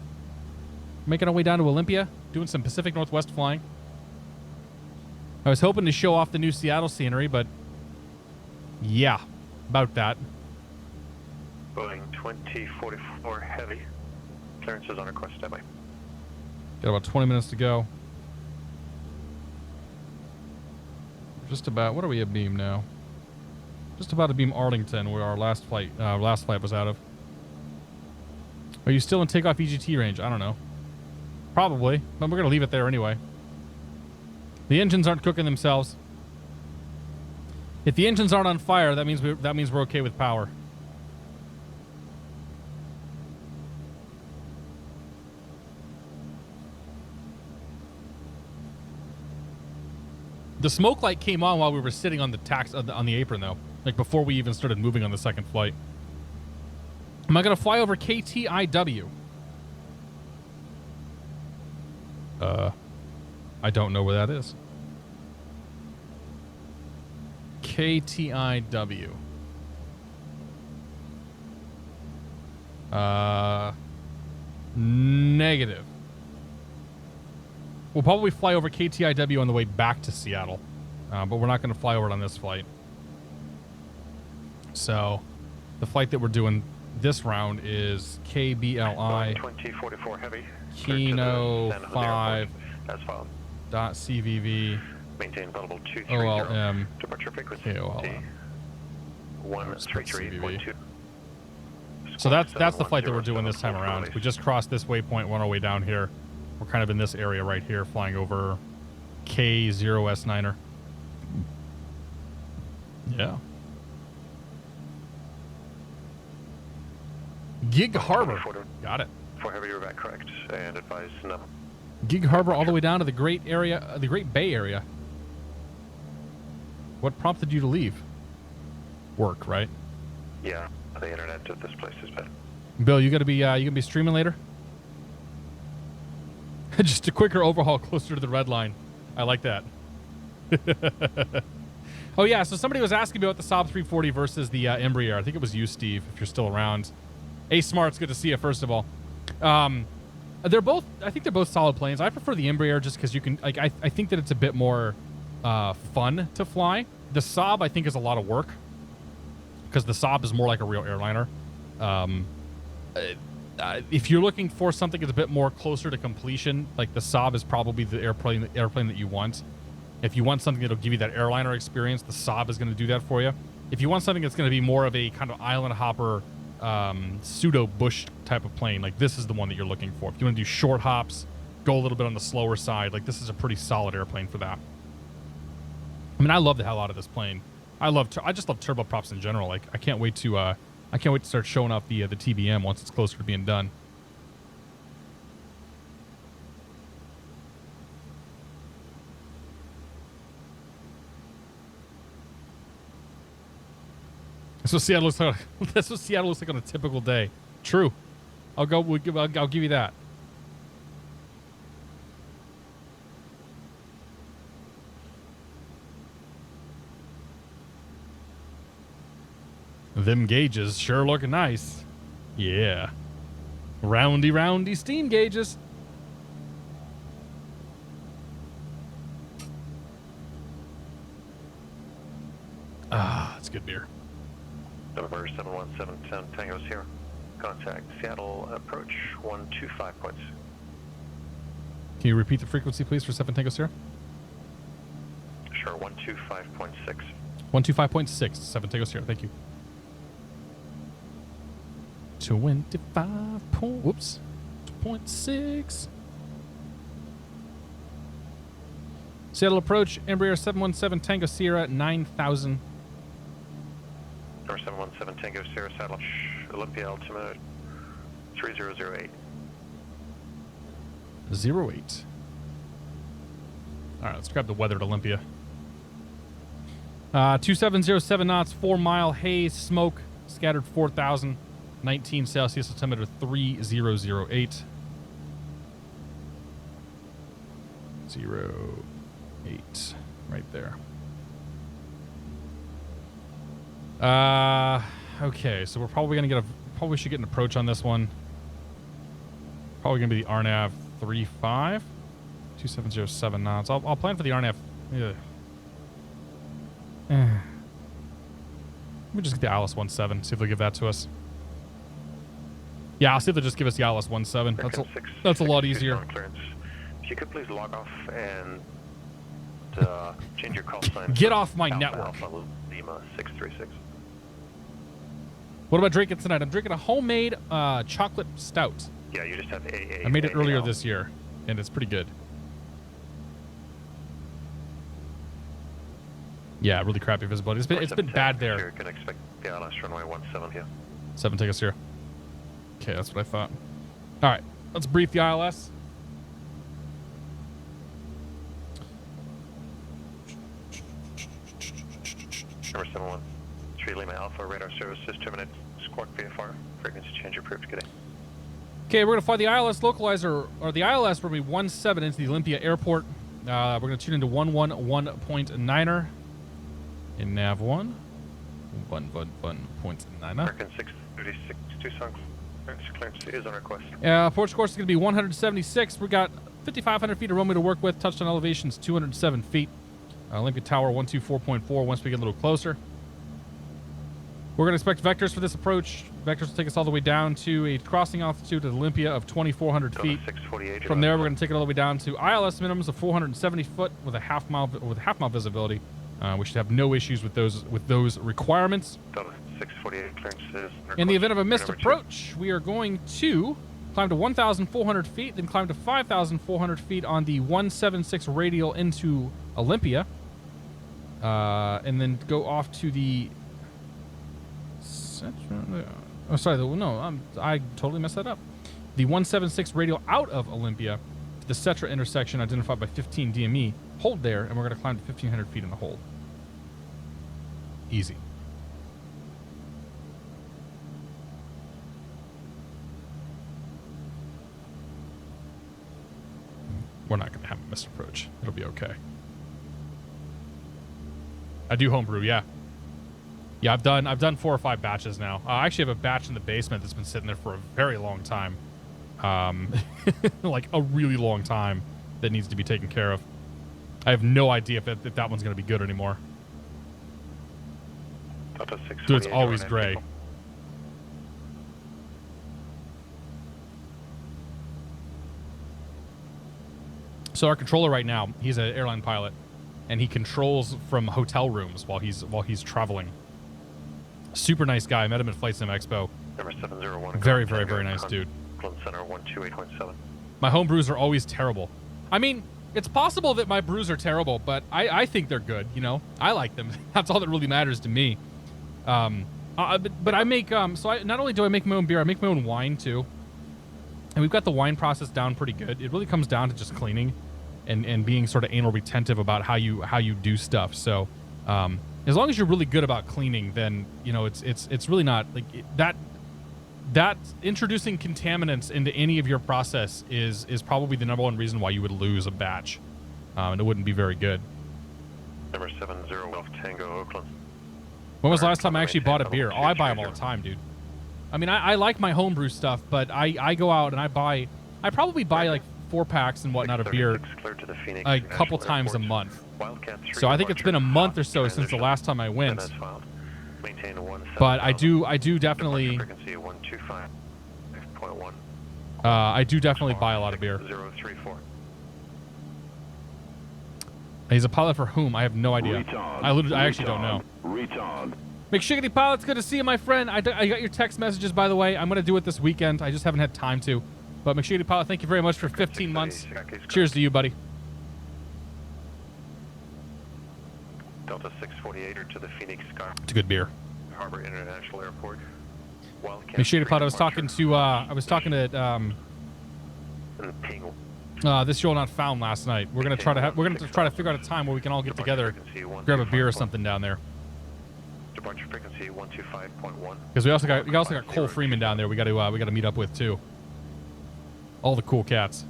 [SPEAKER 1] Making our way down to Olympia, doing some Pacific Northwest flying. I was hoping to show off the new Seattle scenery, but yeah, about that.
[SPEAKER 3] Boeing 2044 Heavy. Clearances on request, standby.
[SPEAKER 1] Got about 20 minutes to go. Just about, what are we at beam now? Just about to beam Arlington, where our last flight was out of. Are you still in takeoff EGT range? I don't know. Probably, but we're gonna leave it there anyway. The engines aren't cooking themselves. If the engines aren't on fire, that means we're okay with power. The smoke light came on while we were sitting on the on the apron, though, like before we even started moving on the second flight. Am I gonna fly over KTIW? I don't know where that is. KTIW. Negative. We'll probably fly over KTIW on the way back to Seattle, but we're not going to fly over it on this flight. So, the flight that we're doing this round is KBLI
[SPEAKER 3] 2044 Heavy.
[SPEAKER 1] Kino 5 .CVV
[SPEAKER 3] Maintain available 230.
[SPEAKER 1] OLM
[SPEAKER 3] Departure frequency
[SPEAKER 1] KOLM.
[SPEAKER 3] 133.2.
[SPEAKER 1] So that's the flight that we're doing this time around. We just crossed this waypoint, on our way down here. We're kind of in this area right here, flying over K0S9er. Yeah. Gig Harbor. Got it.
[SPEAKER 3] For heavy, you're back correct. And advise no.
[SPEAKER 1] Gig Harbor all the way down to the Great Bay Area. What prompted you to leave? Work, right?
[SPEAKER 3] Yeah, the internet at this place is bad.
[SPEAKER 1] Bill, you gonna be streaming later? Just a quicker overhaul closer to the red line. I like that. Oh yeah, so somebody was asking me about the Saab 340 versus the Embraer. I think it was you, Steve, if you're still around. Hey, Smart's good to see you, first of all. I think they're both solid planes. I prefer the Embraer just because you can, like, I think that it's a bit more fun to fly. The Saab, I think, is a lot of work because the Saab is more like a real airliner. If you're looking for something that's a bit more closer to completion, like the Saab is probably the airplane that you want. If you want something that'll give you that airliner experience, the Saab is going to do that for you. If you want something that's going to be more of a kind of island hopper, pseudo bush type of plane, like this is the one that you're looking for. If you want to do short hops, go a little bit on the slower side, like this is a pretty solid airplane for that. I mean, I love the hell out of this plane. I just love turboprops in general. Like I can't wait to start showing off the TBM once it's closer to being done. That's what Seattle looks like. That's what Seattle looks like on a typical day. True. I'll give you that. Them gauges sure looking nice. Yeah. Roundy steam gauges. Ah, that's good beer.
[SPEAKER 5] November 717 Tango Sierra. Contact Seattle approach 125 points.
[SPEAKER 1] Can you repeat the frequency, please, for 7 Tango Sierra?
[SPEAKER 5] Sure, 125.6.
[SPEAKER 1] 125.6, 7 Tango Sierra. Thank you. 25.6. Seattle approach, Embraer 717 Tango Sierra 9000.
[SPEAKER 5] Number 717 Tango Sierra Seattle, Olympia altimeter 3008.
[SPEAKER 1] 08. All right, let's grab the weather at Olympia. 2707 knots, 4 mile haze, smoke, scattered 4,000, 19 Celsius, altimeter 3008. 08, right there. Okay, so we're probably gonna probably should get an approach on this one. Probably gonna be the RNAV 35, 2707 knots. I'll plan for the RNAV. Let me just get the ILS 17. See if they'll give that to us. Yeah, I'll see if they'll just give us the ILS 17. That's a lot easier.
[SPEAKER 5] If you could please log off and change your call sign.
[SPEAKER 1] Get off my network.
[SPEAKER 5] Alpha Lima 636.
[SPEAKER 1] What am I drinking tonight? I'm drinking a homemade chocolate stout.
[SPEAKER 5] Yeah, you just have AA.
[SPEAKER 1] I made it earlier this year, and it's pretty good. Yeah, really crappy visibility. It's been bad there.
[SPEAKER 5] You can expect the ILS runway 17 here.
[SPEAKER 1] 7 take us here. Okay, that's what I thought. All right, let's brief the ILS.
[SPEAKER 5] Number 713 Lima Alpha radar services terminate squawk VFR frequency change approved. Good day.
[SPEAKER 1] Okay, we're gonna fly the ILS localizer, or the ILS will be 17 into the Olympia airport. We're gonna tune into 111.9er in nav 1. 111.9er.
[SPEAKER 5] American 636 Tucson clearance is on request.
[SPEAKER 1] Approach course is gonna be 176. We got 5,500 feet of runway to work with. Touchdown elevation's 207 feet. Olympia Tower 124.4 once we get a little closer. We're going to expect vectors for this approach. Vectors will take us all the way down to a crossing altitude at Olympia of 2,400 feet. From there, we're going to take it all the way down to ILS minimums of 470 foot with a half mile visibility. We should have no issues with those requirements.
[SPEAKER 5] 648 clearances.
[SPEAKER 1] In the event of a missed approach, we are going to climb to 1,400 feet, then climb to 5,400 feet on the 176 radial into Olympia, and then go off to the. Oh, sorry. I totally messed that up. The 176 radial out of Olympia to the Cetra intersection identified by 15 DME. Hold there, and we're going to climb to 1,500 feet in the hold. Easy. We're not going to have a missed approach. It'll be okay. I do homebrew, yeah. Yeah, I've done 4 or 5 batches now. I actually have a batch in the basement that's been sitting there for a very long time. Like a really long time that needs to be taken care of. I have no idea if that one's going to be good anymore. Dude, it's always gray. So our controller right now, he's an airline pilot, and he controls from hotel rooms while he's traveling. Super nice guy. I met him at Flight Sim Expo.
[SPEAKER 5] Number 701.
[SPEAKER 1] Very, very, very nice dude.
[SPEAKER 5] Oakland Center 128.7.
[SPEAKER 1] My home brews are always terrible. I mean, it's possible that my brews are terrible, but I think they're good, you know? I like them. That's all that really matters to me. But I make, not only do I make my own beer, I make my own wine too. And we've got the wine process down pretty good. It really comes down to just cleaning and being sort of anal retentive about how you do stuff. So, as long as you're really good about cleaning, then, you know, it's really not like that introducing contaminants into any of your process is probably the number one reason why you would lose a batch. And it wouldn't be very good.
[SPEAKER 5] Number 70 Golf Tango Oakland.
[SPEAKER 1] When was the last time I actually bought a beer? Oh, I buy them all the time, dude. I mean, I like my homebrew stuff, but I go out and I probably buy like 4-packs and whatnot of beer a couple times a month. So I think it's been a month or so since the last time I went. But I do definitely buy a lot of beer. He's a pilot for whom? I have no idea. I actually don't know. McShiggity Pilot, it's good to see you, my friend. I got your text messages, by the way. I'm going to do it this weekend. I just haven't had time to. But McShiggity Pilot, thank you very much for 15 months. Cheers to you, buddy.
[SPEAKER 5] Delta 648 to the Phoenix Sky.
[SPEAKER 1] It's a good beer.
[SPEAKER 5] Harbor International Airport.
[SPEAKER 1] McShiggity Pilot, I was talking to This You'll Not Found last night. We're gonna try to figure out a time where we can all get together, grab a beer or something down there.
[SPEAKER 5] Departure frequency 125.1.
[SPEAKER 1] Because we also got Cole Freeman down there. We got to meet up with too. All the cool cats.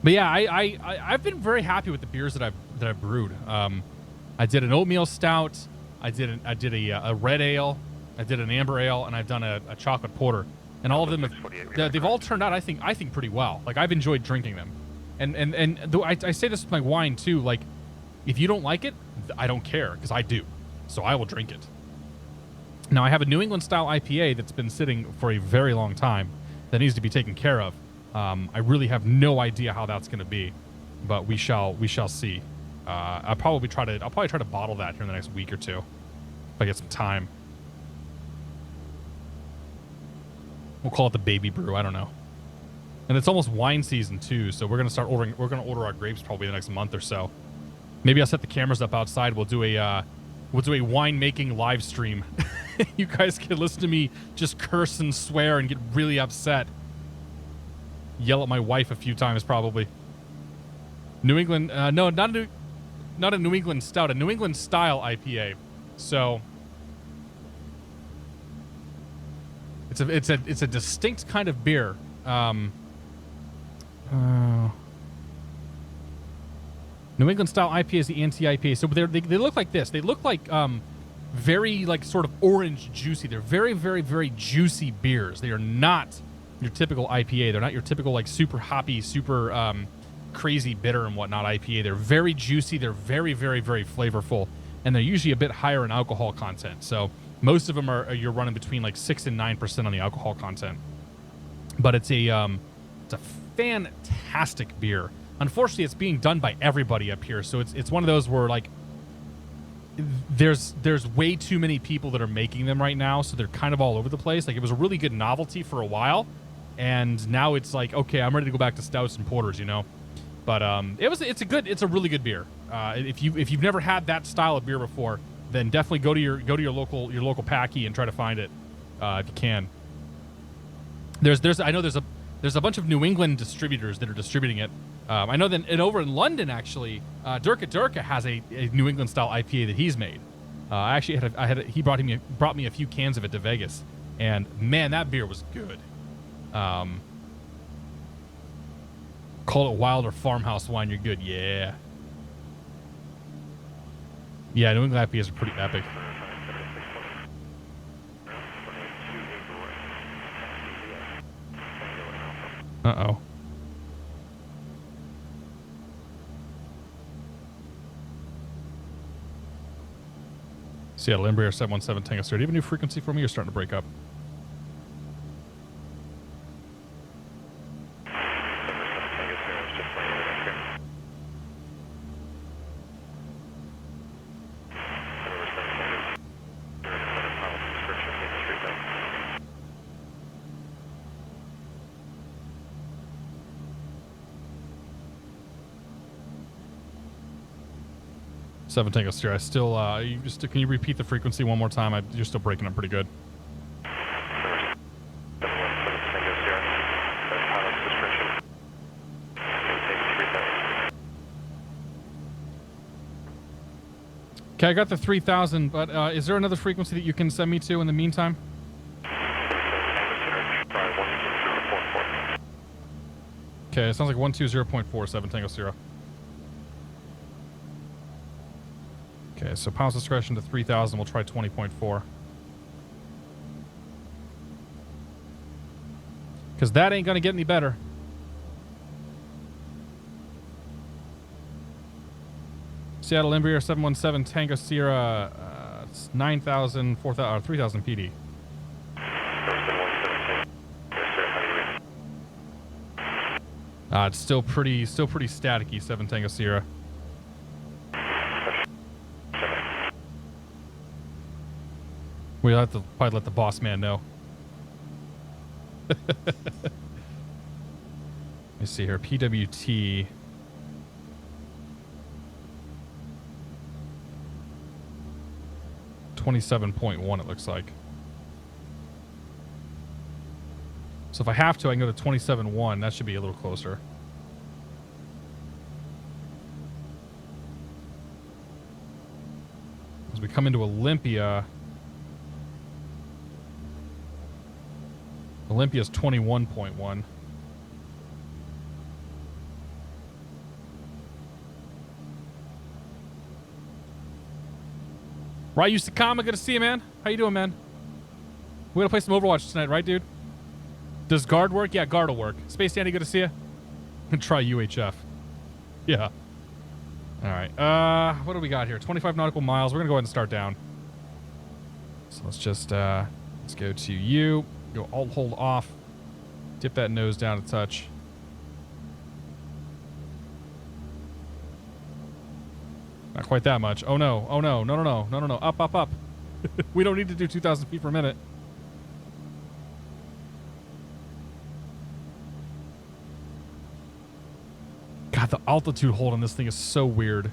[SPEAKER 1] But yeah, I've been very happy with the beers that I've brewed. I did an oatmeal stout. I did a red ale. I did an amber ale, and I've done a chocolate porter. And all of them they've all turned out I think pretty well. Like, I've enjoyed drinking them. And I say this with my wine too. Like, if you don't like it, I don't care, because I do. So I will drink it. Now I have a New England style IPA that's been sitting for a very long time that needs to be taken care of. I really have no idea how that's going to be, but we shall see. I'll probably try to bottle that here in the next week or two if I get some time. We'll call it the baby brew. I don't know. And it's almost wine season too, so we're gonna order our grapes probably the next month or so. Maybe I'll set the cameras up outside. We'll do a wine making live stream. You guys can listen to me just curse and swear and get really upset. Yell at my wife a few times probably. New England, no, not a New England stout, a New England style IPA. So it's a distinct kind of beer. New England style IPA is the anti-IPA. So they look like this. They look like very like sort of orange juicy. They're very, very, very juicy beers. They are not your typical IPA. They're not your typical like super hoppy, super crazy bitter and whatnot IPA. They're very juicy. They're very, very, very flavorful, and they're usually a bit higher in alcohol content. So most of them you're running between like 6 and 9% on the alcohol content. But it's a fantastic beer. Unfortunately, it's being done by everybody up here, so it's one of those where like there's way too many people that are making them right now, so they're kind of all over the place. Like, it was a really good novelty for a while, and now it's like, okay, I'm ready to go back to stouts and porters, you know. But it's a really good beer. If you've never had that style of beer before, then definitely go to your local packy and try to find it if you can. I know there's a bunch of New England distributors that are distributing it. I know that over in London, actually, Durka has a New England style IPA that he's made. He brought me a few cans of it to Vegas, and man, that beer was good. Call it wild or farmhouse wine, you're good. Yeah, New England IPAs are pretty epic. Uh-oh. Seattle Embraer 717 Tango Sir. Do you have a new frequency for me? You're starting to break up. 7 Tango Sierra. I still, can you repeat the frequency one more time? You're still breaking up pretty good.
[SPEAKER 5] 717 Tango Sierra. Pilot's discretion. Maintain 3000.
[SPEAKER 1] Okay, I got the 3000, but is there another frequency that you can send me to in the meantime? Okay, it sounds like 120.4, 7 Tango Sierra. Okay, so pilot's discretion to 3000. We'll try 20.4. Because that ain't going to get any better. Seattle Embraer 717 Tango Sierra, it's 9,000, 4,000, 3,000 PD. It's still pretty staticky, 7 Tango Sierra. We'll have to probably let the boss man know. Let me see here. PWT. $27.1 it looks like. So if I have to, I can go to 27.1. That should be a little closer. As we come into Olympia, Olympia's 21.1. Right, Usakama, good to see you, man. How you doing, man? We're gonna play some Overwatch tonight, right, dude? Does guard work? Yeah, guard will work. Space Dandy, good to see you. And try UHF. Yeah. All right. What do we got here? 25 nautical miles. We're gonna go ahead and start down. So let's just let's go to you. Go alt hold off. Dip that nose down a touch. Not quite that much. Oh no. Oh no. No, no, no. No, no, no. Up, up, up. We don't need to do 2,000 feet per minute. God, the altitude hold on this thing is so weird.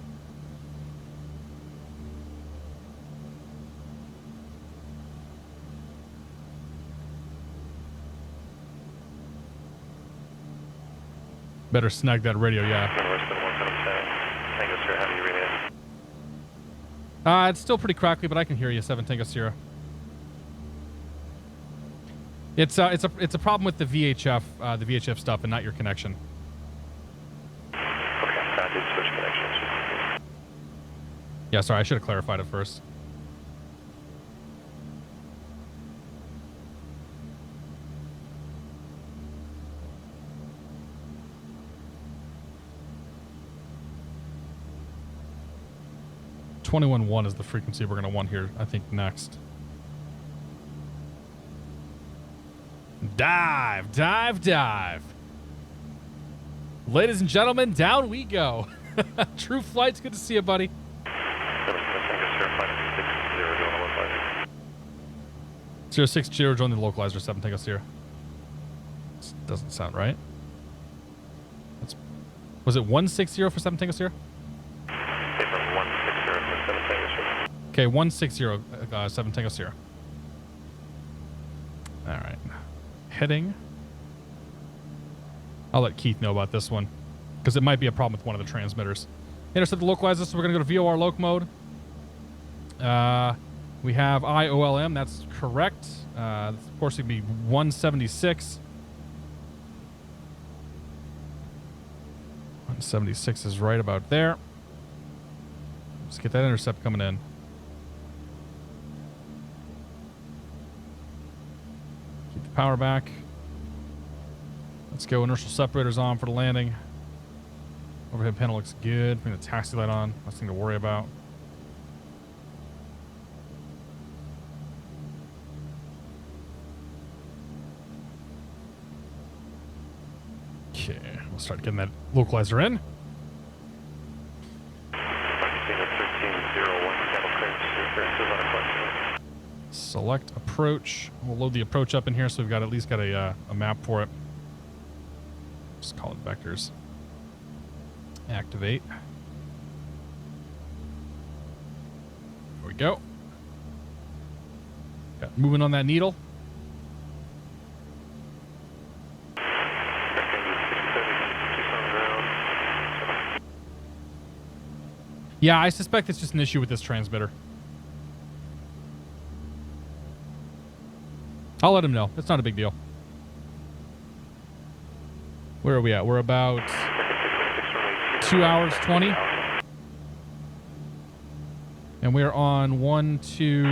[SPEAKER 1] Better snag that radio, yeah. It's still pretty crackly, but I can hear you, 7 Tango Sierra. It's a problem with the VHF stuff and not your connection. Yeah, sorry, I should have clarified it first. .21.1 is the frequency we're going to want here, I think, next. Dive, dive, dive. Ladies and gentlemen, down we go. True Flight's good to see you, buddy. 060, join the localizer, 7 Tango Sierra. This doesn't sound right. Was it 160 for 7 Tango Sierra? Okay, 160, 7 Tango Sierra. All right. Heading. I'll let Keith know about this one, because it might be a problem with one of the transmitters. Intercept the localizer, so we're going to go to VOR loc mode. We have IOLM, that's correct. Of course, it'd be 176. 176 is right about there. Let's get that intercept coming in. Keep the power back. Let's go. Inertial separators on for the landing. Overhead panel looks good. Bring the taxi light on. Nothing to worry about. Okay, we'll start getting that localizer in. Select approach. We'll load the approach up in here, so we've got at least got a map for it. Just call it vectors. Activate. go. Got moving on that needle. Yeah, I suspect it's just an issue with this transmitter. I'll let him know. It's not a big deal. Where are we at? We're about 2 hours 20. And we're on 1, 2...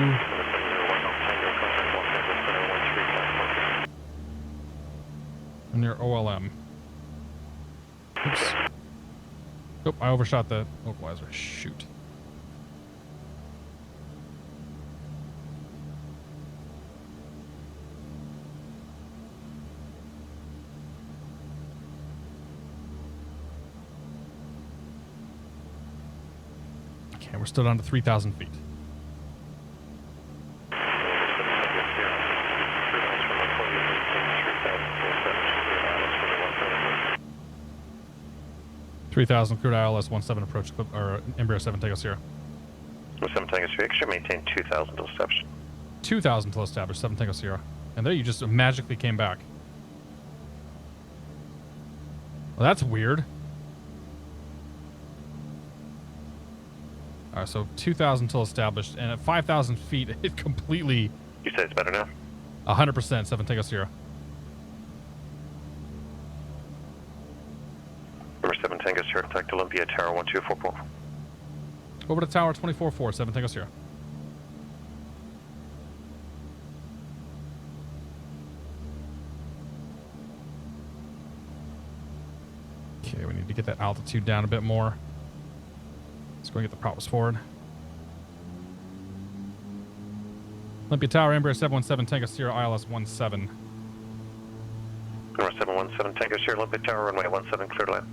[SPEAKER 1] near OLM. Oops. Oh, I overshot the localizer. Shoot. Okay, we're still down to 3,000 feet. .3,000 crude ILS 17 approach or Embraer 7 Tango Sierra.
[SPEAKER 5] 7 Tango Sierra, extra maintain 2,000 till established.
[SPEAKER 1] 2,000 till established, 7 Tango Sierra. And there you just magically came back. Well, that's weird. Alright, so 2,000 till established, and at 5,000 feet, it completely...
[SPEAKER 5] You say it's better now?
[SPEAKER 1] 100%, 7 Tango Sierra.
[SPEAKER 5] Number 7 Tango Sierra, attack Olympia, Tower 1244.
[SPEAKER 1] Over to Tower 24-4, 7 Tango Sierra. Okay, we need to get that altitude down a bit more. Let's go and get the props forward. Olympia Tower, Embraer 717, Tango Sierra, ILS 17.
[SPEAKER 5] Number 717 Tango Sierra, Olympia Tower, runway 17, clear to land.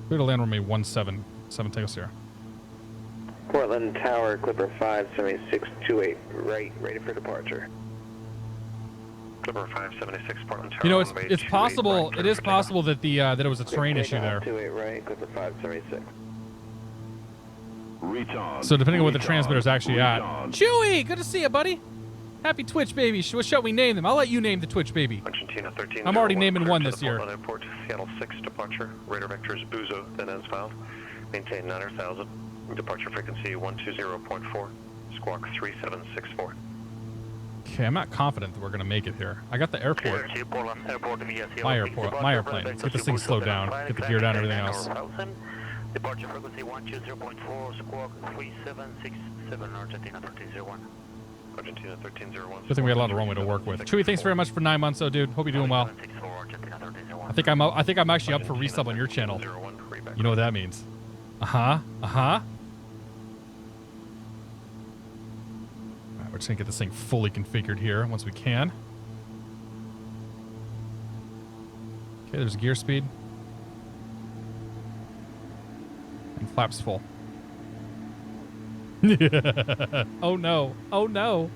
[SPEAKER 1] Clear to land, runway 17, 7 Tango Sierra.
[SPEAKER 4] Portland Tower, Clipper 57628, right, ready for departure.
[SPEAKER 5] Clipper 576, Portland Tower.
[SPEAKER 1] You know, it's possible. It is possible that that it was a terrain issue there.
[SPEAKER 4] 28 right, Clipper 576.
[SPEAKER 2] Reach on.
[SPEAKER 1] So depending on what the
[SPEAKER 2] reach
[SPEAKER 1] transmitter's
[SPEAKER 2] on,
[SPEAKER 1] actually
[SPEAKER 2] reach
[SPEAKER 1] at.
[SPEAKER 2] on.
[SPEAKER 1] Chewy, good to see you, buddy. Happy Twitch baby. What shall we name them? I'll let you name the Twitch baby.
[SPEAKER 5] Argentina 13.
[SPEAKER 1] I'm already naming one this year.
[SPEAKER 5] Portland Airport, Seattle 6 departure. Radar vectors Buzo, then as filed. Maintain 9,000. Departure frequency 120.4. Squawk 3764.
[SPEAKER 1] Okay, I'm not confident that we're gonna make it here. I got the airport. My airport, my airplane. Let's get this thing slowed down. Get the gear down, everything else.
[SPEAKER 6] Departure frequency 120.4, squawk 3767, Argentina 1301.
[SPEAKER 5] Argentina 1301.
[SPEAKER 1] Good thing we had a lot of runway to work with. Chewy, thanks very much for 9 months, though, dude. Hope you're doing well. I think I'm actually up for resub on your channel. You know what that means? Alright, we're just gonna get this thing fully configured here once we can. Okay, there's gear speed. And flaps full. Oh no. Oh no.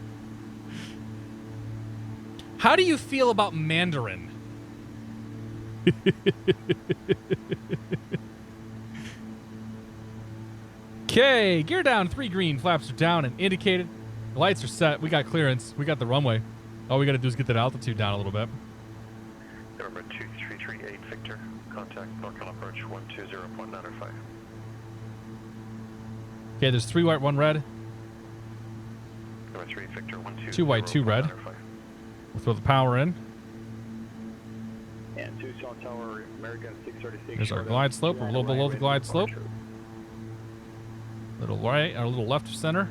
[SPEAKER 1] How do you feel about Mandarin? Okay, gear down, 3 green, flaps are down and indicated. The lights are set, we got clearance, we got the runway. All we gotta do is get that altitude down a little bit.
[SPEAKER 5] Number 2338 Victor, contact NorCal approach 120.905.
[SPEAKER 1] Okay, there's 3 white, 1 red.
[SPEAKER 5] Number 3 Victor, 120.
[SPEAKER 1] 2 white, 2 red. We'll throw the power in.
[SPEAKER 4] And Tucson Tower, American 636.
[SPEAKER 1] There's our glide slope, we're a little below the glide slope. Little right, or a little left of center.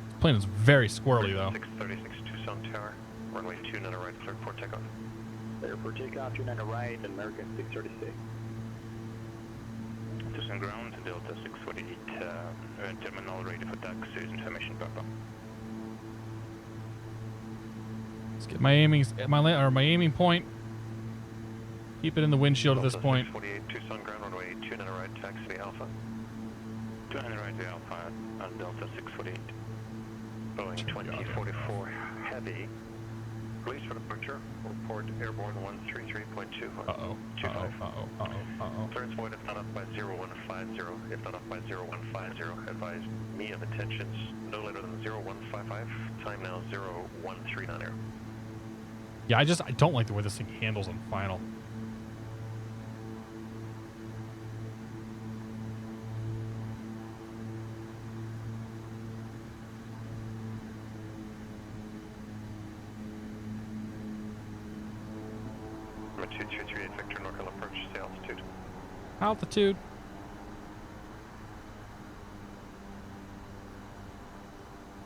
[SPEAKER 1] This plane is very squirrely, though.
[SPEAKER 5] 636 Tucson Tower, runway 29 right, clear for takeoff.
[SPEAKER 4] Clear for takeoff, 29 right, American 636.
[SPEAKER 6] Tucson ground, Delta 648, terminal ready for taxi, information purple.
[SPEAKER 1] Let's get my aiming point. Keep it in the windshield at this point.
[SPEAKER 5] 648 Tucson ground, runway 29 right, taxi Alpha.
[SPEAKER 6] 29 right, Alpha, on Delta 648.
[SPEAKER 5] Boeing 2044 Heavy, Police for departure. Report airborne 133.2.
[SPEAKER 1] Uh-oh.
[SPEAKER 5] Clearance void if not up by 0150. If not up by 0150, advise me of intentions no later than 0155. Time now 0139.
[SPEAKER 1] Yeah, I don't like the way this thing handles on final.
[SPEAKER 5] Number 2238 Victor, NorCal approach, say altitude.
[SPEAKER 1] Altitude.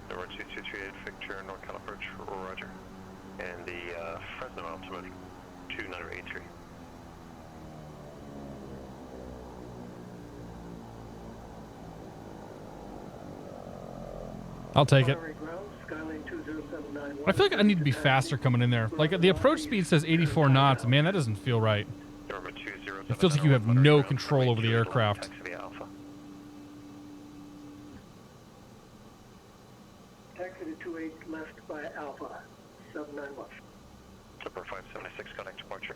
[SPEAKER 5] Number 2238 Victor, NorCal approach, roger. And the Fresno altimeter, 2983.
[SPEAKER 1] I'll take it. I feel like I need to be faster coming in there. Like, the approach speed says 84 knots. Man, that doesn't feel right. It feels like you have no control over the aircraft.
[SPEAKER 7] Taxi to 28 left by Alpha, 79 left.
[SPEAKER 5] Number 576, contact departure.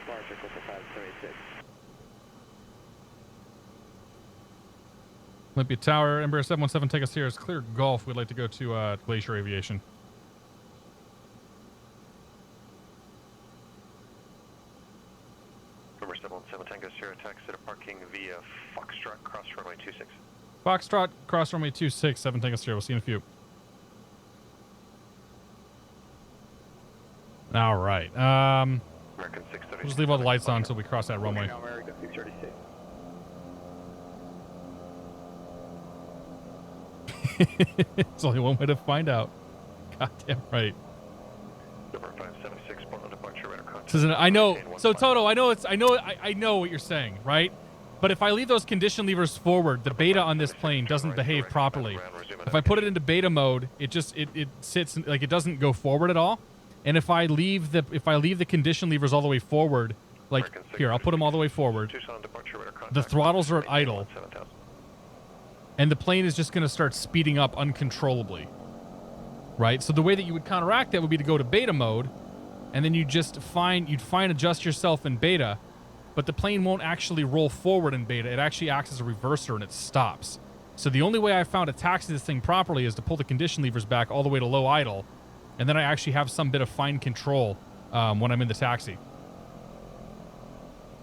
[SPEAKER 4] Departure, Clipper 576.
[SPEAKER 1] Olympia Tower, Embraer 717, take us here. It's clear Gulf. We'd like to go to Glacier Aviation.
[SPEAKER 5] Number 717, Tango Sierra, taxi to parking via Foxtrot, cross runway 26.
[SPEAKER 1] Foxtrot, cross runway 26, 7 take us here. We'll see you in a few. All right.
[SPEAKER 5] American 630.
[SPEAKER 1] We'll just leave all the lights on until we cross that runway.
[SPEAKER 4] American 636.
[SPEAKER 1] It's only one way to find out. Goddamn right.
[SPEAKER 5] Number 576, Portland departure, radar contact.
[SPEAKER 1] This isn't, I know. So Toto, I know what you're saying, right? But if I leave those condition levers forward, the beta on this plane doesn't behave properly. If I put it into beta mode, it just it sits like it doesn't go forward at all. And if I leave the condition levers all the way forward, like here, I'll put them all the way forward. The throttles are at idle. And the plane is just going to start speeding up uncontrollably, right? So the way that you would counteract that would be to go to beta mode, and then you'd adjust yourself in beta, but the plane won't actually roll forward in beta. It actually acts as a reverser and it stops. So the only way I found to taxi this thing properly is to pull the condition levers back all the way to low idle, and then I actually have some bit of fine control when I'm in the taxi.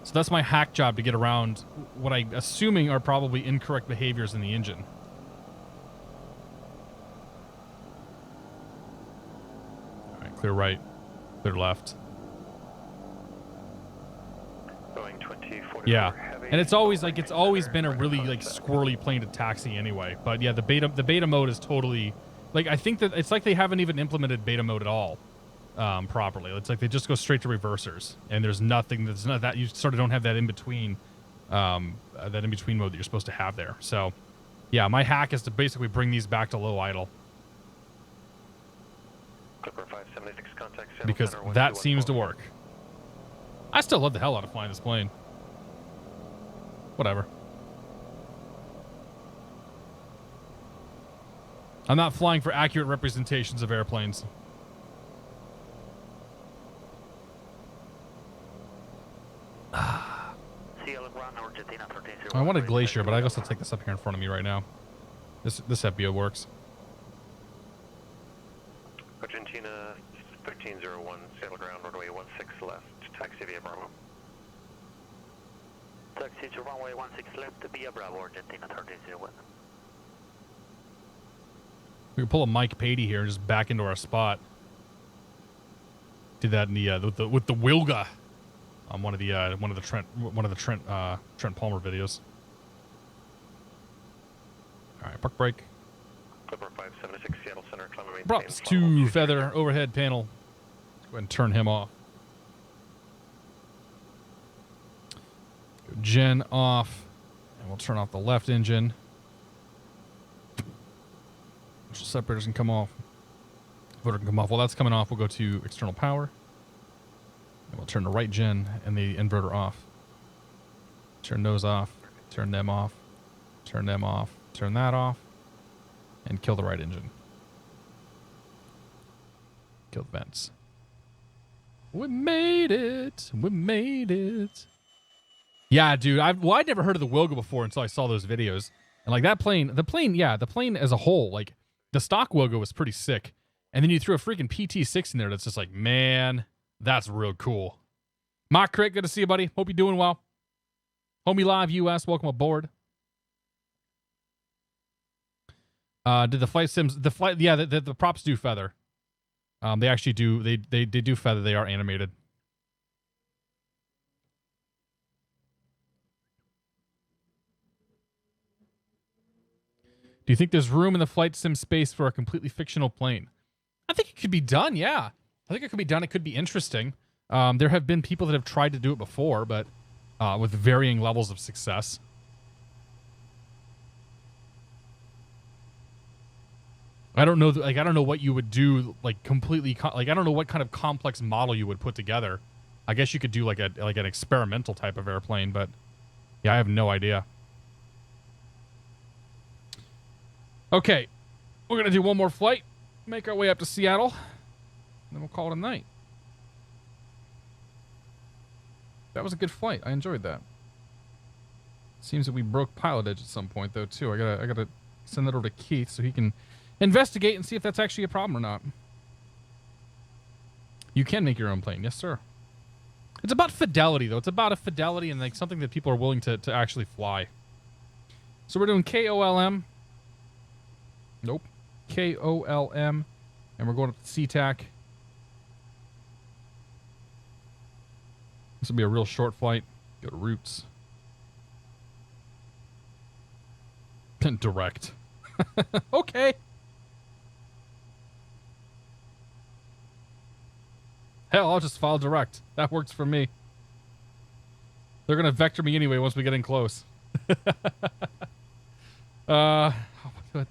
[SPEAKER 1] So that's my hack job to get around what I'm assuming are probably incorrect behaviors in the engine. All right, clear right, clear left.
[SPEAKER 5] Boeing 2044
[SPEAKER 1] Yeah,
[SPEAKER 5] heavy.
[SPEAKER 1] and it's always been a really like squirrely plane to taxi anyway. But yeah, the beta mode is totally like, I think that it's like they haven't even implemented beta mode at all. Properly. It's like they just go straight to reversers, and there's nothing that's not that you sort of don't have that in between mode that you're supposed to have there. So yeah, my hack is to basically bring these back to low idle,
[SPEAKER 5] Clipper 576, contact
[SPEAKER 1] because
[SPEAKER 5] Center
[SPEAKER 1] that seems to
[SPEAKER 5] 1214.
[SPEAKER 1] work. I still love the hell out of flying this plane. Whatever. I'm not flying for accurate representations of airplanes. I wanted Glacier, but I guess I'll take this up here in front of me right now. This FBO works.
[SPEAKER 5] Argentina 1301, sail ground, runway 16 left, taxi via Bravo.
[SPEAKER 6] Taxi to runway 16 left via Bravo, Argentina 1301.
[SPEAKER 1] We can pull a Mike Patey here and just back into our spot. Did that in the with the Wilga on one of the Trent Palmer videos. All right, park brake.
[SPEAKER 5] Clipper 576, Seattle Center, climb and maintain.
[SPEAKER 1] Props to feather overhead panel. Go ahead and turn him off. Go gen off, and we'll turn off the left engine. Separators can come off. Motor can come off. While that's coming off, we'll go to external power. And we'll turn the right gen and the inverter off. Turn those off. Turn them off. Turn them off. Turn that off. And kill the right engine. Kill the vents. We made it. We made it. Yeah, dude. I'd never heard of the Wilga before until I saw those videos. And like that plane, the plane as a whole, like the stock Wilga was pretty sick. And then you threw a freaking PT6 in there that's just like, man, that's real cool. Mock Crit, good to see you, buddy. Hope you're doing well. Homie Live US, welcome aboard. Did the flight sims, the props do feather. They actually do, they do feather. They are animated. Do you think there's room in the flight sim space for a completely fictional plane? I think it could be done, yeah. I think it could be done. It could be interesting. There have been people that have tried to do it before, but with varying levels of success. I don't know. I don't know what you would do. Like completely. I don't know what kind of complex model you would put together. I guess you could do like an experimental type of airplane, but yeah, I have no idea. Okay, we're gonna do one more flight, make our way up to Seattle, and then we'll call it a night. That was a good flight. I enjoyed that. Seems that we broke PilotEdge at some point though too. I gotta send that over to Keith so he can investigate and see if that's actually a problem or not. You can make your own plane, yes sir. It's about fidelity though. It's about a fidelity and like something that people are willing to actually fly. So we're doing KOLM. Nope. KOLM. And we're going up to SeaTac. This will be a real short flight. Go to routes. Direct. Okay. Hell, I'll just file direct. That works for me. They're going to vector me anyway once we get in close.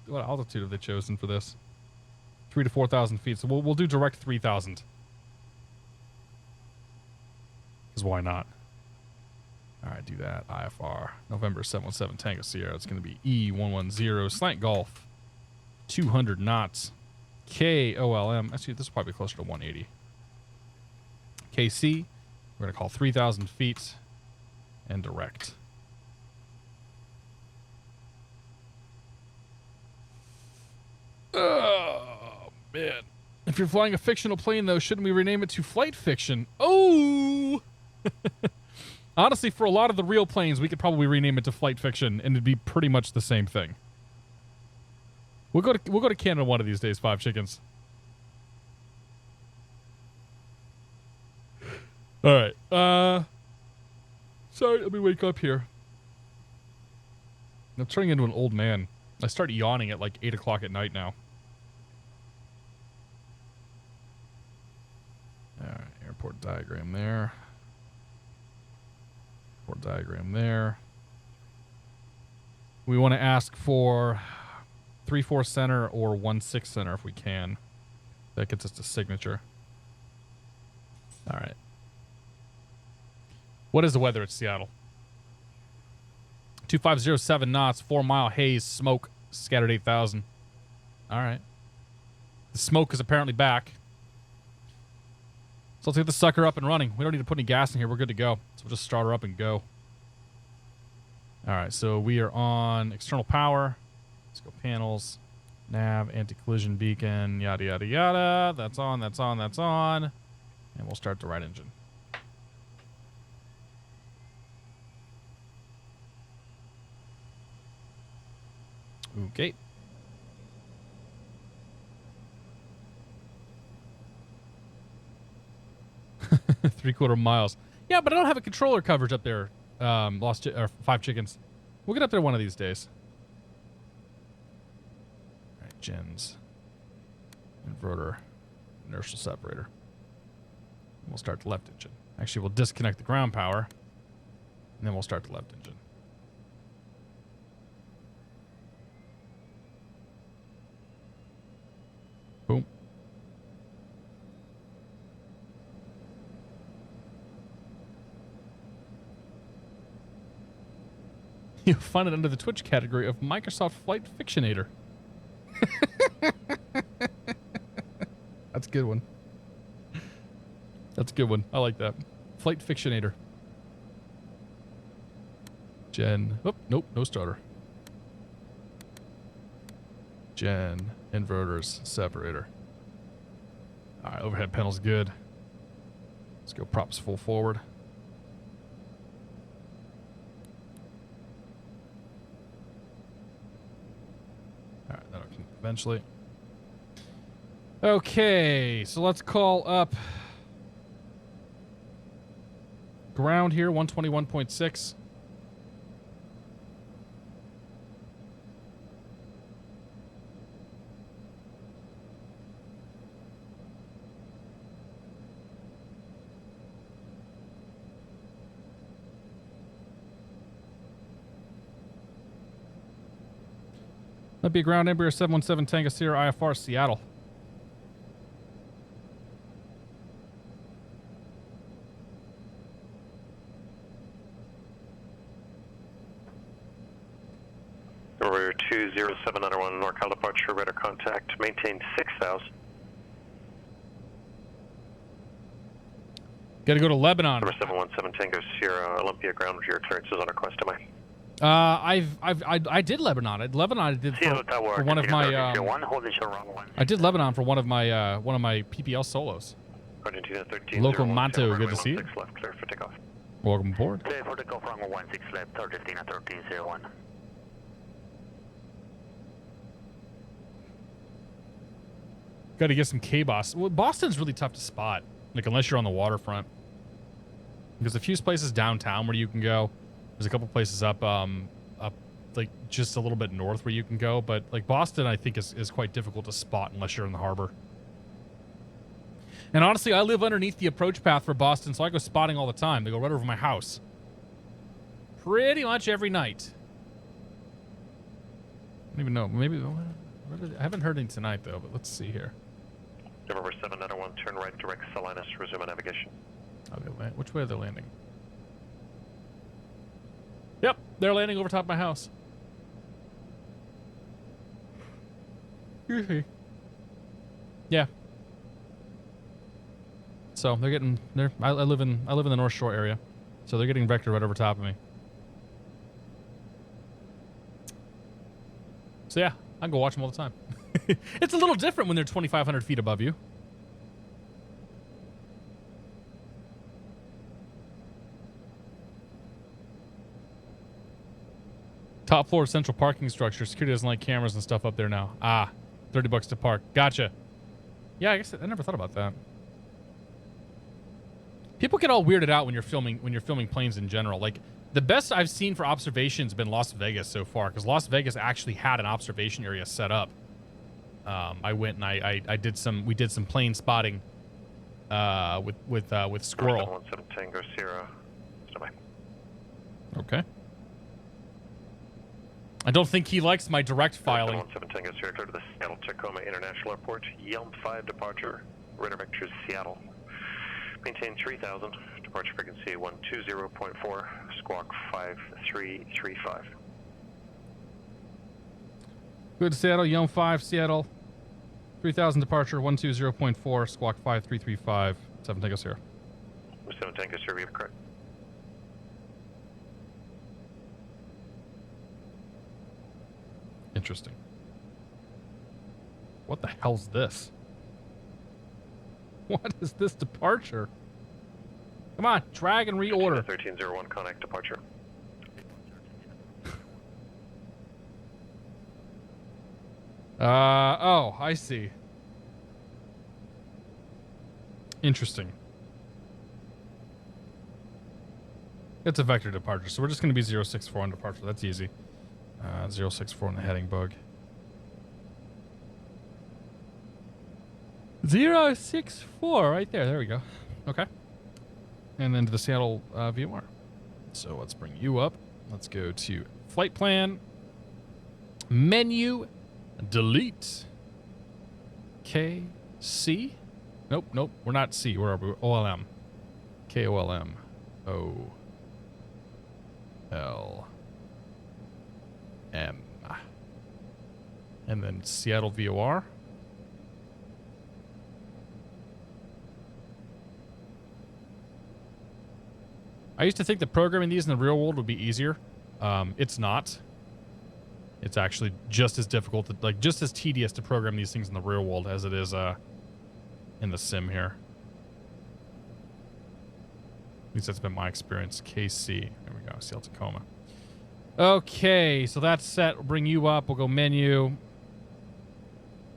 [SPEAKER 1] What altitude have they chosen for this? 3,000 to 4,000 feet. So we'll do direct 3,000. Because why not? All right, do that. IFR. November 717 Tango Sierra. It's going to be E110 slant golf. 200 knots. KOLM. Actually, this is probably closer to 180. KC. We're going to call 3,000 feet and direct. Oh, man. If you're flying a fictional plane, though, shouldn't we rename it to Flight Fiction? Oh! Honestly, for a lot of the real planes, we could probably rename it to Flight Fiction, and it'd be pretty much the same thing. We'll go to Canada one of these days, 5 chickens. All right. Sorry, let me wake up here. I'm turning into an old man. I start yawning at like 8 o'clock at night now. All right, airport diagram there. Airport diagram there. We want to ask for 3-4 center or 1-6 center if we can. That gets us to signature. All right. What is the weather at Seattle? 2507 knots, 4-mile haze, smoke, scattered 8,000. All right. The smoke is apparently back. So let's get the sucker up and running. We don't need to put any gas in here. We're good to go. So we'll just start her up and go. All right. So we are on external power. Let's go panels, nav, anti-collision beacon, yada, yada, yada. That's on, that's on, that's on. And we'll start the right engine. Okay. 3/4 miles. Yeah, but I don't have a controller coverage up there. Lost or 5 chickens. We'll get up there one of these days. All right, gens, inverter, inertial separator. And we'll start the left engine. Actually, we'll disconnect the ground power, and then we'll start the left engine. Boom. You'll find it under the Twitch category of Microsoft Flight Fictionator. That's a good one. That's a good one. I like that. Flight Fictionator. Gen. Oh, nope. No starter. Gen. Inverters. Separator. All right. Overhead panel's good. Let's go props full forward. All right. That'll come eventually. Okay. So let's call up ground here. 121.6. That'd be ground Embraer 717 Tango Sierra IFR Seattle.
[SPEAKER 5] Over 20791 NorCal departure, radar contact, maintain 6,000.
[SPEAKER 1] Got to go to Lebanon.
[SPEAKER 5] Number 717 Tango Sierra, Olympia ground, your clearance is on request, am I?
[SPEAKER 1] I did Lebanon. I did for one of my. I did Lebanon for one of my PPL solos.
[SPEAKER 5] Argentina 13.
[SPEAKER 1] Local Manto, good to see you.
[SPEAKER 5] Left, clear for takeoff.
[SPEAKER 1] Welcome aboard.
[SPEAKER 6] Clear for takeoff, runway 16 left, Argentina 1301.
[SPEAKER 1] Got to get some K-Boss. Well, Boston's really tough to spot, like unless you're on the waterfront. There's a few places downtown where you can go. There's a couple places up like just a little bit north where you can go, but like Boston, I think is quite difficult to spot unless you're in the harbor. And honestly, I live underneath the approach path for Boston, so I go spotting all the time. They go right over my house, pretty much every night. I don't even know. Maybe I haven't heard any tonight though. But let's see here.
[SPEAKER 5] November 791, turn right, direct Salinas, resume navigation.
[SPEAKER 1] Oh, which way are they landing? Yep, they're landing over top of my house. Yeah. So they're getting I live in the North Shore area, so they're getting vectored right over top of me. So yeah, I can go watch them all the time. It's a little different when they're 2,500 feet above you. Top floor central parking structure. Security doesn't like cameras and stuff up there now. Ah, $30 to park. Gotcha. Yeah, I guess I never thought about that. People get all weirded out when you're filming planes in general. Like the best I've seen for observation has been Las Vegas so far, because Las Vegas actually had an observation area set up. I went and we did some plane spotting with Squirrel.
[SPEAKER 5] 17 Tango Sierra.
[SPEAKER 1] Okay. I don't think he likes my direct filing.
[SPEAKER 5] 17 Tango Sierra, clear to the Seattle Tacoma International Airport. Yelm 5 departure. Radar vector Seattle. Maintain 3,000. Departure frequency 120.4. Squawk 5335.
[SPEAKER 1] Good to Seattle. Yelm 5 Seattle. 3,000 departure 120.4. Squawk 5335. 7 Tango Sierra.
[SPEAKER 5] 7 Tango Sierra, we have correct.
[SPEAKER 1] Interesting. What the hell's this? What is this departure? Come on, drag and reorder.
[SPEAKER 5] 1301, connect departure.
[SPEAKER 1] Oh, I see. Interesting. It's a vector departure, so we're just going to be 064 on departure. That's easy. 064 in the heading bug. 064 right there. There we go. Okay. And then to the Seattle VMR. So let's bring you up. Let's go to flight plan, menu, delete, KC. Nope. We're not C. Where are we? OLM. KOLM. OLM. And then Seattle VOR. I used to think that programming these in the real world would be easier. It's not. It's actually just as difficult, like just as tedious to program these things in the real world as it is in the sim here. At least that's been my experience. KC. There we go. CL Tacoma. Okay, so that's set. We'll bring you up. We'll go menu.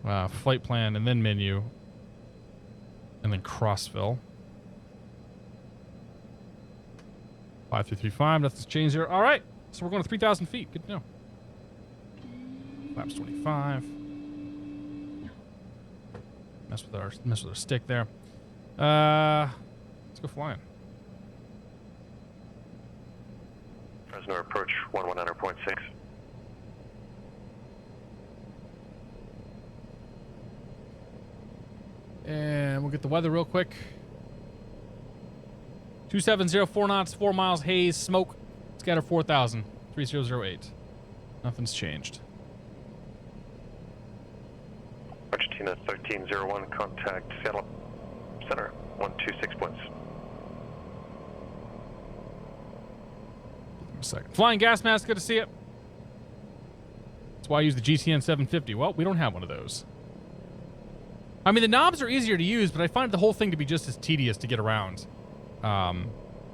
[SPEAKER 1] Flight plan, and then menu. And then crossfill. 5335. Nothing's changed here. All right. So we're going to 3,000 feet. Good to know. Flaps 25. Mess with our stick there. Let's go flying.
[SPEAKER 5] Fresno approach 119.6.
[SPEAKER 1] And we'll get the weather real quick. 2704 knots, 4 miles, haze, smoke. Scatter 4,000, 3008. Nothing's changed.
[SPEAKER 5] Argentina 1301, contact Seattle Center 126 points.
[SPEAKER 1] A second. Flying gas mask, good to see it. That's why I use the GTN 750. Well, we don't have one of those. I mean, the knobs are easier to use, but I find the whole thing to be just as tedious to get around.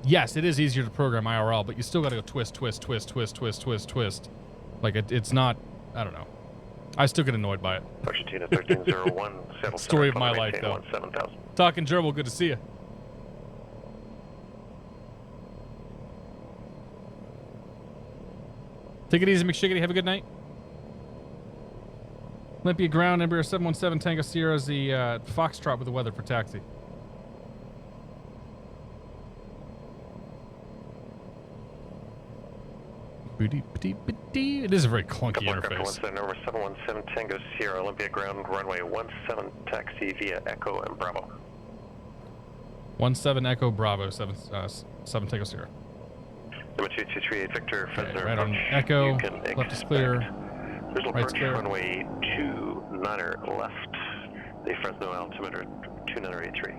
[SPEAKER 1] Yes, it is easier to program IRL, but you still got to go twist, twist, twist, twist, twist, twist, twist. Like, it's not, I don't know. I still get annoyed by it.
[SPEAKER 5] Argentina 1301, Seattle
[SPEAKER 1] Story
[SPEAKER 5] Center,
[SPEAKER 1] of my life, though.
[SPEAKER 5] 17,000.
[SPEAKER 1] Talking gerbil, good to see you. Take it easy, McShiggity. Have a good night. Olympia ground, Embraer 717 Tango Sierra is the Foxtrot with the weather for taxi. It is a very clunky interface.
[SPEAKER 5] Number 717 Tango Sierra, Olympia ground, runway 17 taxi via Echo and Bravo.
[SPEAKER 1] 17 Echo Bravo, 7 Tango Sierra.
[SPEAKER 5] Number 2238 Victor, Fresno
[SPEAKER 1] Okay, right on
[SPEAKER 5] approach.
[SPEAKER 1] Echo,
[SPEAKER 5] You can
[SPEAKER 1] left is clear.
[SPEAKER 5] Visual
[SPEAKER 1] Right's
[SPEAKER 5] approach,
[SPEAKER 1] clear.
[SPEAKER 5] runway 29er left. The Fresno altimeter 2983.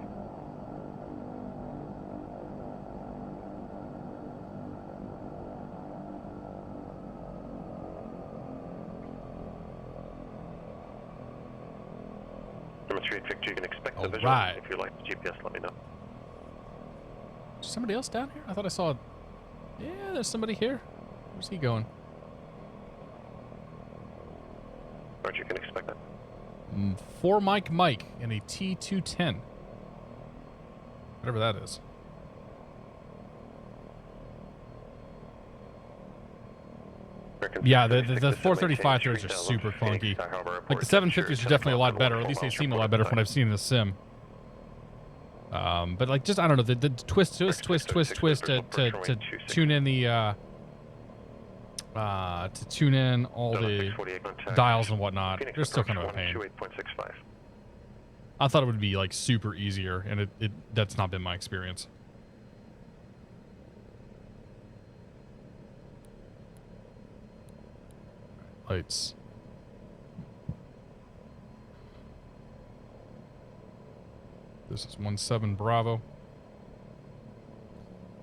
[SPEAKER 5] Number 38 Victor, you can expect the visual.
[SPEAKER 1] Alright.
[SPEAKER 5] If you like the GPS, let me know.
[SPEAKER 1] Is somebody else down here? I thought I saw... Yeah, there's somebody here. Where's he going?
[SPEAKER 5] Roger, you can expect that.
[SPEAKER 1] 4 Mike in a T210. Whatever that is. Yeah, the 435 throws are super clunky. Like the 750s are definitely a lot better, or at least they seem a lot better from what I've seen in the sim. But like, just I don't know, the twist to tune in the to tune in all the dials and whatnot. They're still kind of a pain. I thought it would be like super easier, and that's not been my experience. Lights. This is 17 Bravo.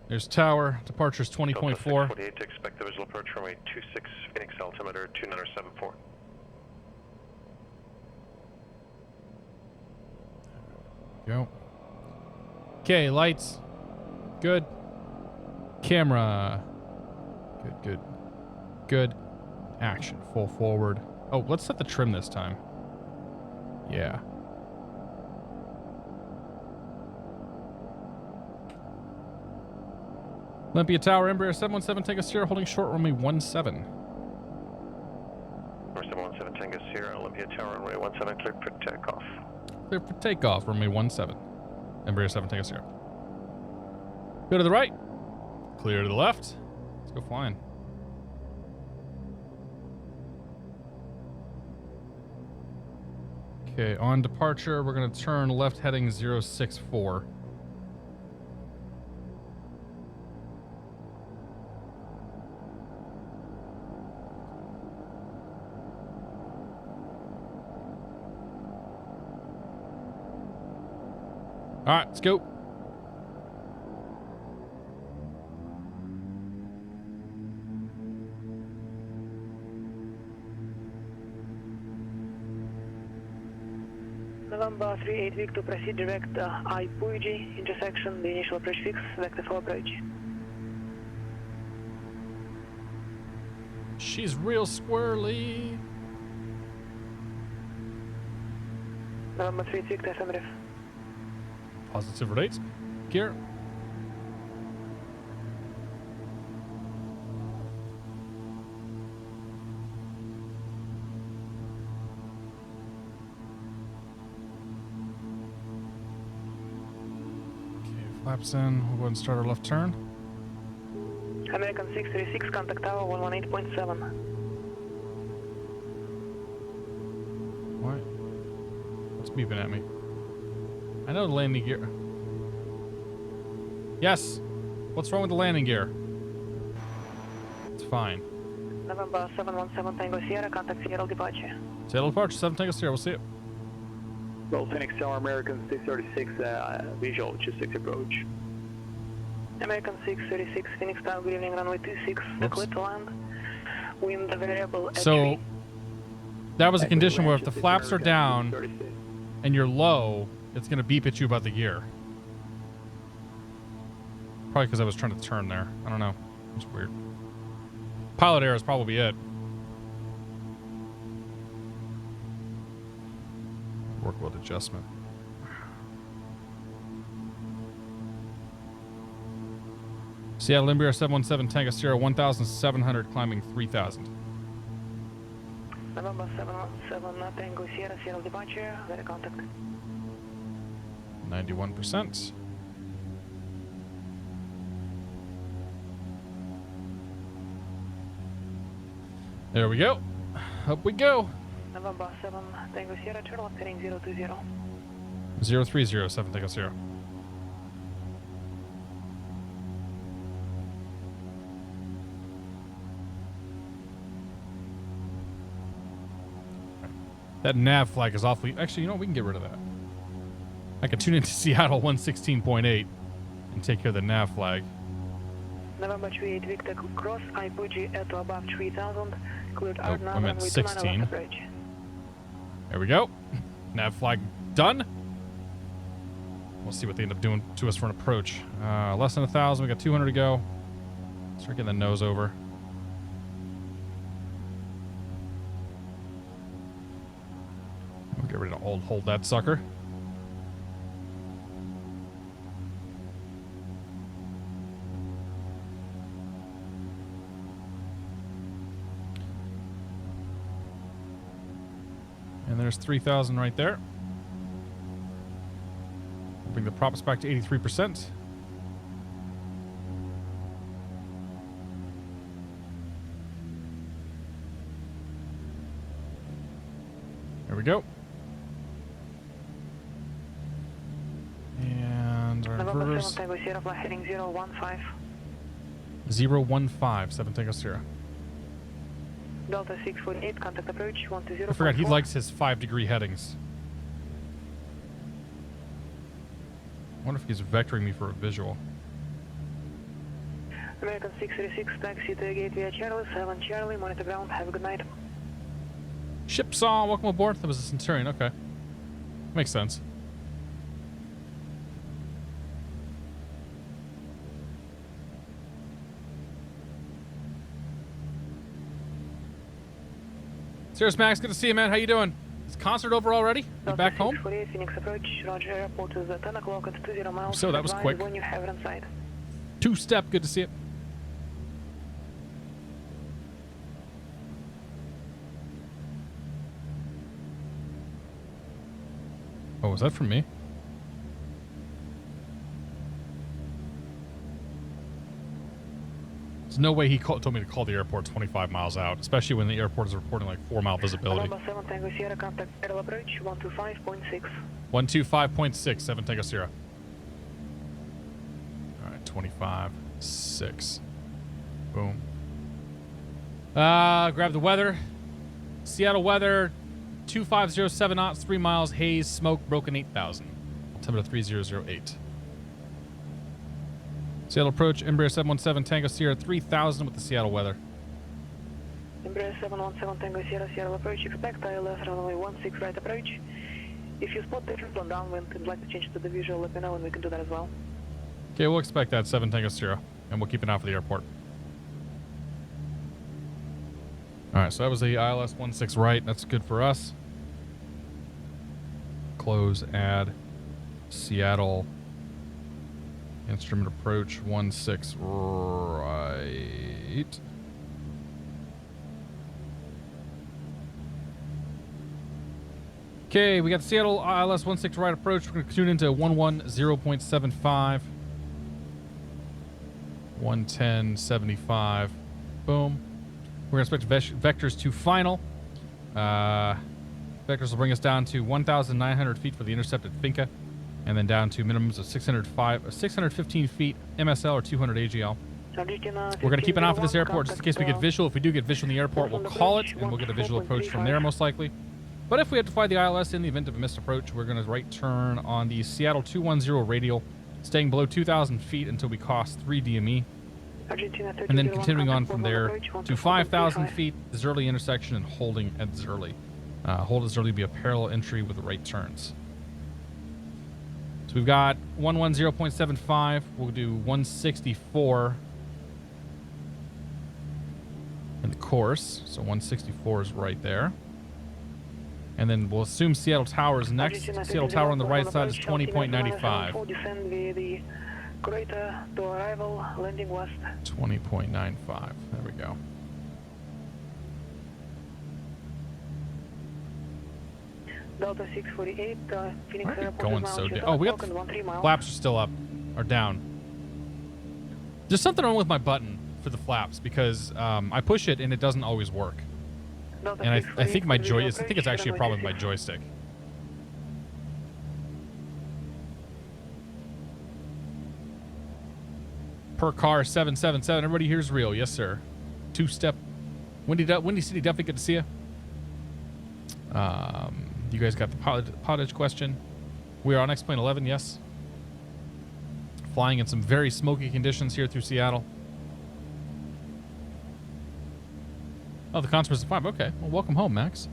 [SPEAKER 1] There's tower. Departure's 20.4.
[SPEAKER 5] 48 to expect the visual approach runway 26 Phoenix altimeter 2974.
[SPEAKER 1] Go. Okay, lights. Good. Camera. Good. Action. Full forward. Oh, let's set the trim this time. Yeah. Olympia Tower, Embraer 717 Tango Sierra, holding short runway 17.
[SPEAKER 5] Number 717 Tango Sierra, Olympia Tower, runway 17, clear for takeoff.
[SPEAKER 1] Clear for takeoff, runway 17. Embraer 7 Tango Sierra. Go to the right. Clear to the left. Let's go flying. Okay, on departure, we're going to turn left heading 064. All right, let's go.
[SPEAKER 8] November 38 Victor, proceed direct I-Puigi, intersection, the initial approach fix, vector for approach.
[SPEAKER 1] She's real squirrely.
[SPEAKER 8] November 38 Victor, affirmative.
[SPEAKER 1] Positive rates. Gear. Flaps in. We'll go ahead and start our left turn.
[SPEAKER 8] American 636, contact tower 118.7.
[SPEAKER 1] What? What's beeping at me? I know the landing gear. Yes. What's wrong with the landing gear? It's fine.
[SPEAKER 8] November 717 Tango Sierra, contact Seattle departure.
[SPEAKER 1] Seattle departure, 7 Tango Sierra. We'll see it.
[SPEAKER 9] Well, Phoenix Tower, American 636, visual 26 approach.
[SPEAKER 8] American 636, Phoenix Tower, good evening, runway 26, clear to land. Wind variable at
[SPEAKER 1] So,
[SPEAKER 8] 3.
[SPEAKER 1] that was a condition where if the flaps are down and you're low, it's going to beep at you about the gear. Probably because I was trying to turn there. I don't know. It's weird. Pilot error is probably it. Workload adjustment. Seattle Embraer 717 Tango Sierra 1,700 climbing 3,000.
[SPEAKER 8] November 717 Tango Sierra, Seattle departure, very contact.
[SPEAKER 1] 91%. There we go. Up we go.
[SPEAKER 8] November 7 Tango Sierra, turn left heading 020.
[SPEAKER 1] 030 7 Tango Sierra. That nav flag is awfully... Actually, you know what? We can get rid of that. I can tune into Seattle 116.8 and take care of the nav flag.
[SPEAKER 8] November 28 Victor, cross I-Puigi at above 3000, cleared
[SPEAKER 1] Oh,
[SPEAKER 8] out
[SPEAKER 1] I
[SPEAKER 8] now,
[SPEAKER 1] meant
[SPEAKER 8] runway
[SPEAKER 1] 16.
[SPEAKER 8] approach.
[SPEAKER 1] There we go. Nav flag done. We'll see what they end up doing to us for an approach. Less than 1,000. We got 200 to go. Start getting the nose over. We'll get ready to hold that sucker. And there's 3,000 right there. We'll bring the props back to 83%. There we go. And our
[SPEAKER 8] November 7
[SPEAKER 1] inverters.
[SPEAKER 8] Tango Sierra, flight heading 015.
[SPEAKER 1] 015, 7 Tango Sierra.
[SPEAKER 8] Delta 648, contact approach 120.
[SPEAKER 1] I forgot he likes his 5-degree headings. I wonder if he's vectoring me for a visual.
[SPEAKER 8] American 636, taxi to Gateway Charlie, 7 Charlie, monitor ground, have a good night.
[SPEAKER 1] Ship saw, welcome aboard. That was a Centurion, okay. Makes sense. Cheers, Max. Good to see you, man. How you doing? Is concert over already? You back home?
[SPEAKER 8] 648, Phoenix approach, Roger, airport is at 10 o'clock at 20 miles.
[SPEAKER 1] So that was
[SPEAKER 8] Advise
[SPEAKER 1] quick.
[SPEAKER 8] when you have it inside.
[SPEAKER 1] Two-step. Good to see you. Oh, was that from me? There's no way he told me to call the airport 25 miles out, especially when the airport is reporting like 4-mile visibility.
[SPEAKER 8] November 7 Tango Sierra, contact aerial approach 125.6.
[SPEAKER 1] 125.6, 7 Tango Sierra. All right, 25.6. Boom. Grab the weather. Seattle weather, 2507 knots, 3 miles, haze, smoke, broken 8,000. Altimeter 3008. Seattle approach, Embraer 717 Tango Sierra 3000 with the Seattle weather.
[SPEAKER 8] Embraer 717 Tango Sierra, Seattle approach, expect ILS runway 16 right approach. If you spot the airplane downwind and would like to change to the visual, let me know and we can do that as well.
[SPEAKER 1] Okay, we'll expect that 7 Tango Sierra, and we'll keep an eye for the airport. All right, so that was the ILS 16 right. That's good for us. Close, add, Seattle, instrument approach 16 right. Okay, we got Seattle ILS 16 right approach. We're going to tune into 110.75. 110.75. Boom. We're going to expect vectors to final. Vectors will bring us down to 1,900 feet for the intercepted Finca, and then down to minimums of 615 feet MSL or 200 AGL. We're going to keep an eye for this airport just in case we get visual. If we do get visual in the airport, we'll call it, and we'll get a visual approach from there most likely. But if we have to fly the ILS in the event of a missed approach, we're going to right turn on the Seattle 210 radial, staying below 2,000 feet until we cross 3 DME. And then continuing on from there to 5,000 feet, Zurli intersection, and holding at Zurli. Hold at Zurli will be a parallel entry with the right turns. So we've got 110.75. We'll do 164 in the course. So 164 is right there. And then we'll assume Seattle Tower is next. Seattle Tower on the right side is 20.95.
[SPEAKER 8] Descend via the crater to arrival, landing west.
[SPEAKER 1] 20.95. There we go.
[SPEAKER 8] Delta 648, Phoenix
[SPEAKER 1] Why are we
[SPEAKER 8] Airport
[SPEAKER 1] going
[SPEAKER 8] is now
[SPEAKER 1] so
[SPEAKER 8] just
[SPEAKER 1] down? Oh, we got
[SPEAKER 8] 3 miles.
[SPEAKER 1] flaps are still up or down. There's something wrong with my button for the flaps because I push it and it doesn't always work.
[SPEAKER 8] Delta
[SPEAKER 1] And I
[SPEAKER 8] 648,
[SPEAKER 1] think my
[SPEAKER 8] visual
[SPEAKER 1] I think it's actually a problem with my joystick. Per car 777. Everybody here's real. Yes, sir. 2-step. Windy City, definitely good to see you. You guys got the PilotEdge question. We are on X-Plane 11, yes. Flying in some very smoky conditions here through Seattle. Oh, the Consummate 5. Okay. Well, welcome home, Max.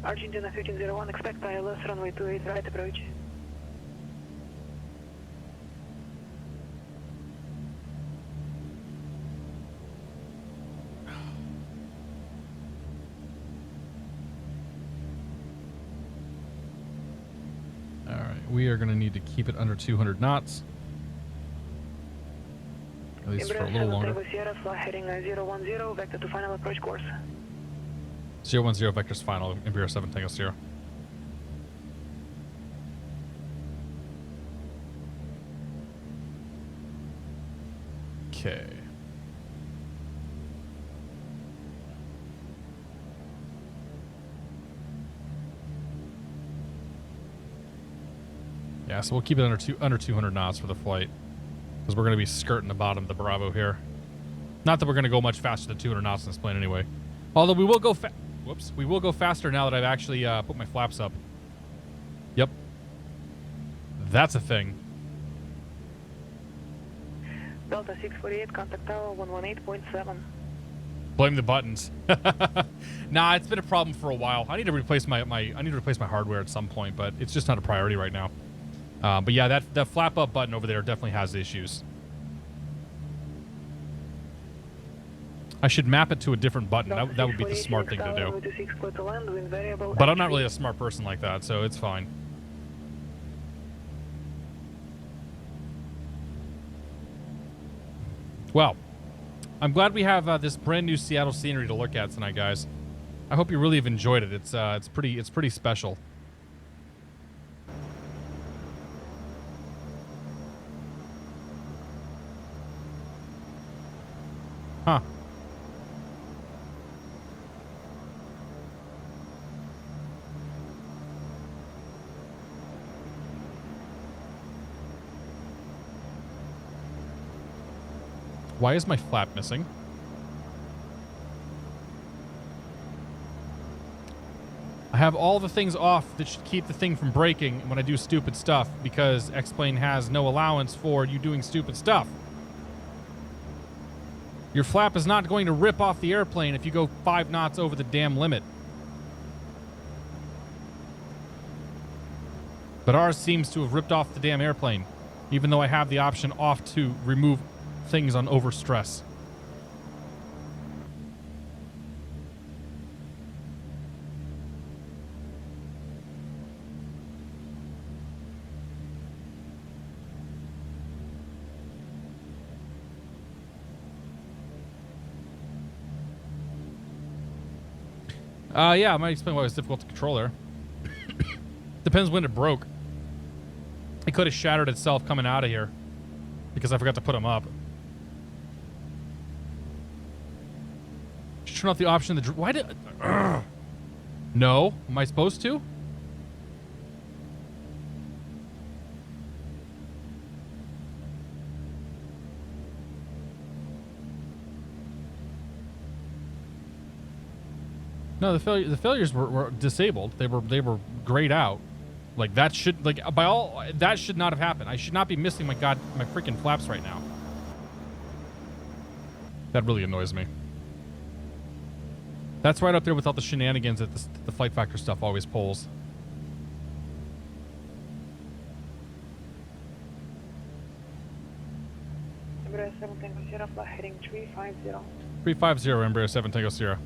[SPEAKER 8] Argentina 1501, expect ILS runway 28 right approach.
[SPEAKER 1] We are going to need to keep it under 200 knots. At least for a little longer.
[SPEAKER 8] Heading 010, vector to final approach course.
[SPEAKER 1] 010, vectors final, Embraer 7 Tango Sierra. Okay. Yeah, so we'll keep it under 200 knots for the flight, because we're going to be skirting the bottom of the Bravo here. Not that we're going to go much faster than 200 knots in this plane anyway. Although we will go we will go faster now that I've actually put my flaps up. Yep. That's a thing.
[SPEAKER 8] Delta 648, contact tower 118.7.
[SPEAKER 1] Blame the buttons. Nah, it's been a problem for a while. I need to replace my hardware at some point, but it's just not a priority right now. But yeah, that flap up button over there definitely has issues. I should map it to a different button. That would be the smart thing to do. But I'm not really a smart person like that, so it's fine. Well, I'm glad we have this brand new Seattle scenery to look at tonight, guys. I hope you really have enjoyed it. It's pretty special. Huh. Why is my flap missing? I have all the things off that should keep the thing from breaking when I do stupid stuff, because X-Plane has no allowance for you doing stupid stuff. Your flap is not going to rip off the airplane if you go 5 knots over the damn limit. But ours seems to have ripped off the damn airplane, even though I have the option off to remove things on overstress. Yeah, I might explain why it was difficult to control there. Depends when it broke. It could have shattered itself coming out of here because I forgot to put them up. Just turn off the option. Why did? No, am I supposed to? No, the failures were disabled. They were grayed out. Like that should that should not have happened. I should not be missing my freaking flaps right now. That really annoys me. That's right up there with all the shenanigans that the flight factor stuff always pulls.
[SPEAKER 8] Embraer 7 Tango Sierra, fly heading 350.
[SPEAKER 1] 350, Embraer 7 Tango Sierra.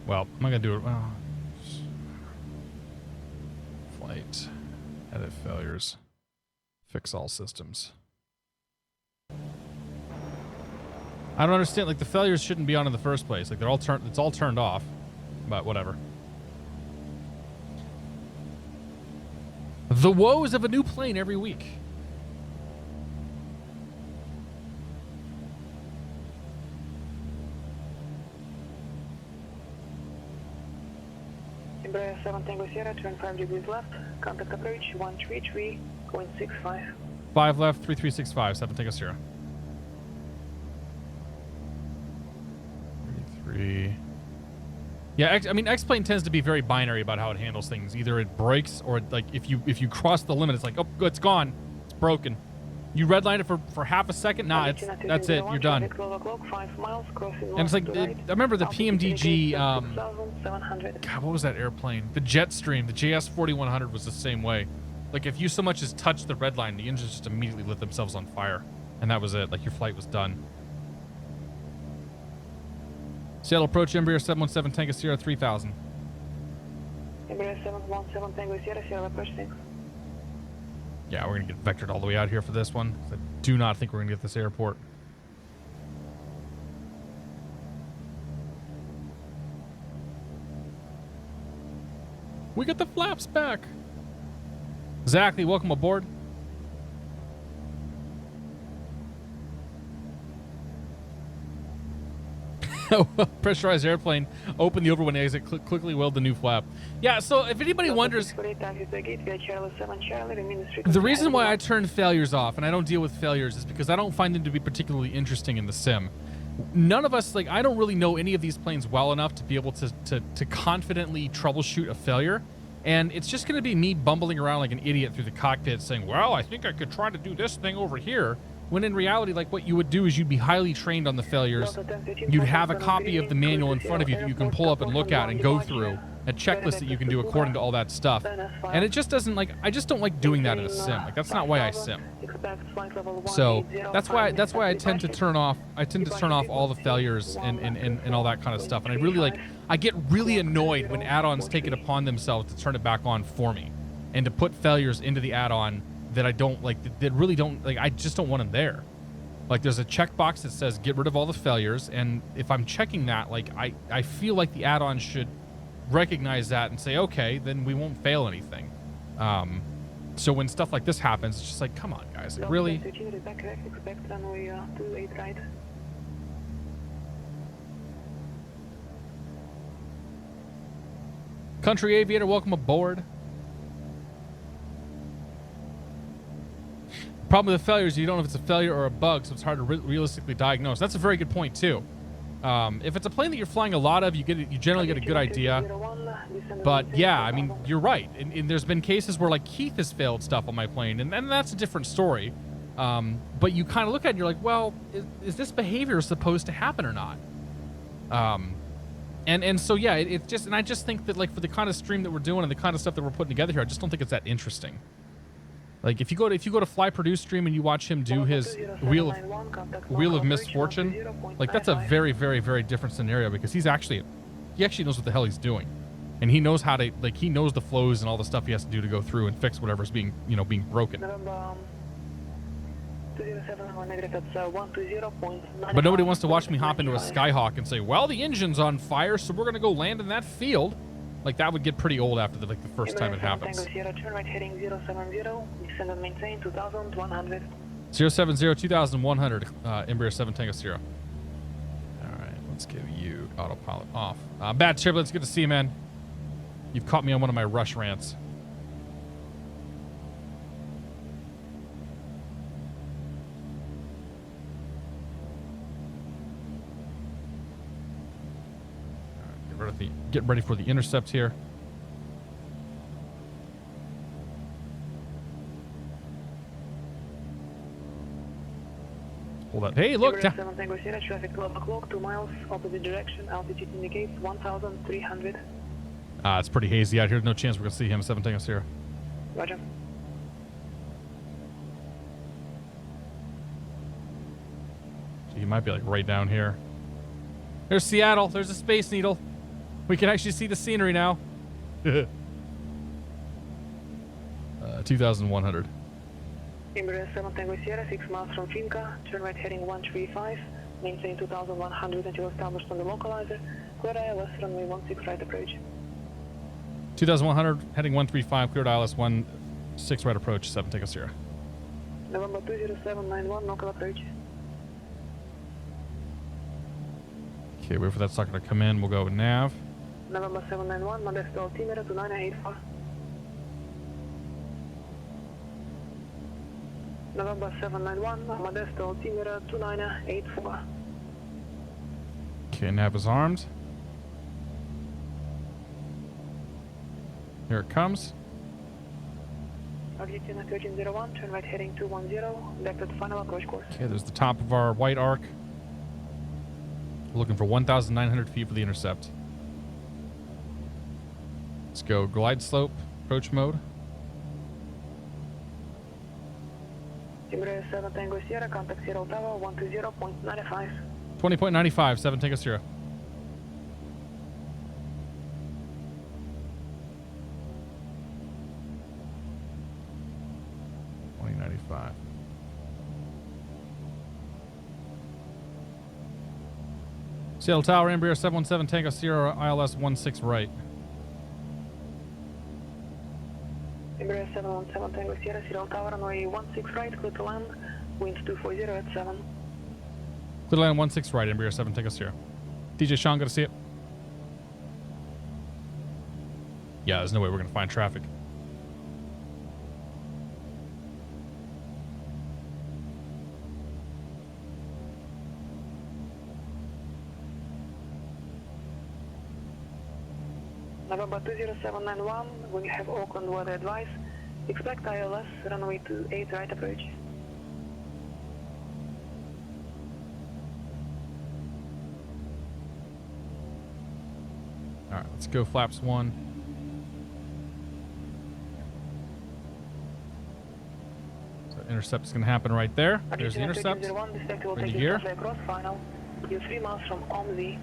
[SPEAKER 1] Well, I'm not gonna do it. Well, flight, edit failures, fix all systems. I don't understand. Like the failures shouldn't be on in the first place. Like they're all turned. It's all turned off. But whatever. The woes of a new plane every week.
[SPEAKER 8] Embraer 7 Tango Sierra, turn 5 degrees left, contact approach 133.65.
[SPEAKER 1] 5 left, 3365, 7 Tango Sierra. 33. Yeah, I mean, X-Plane tends to be very binary about how it handles things. Either it breaks or like if you cross the limit, it's like, oh, it's gone, it's broken. You redline it for half a second, nah, that's it, you're done. And it's like, I remember the PMDG, God, what was that airplane? The Jetstream, the JS4100 was the same way. Like if you so much as touched the red line, the engines just immediately lit themselves on fire. And that was it, like your flight was done. Seattle approach, Embraer 717 Tango Sierra 3000.
[SPEAKER 8] Embraer 717 Tango Sierra, Seattle approach, thanks.
[SPEAKER 1] Yeah, we're going to get vectored all the way out here for this one. I do not think we're going to get this airport. We got the flaps back. Exactly. Welcome aboard. Pressurized airplane. Open the overwind exit. Quickly weld the new flap. Yeah, so if anybody wonders, the reason why I turn failures off and I don't deal with failures is because I don't find them to be particularly interesting in the sim. None of us, like, I don't really know any of these planes well enough to be able to confidently troubleshoot a failure. And it's just going to be me bumbling around like an idiot through the cockpit saying, well, I think I could try to do this thing over here. When in reality, like what you would do is you'd be highly trained on the failures. You'd have a copy of the manual in front of you that you can pull up and look at and go through. A checklist that you can do according to all that stuff. And it just doesn't like, I just don't like doing that in a sim. Like that's not why I sim. So that's why I tend to turn off all the failures and all that kind of stuff. And I really I get really annoyed when add-ons take it upon themselves to turn it back on for me and to put failures into the add-on that I don't like, that really don't like, I just don't want them there. Like there's a checkbox that says get rid of all the failures, and if I'm checking that, like I feel like the add-on should recognize that and say, okay, then we won't fail anything. So when stuff like this happens, it's just like, come on guys, like, really? Country Aviator, welcome aboard. Problem with the failures, you don't know if it's a failure or a bug, so it's hard to realistically diagnose. That's a very good point too. If it's a plane that you're flying a lot of, you generally get a good idea. But yeah, I mean, you're right. And there's been cases where like Keith has failed stuff on my plane, and that's a different story. But you kind of look at it and you're like, well, is this behavior supposed to happen or not? And so yeah, it's just, and I just think that like for the kind of stream that we're doing and the kind of stuff that we're putting together here, I just don't think it's that interesting. Like if you go to Fly Produce stream and you watch him do his Wheel of Misfortune, like that's a very, very, very different scenario because he actually knows what the hell he's doing, and he knows how to, like, he knows the flows and all the stuff he has to do to go through and fix whatever's being broken. But nobody wants to watch me hop into a Skyhawk and say, well, the engine's on fire, so we're gonna go land in that field. Like that would get pretty old after the first time it happens. 070 2100 Embraer 7 Tango Sierra. All right, let's give you autopilot off. Bad Triplets, good to see you, man. You've caught me on one of my rush rants. All right, get ready for the intercept here. Hold up. Hey, look.
[SPEAKER 8] Traffic 12 o'clock, 2 miles, opposite direction. Altitude indicates 1,300.
[SPEAKER 1] It's pretty hazy out here. No chance we're going to see him. 7 Tango Sierra.
[SPEAKER 8] Roger.
[SPEAKER 1] He might be like right down here. There's Seattle. There's a Space Needle. We can actually see the scenery now. 2,100.
[SPEAKER 8] Embraer 7 Tango Sierra, 6 miles from Finca. Turn right heading 135. Maintain 2,100 until established on the localizer. Clear ILS, runway 16 right approach.
[SPEAKER 1] 2,100, heading 135, cleared ILS 16 right approach, 7 Tango Sierra.
[SPEAKER 8] November 20791, local approach.
[SPEAKER 1] Okay, wait for that sucker to come in. We'll go with nav.
[SPEAKER 8] November 791, Modesto altimeter 2984. November 791, Modesto altimeter 2984.
[SPEAKER 1] Okay, nav is armed. Here it comes.
[SPEAKER 8] Arlington 1301, turn right heading 210, back to the final approach course.
[SPEAKER 1] Okay, there's the top of our white arc. We're looking for 1,900 feet for the intercept. Let's go glide slope, approach mode.
[SPEAKER 8] Embraer 7 Tango Sierra, contact Sierra Tower 120.95.
[SPEAKER 1] 20.95, 7 Tango Sierra. Seattle Tower, Embraer 717 Tango Sierra, ILS 16 right.
[SPEAKER 8] Embraer 717 Tango Sierra, Seattle Tower, runway 16 right, clear to land, winds 240 at 7.
[SPEAKER 1] Clear to land 16 right, Embraer 7 Tango Sierra. DJ Sean, good to see it. Yeah, there's no way we're going to find traffic.
[SPEAKER 8] November 20791, when you have Auckland weather advice, expect ILS, runway 28 right approach.
[SPEAKER 1] All right, let's go flaps 1. So intercept is going to happen right there. There's the intercept. Bring it here.
[SPEAKER 8] Across final. You're 3 miles from OMZ.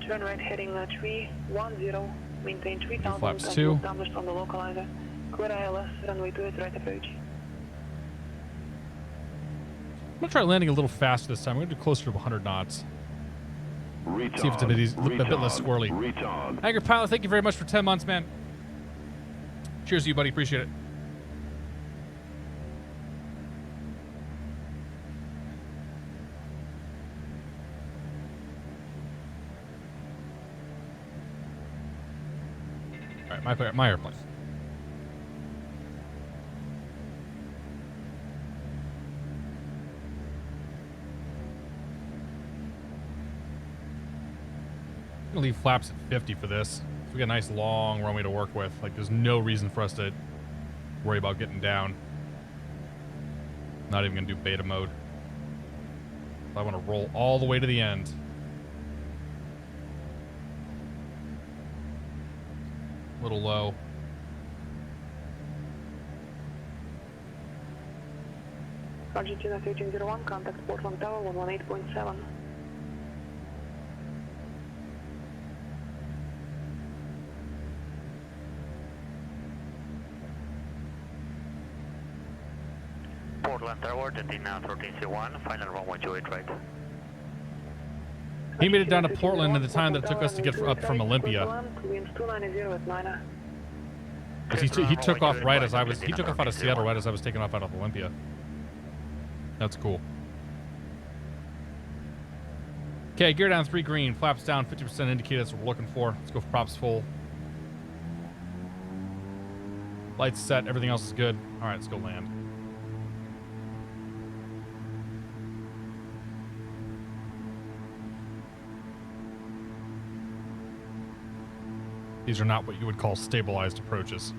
[SPEAKER 8] Turn right heading 310. Maintain 3,000
[SPEAKER 1] flaps
[SPEAKER 8] until
[SPEAKER 1] 2.
[SPEAKER 8] established on the localizer. Clear ILS, runway 28 right approach.
[SPEAKER 1] I'm going to try landing a little faster this time. We're going to do closer to 100 knots.
[SPEAKER 2] Reach
[SPEAKER 1] See if it's a bit less squirrely.
[SPEAKER 2] Reach on.
[SPEAKER 1] Angry Pilot, thank you very much for 10 months, man. Cheers to you, buddy. Appreciate it. All right, my airplane. I'm gonna leave flaps at 50 for this. So we got a nice long runway to work with. Like, there's no reason for us to worry about getting down. Not even gonna do beta mode. I want to roll all the way to the end. A little low.
[SPEAKER 8] Argentina 1301, contact Portland Tower 118.7.
[SPEAKER 6] Portland Tower, Argentina 1301, final runway 28 right.
[SPEAKER 1] He made it down to Portland in the time that it took us to get up from Olympia. Because he took off right as I was. He took off out of Seattle right as I was taking off out of Olympia. That's cool. Okay, gear down 3 green, flaps down 50% indicated. That's what we're looking for. Let's go for props full. Lights set. Everything else is good. All right, let's go land. These are not what you would call stabilized approaches.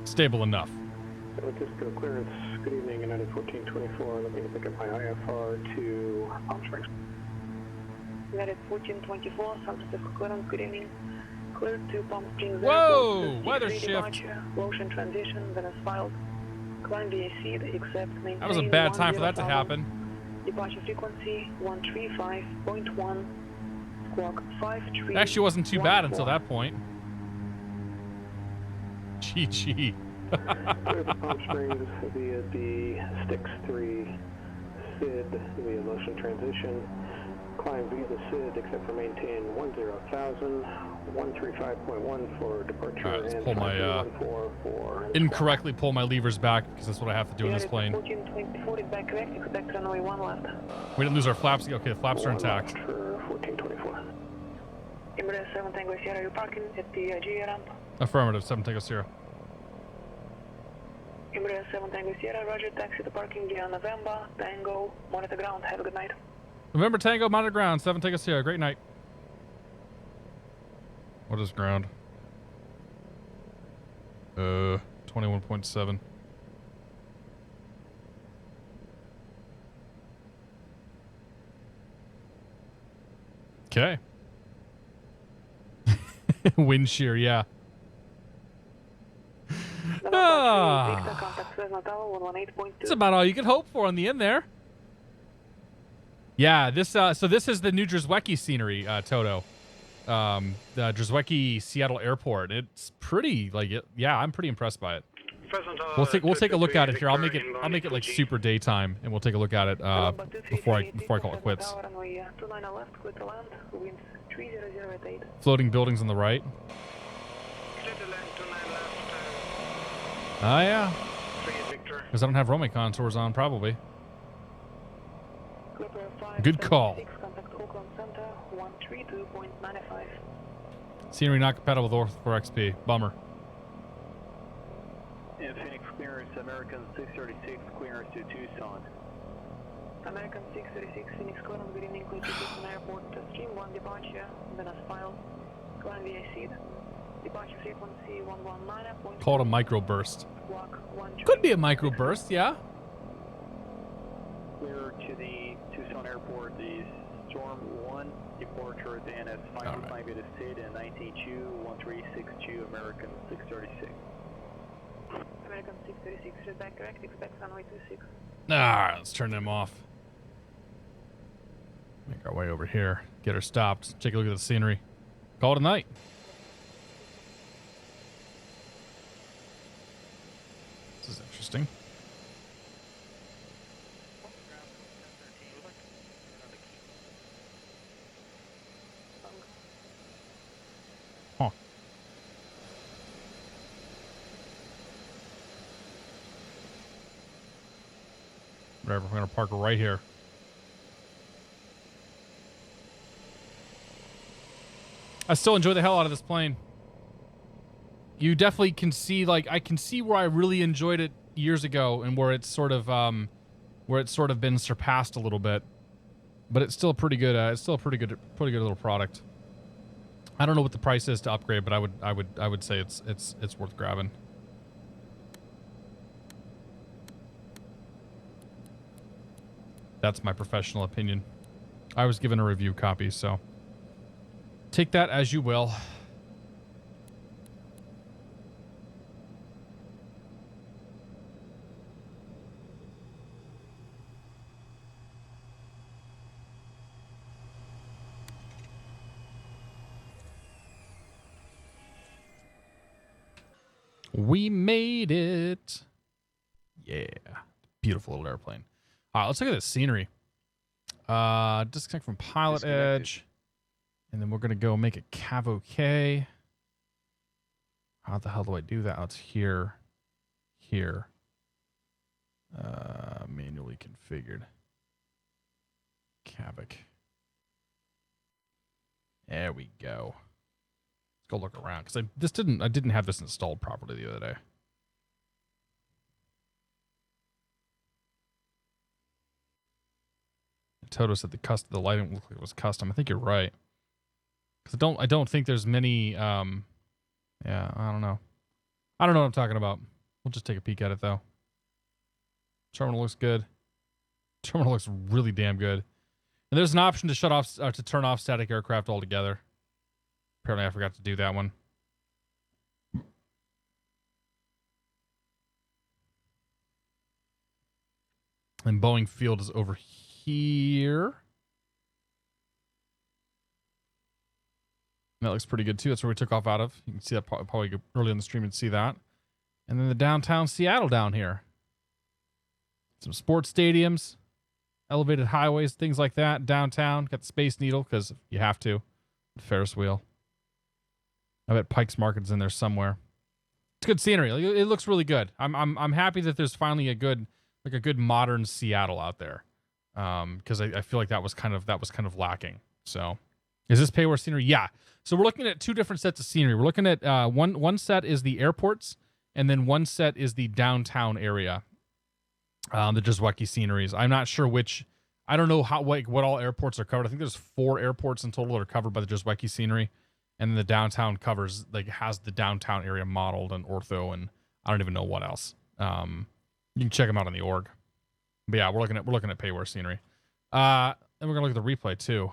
[SPEAKER 1] Stable enough.
[SPEAKER 10] San Francisco clearance, good evening, United 1424. Let me pick up my IFR to Palm Springs.
[SPEAKER 8] United 1424, San Francisco clearance, good evening. Cleared to Palm Springs.
[SPEAKER 1] Whoa! Weather shift.
[SPEAKER 8] Motion transition, then as filed. Climb VAC, except maintain.
[SPEAKER 1] That was a bad time for that to happen.
[SPEAKER 8] Departure frequency 135.1. Squawk 53.
[SPEAKER 1] Actually wasn't too bad until that point. GG.
[SPEAKER 10] Clear to Palm Springs via the Sticks 3 SID via motion transition. Climb via the SID except for maintain 10,000, 135.1 for departure.
[SPEAKER 1] All right, let's
[SPEAKER 10] and
[SPEAKER 1] pull my incorrectly pull my levers back because that's what I have to do in this plane.
[SPEAKER 8] 1424 is back correct, expect runway 1 left.
[SPEAKER 1] We didn't lose our flaps. Okay, the flaps are intact.
[SPEAKER 10] For 1424.
[SPEAKER 8] Embraer 7 Tango Sierra, you parking at the GA ramp.
[SPEAKER 1] Affirmative, 7 Tango Sierra.
[SPEAKER 8] Embraer 7 Tango Sierra, roger, taxi to parking via November, Tango, monitor ground, have a good night.
[SPEAKER 1] November Tango, monitor ground, 7 Tango Sierra, great night. What is ground? 21.7. Okay. Wind shear, yeah. That's about all you could hope for on the end there. Yeah, this so this is the New Drzewecki scenery, Toto. The Drzewecki Seattle Airport. It's pretty yeah, I'm pretty impressed by it. We'll take a look at it here. I'll make it like super daytime, and we'll take a look at it before I call it quits. Floating buildings on the right. Oh yeah. Because I don't have Romy contours on, probably. Good call. Scenery not compatible with Ortho 4XP. Bummer.
[SPEAKER 9] And Phoenix clearance, American 636 clearance to Tucson.
[SPEAKER 8] American 636 Phoenix clearance, good evening, clear to Tucson Airport. Stream 1 departure, then as filed. Climb VAC. Departure frequency 119.
[SPEAKER 1] Call it a microburst. Could be a microburst, yeah.
[SPEAKER 9] Clear to the Tucson Airport, the Storm 1 departure, then as final climb to SID and 192, 1362, American 636.
[SPEAKER 8] American 636 is back correct, expect runway 26.
[SPEAKER 1] Alright, let's turn them off. Make our way over here. Get her stopped. Take a look at the scenery. Call it a night. This is interesting. Huh. Whatever, we're going to park right here. I still enjoy the hell out of this plane. You definitely can see, like, I can see where I really enjoyed it years ago and where it's sort of been surpassed a little bit. but it's still pretty good. It's still a pretty good little product. I don't know what the price is to upgrade, but I would say it's worth grabbing. That's my professional opinion. I was given a review copy, so take that as you will. We made it. Yeah. Beautiful little airplane. All right, let's look at this scenery. Disconnect from PilotEdge. And then we're going to go make a KAWO K. How the hell do I do that? Oh, it's here. Here. Manually configured. KAWO. There we go. Let's go look around, because I didn't have this installed properly the other day. Toto said the lighting looked like it was custom. I think you're right. Because I don't think there's many. Yeah, I don't know. I don't know what I'm talking about. We'll just take a peek at it though. Terminal looks good. Terminal looks really damn good. And there's an option to shut off to turn off static aircraft altogether. Apparently, I forgot to do that one. And Boeing Field is over here. That looks pretty good too. That's where we took off out of. You can see that probably early in the stream and see that. And then the downtown Seattle down here. Some sports stadiums, elevated highways, things like that. Downtown, got the Space Needle because you have to. Ferris wheel. I bet Pike's Market's in there somewhere. It's good scenery. It looks really good. I'm happy that there's finally a good modern Seattle out there. Because I feel like that was kind of lacking. So, is this payware scenery? Yeah. So we're looking at two different sets of scenery. We're looking at one set is the airports, and then one set is the downtown area. The Jezwecki sceneries. I'm not sure which. I don't know what all airports are covered. I think there's 4 airports in total that are covered by the Jezwecki scenery, and then the downtown covers has the downtown area modeled and ortho, and I don't even know what else. You can check them out on the org. But yeah, we're looking at payware scenery. And we're gonna look at the replay too,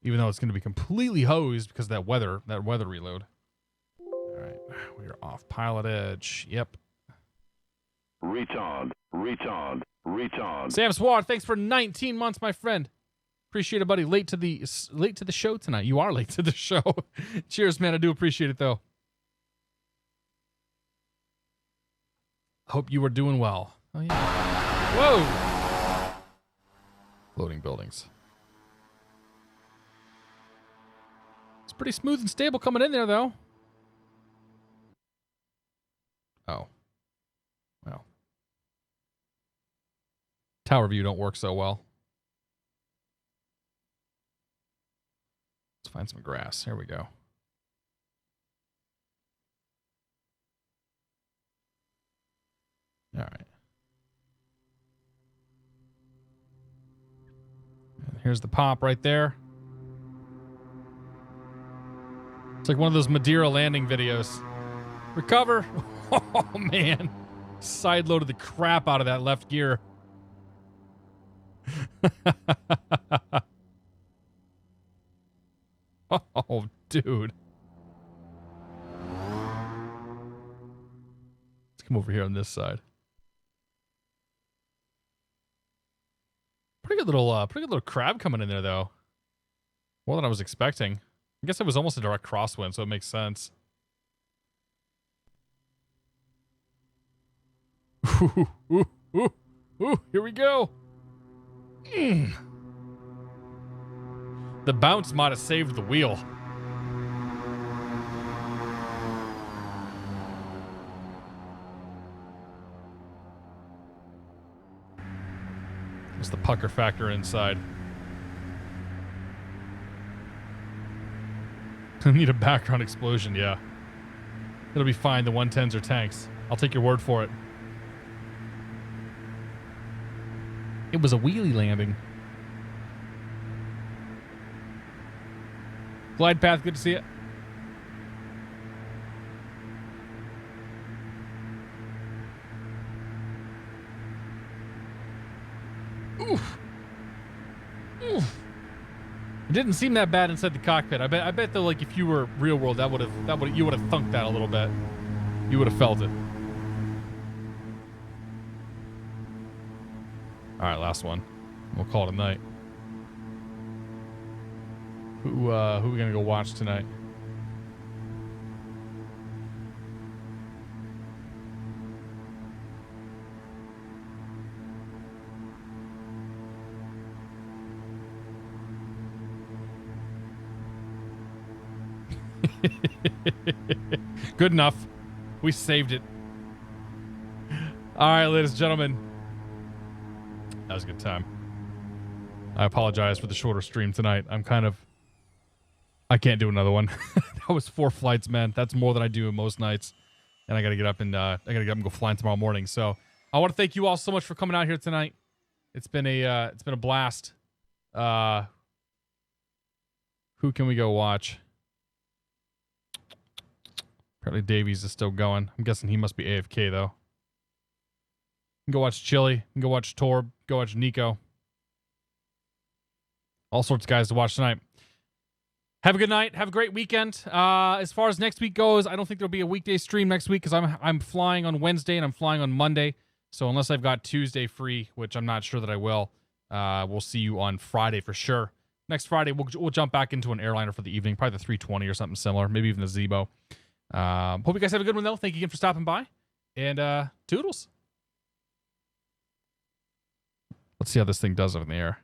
[SPEAKER 1] even though it's gonna be completely hosed because of that weather reload. All right, we are off PilotEdge. Yep.
[SPEAKER 2] Retard.
[SPEAKER 1] Sam Swad, thanks for 19 months, my friend. Appreciate it, buddy. Late to the show tonight. You are late to the show. Cheers, man. I do appreciate it though. Hope you are doing well. Oh yeah. Whoa. Floating buildings. It's pretty smooth and stable coming in there though. Oh. Well. Tower view don't work so well. Let's find some grass. Here we go. All right. And here's the pop right there. It's like one of those Madeira landing videos. Recover. Oh, man. Side loaded the crap out of that left gear. Oh, dude. Let's come over here on this side. Pretty good little crab coming in there, though. More than I was expecting. I guess it was almost a direct crosswind, so it makes sense. Ooh, here we go. The bounce might have saved the wheel. It's the pucker factor inside. I need a background explosion, yeah. It'll be fine, the 110s are tanks. I'll take your word for it. It was a wheelie landing. Glide path, good to see you. Oof. Oof. It didn't seem that bad inside the cockpit. I bet though, like if you were real world, you would have thunked that a little bit. You would have felt it. All right, last one. We'll call it a night. Who are we gonna go watch tonight? Good enough. We saved it. All right, ladies and gentlemen. That was a good time. I apologize for the shorter stream tonight. I can't do another one. That was 4 flights, man. That's more than I do most nights. And I got to get up and go flying tomorrow morning. So I want to thank you all so much for coming out here tonight. It's been a blast. Who can we go watch? Apparently Davies is still going. I'm guessing he must be AFK though. You can go watch Chili. You can go watch Torb. Go watch Nico. All sorts of guys to watch tonight. Have a good night. Have a great weekend. As far as next week goes, I don't think there'll be a weekday stream next week because I'm flying on Wednesday and I'm flying on Monday. So unless I've got Tuesday free, which I'm not sure that I will, we'll see you on Friday for sure. Next Friday, we'll jump back into an airliner for the evening, probably the 320 or something similar, maybe even the Zebo. Hope you guys have a good one, though. Thank you again for stopping by. And toodles. Let's see how this thing does over in the air.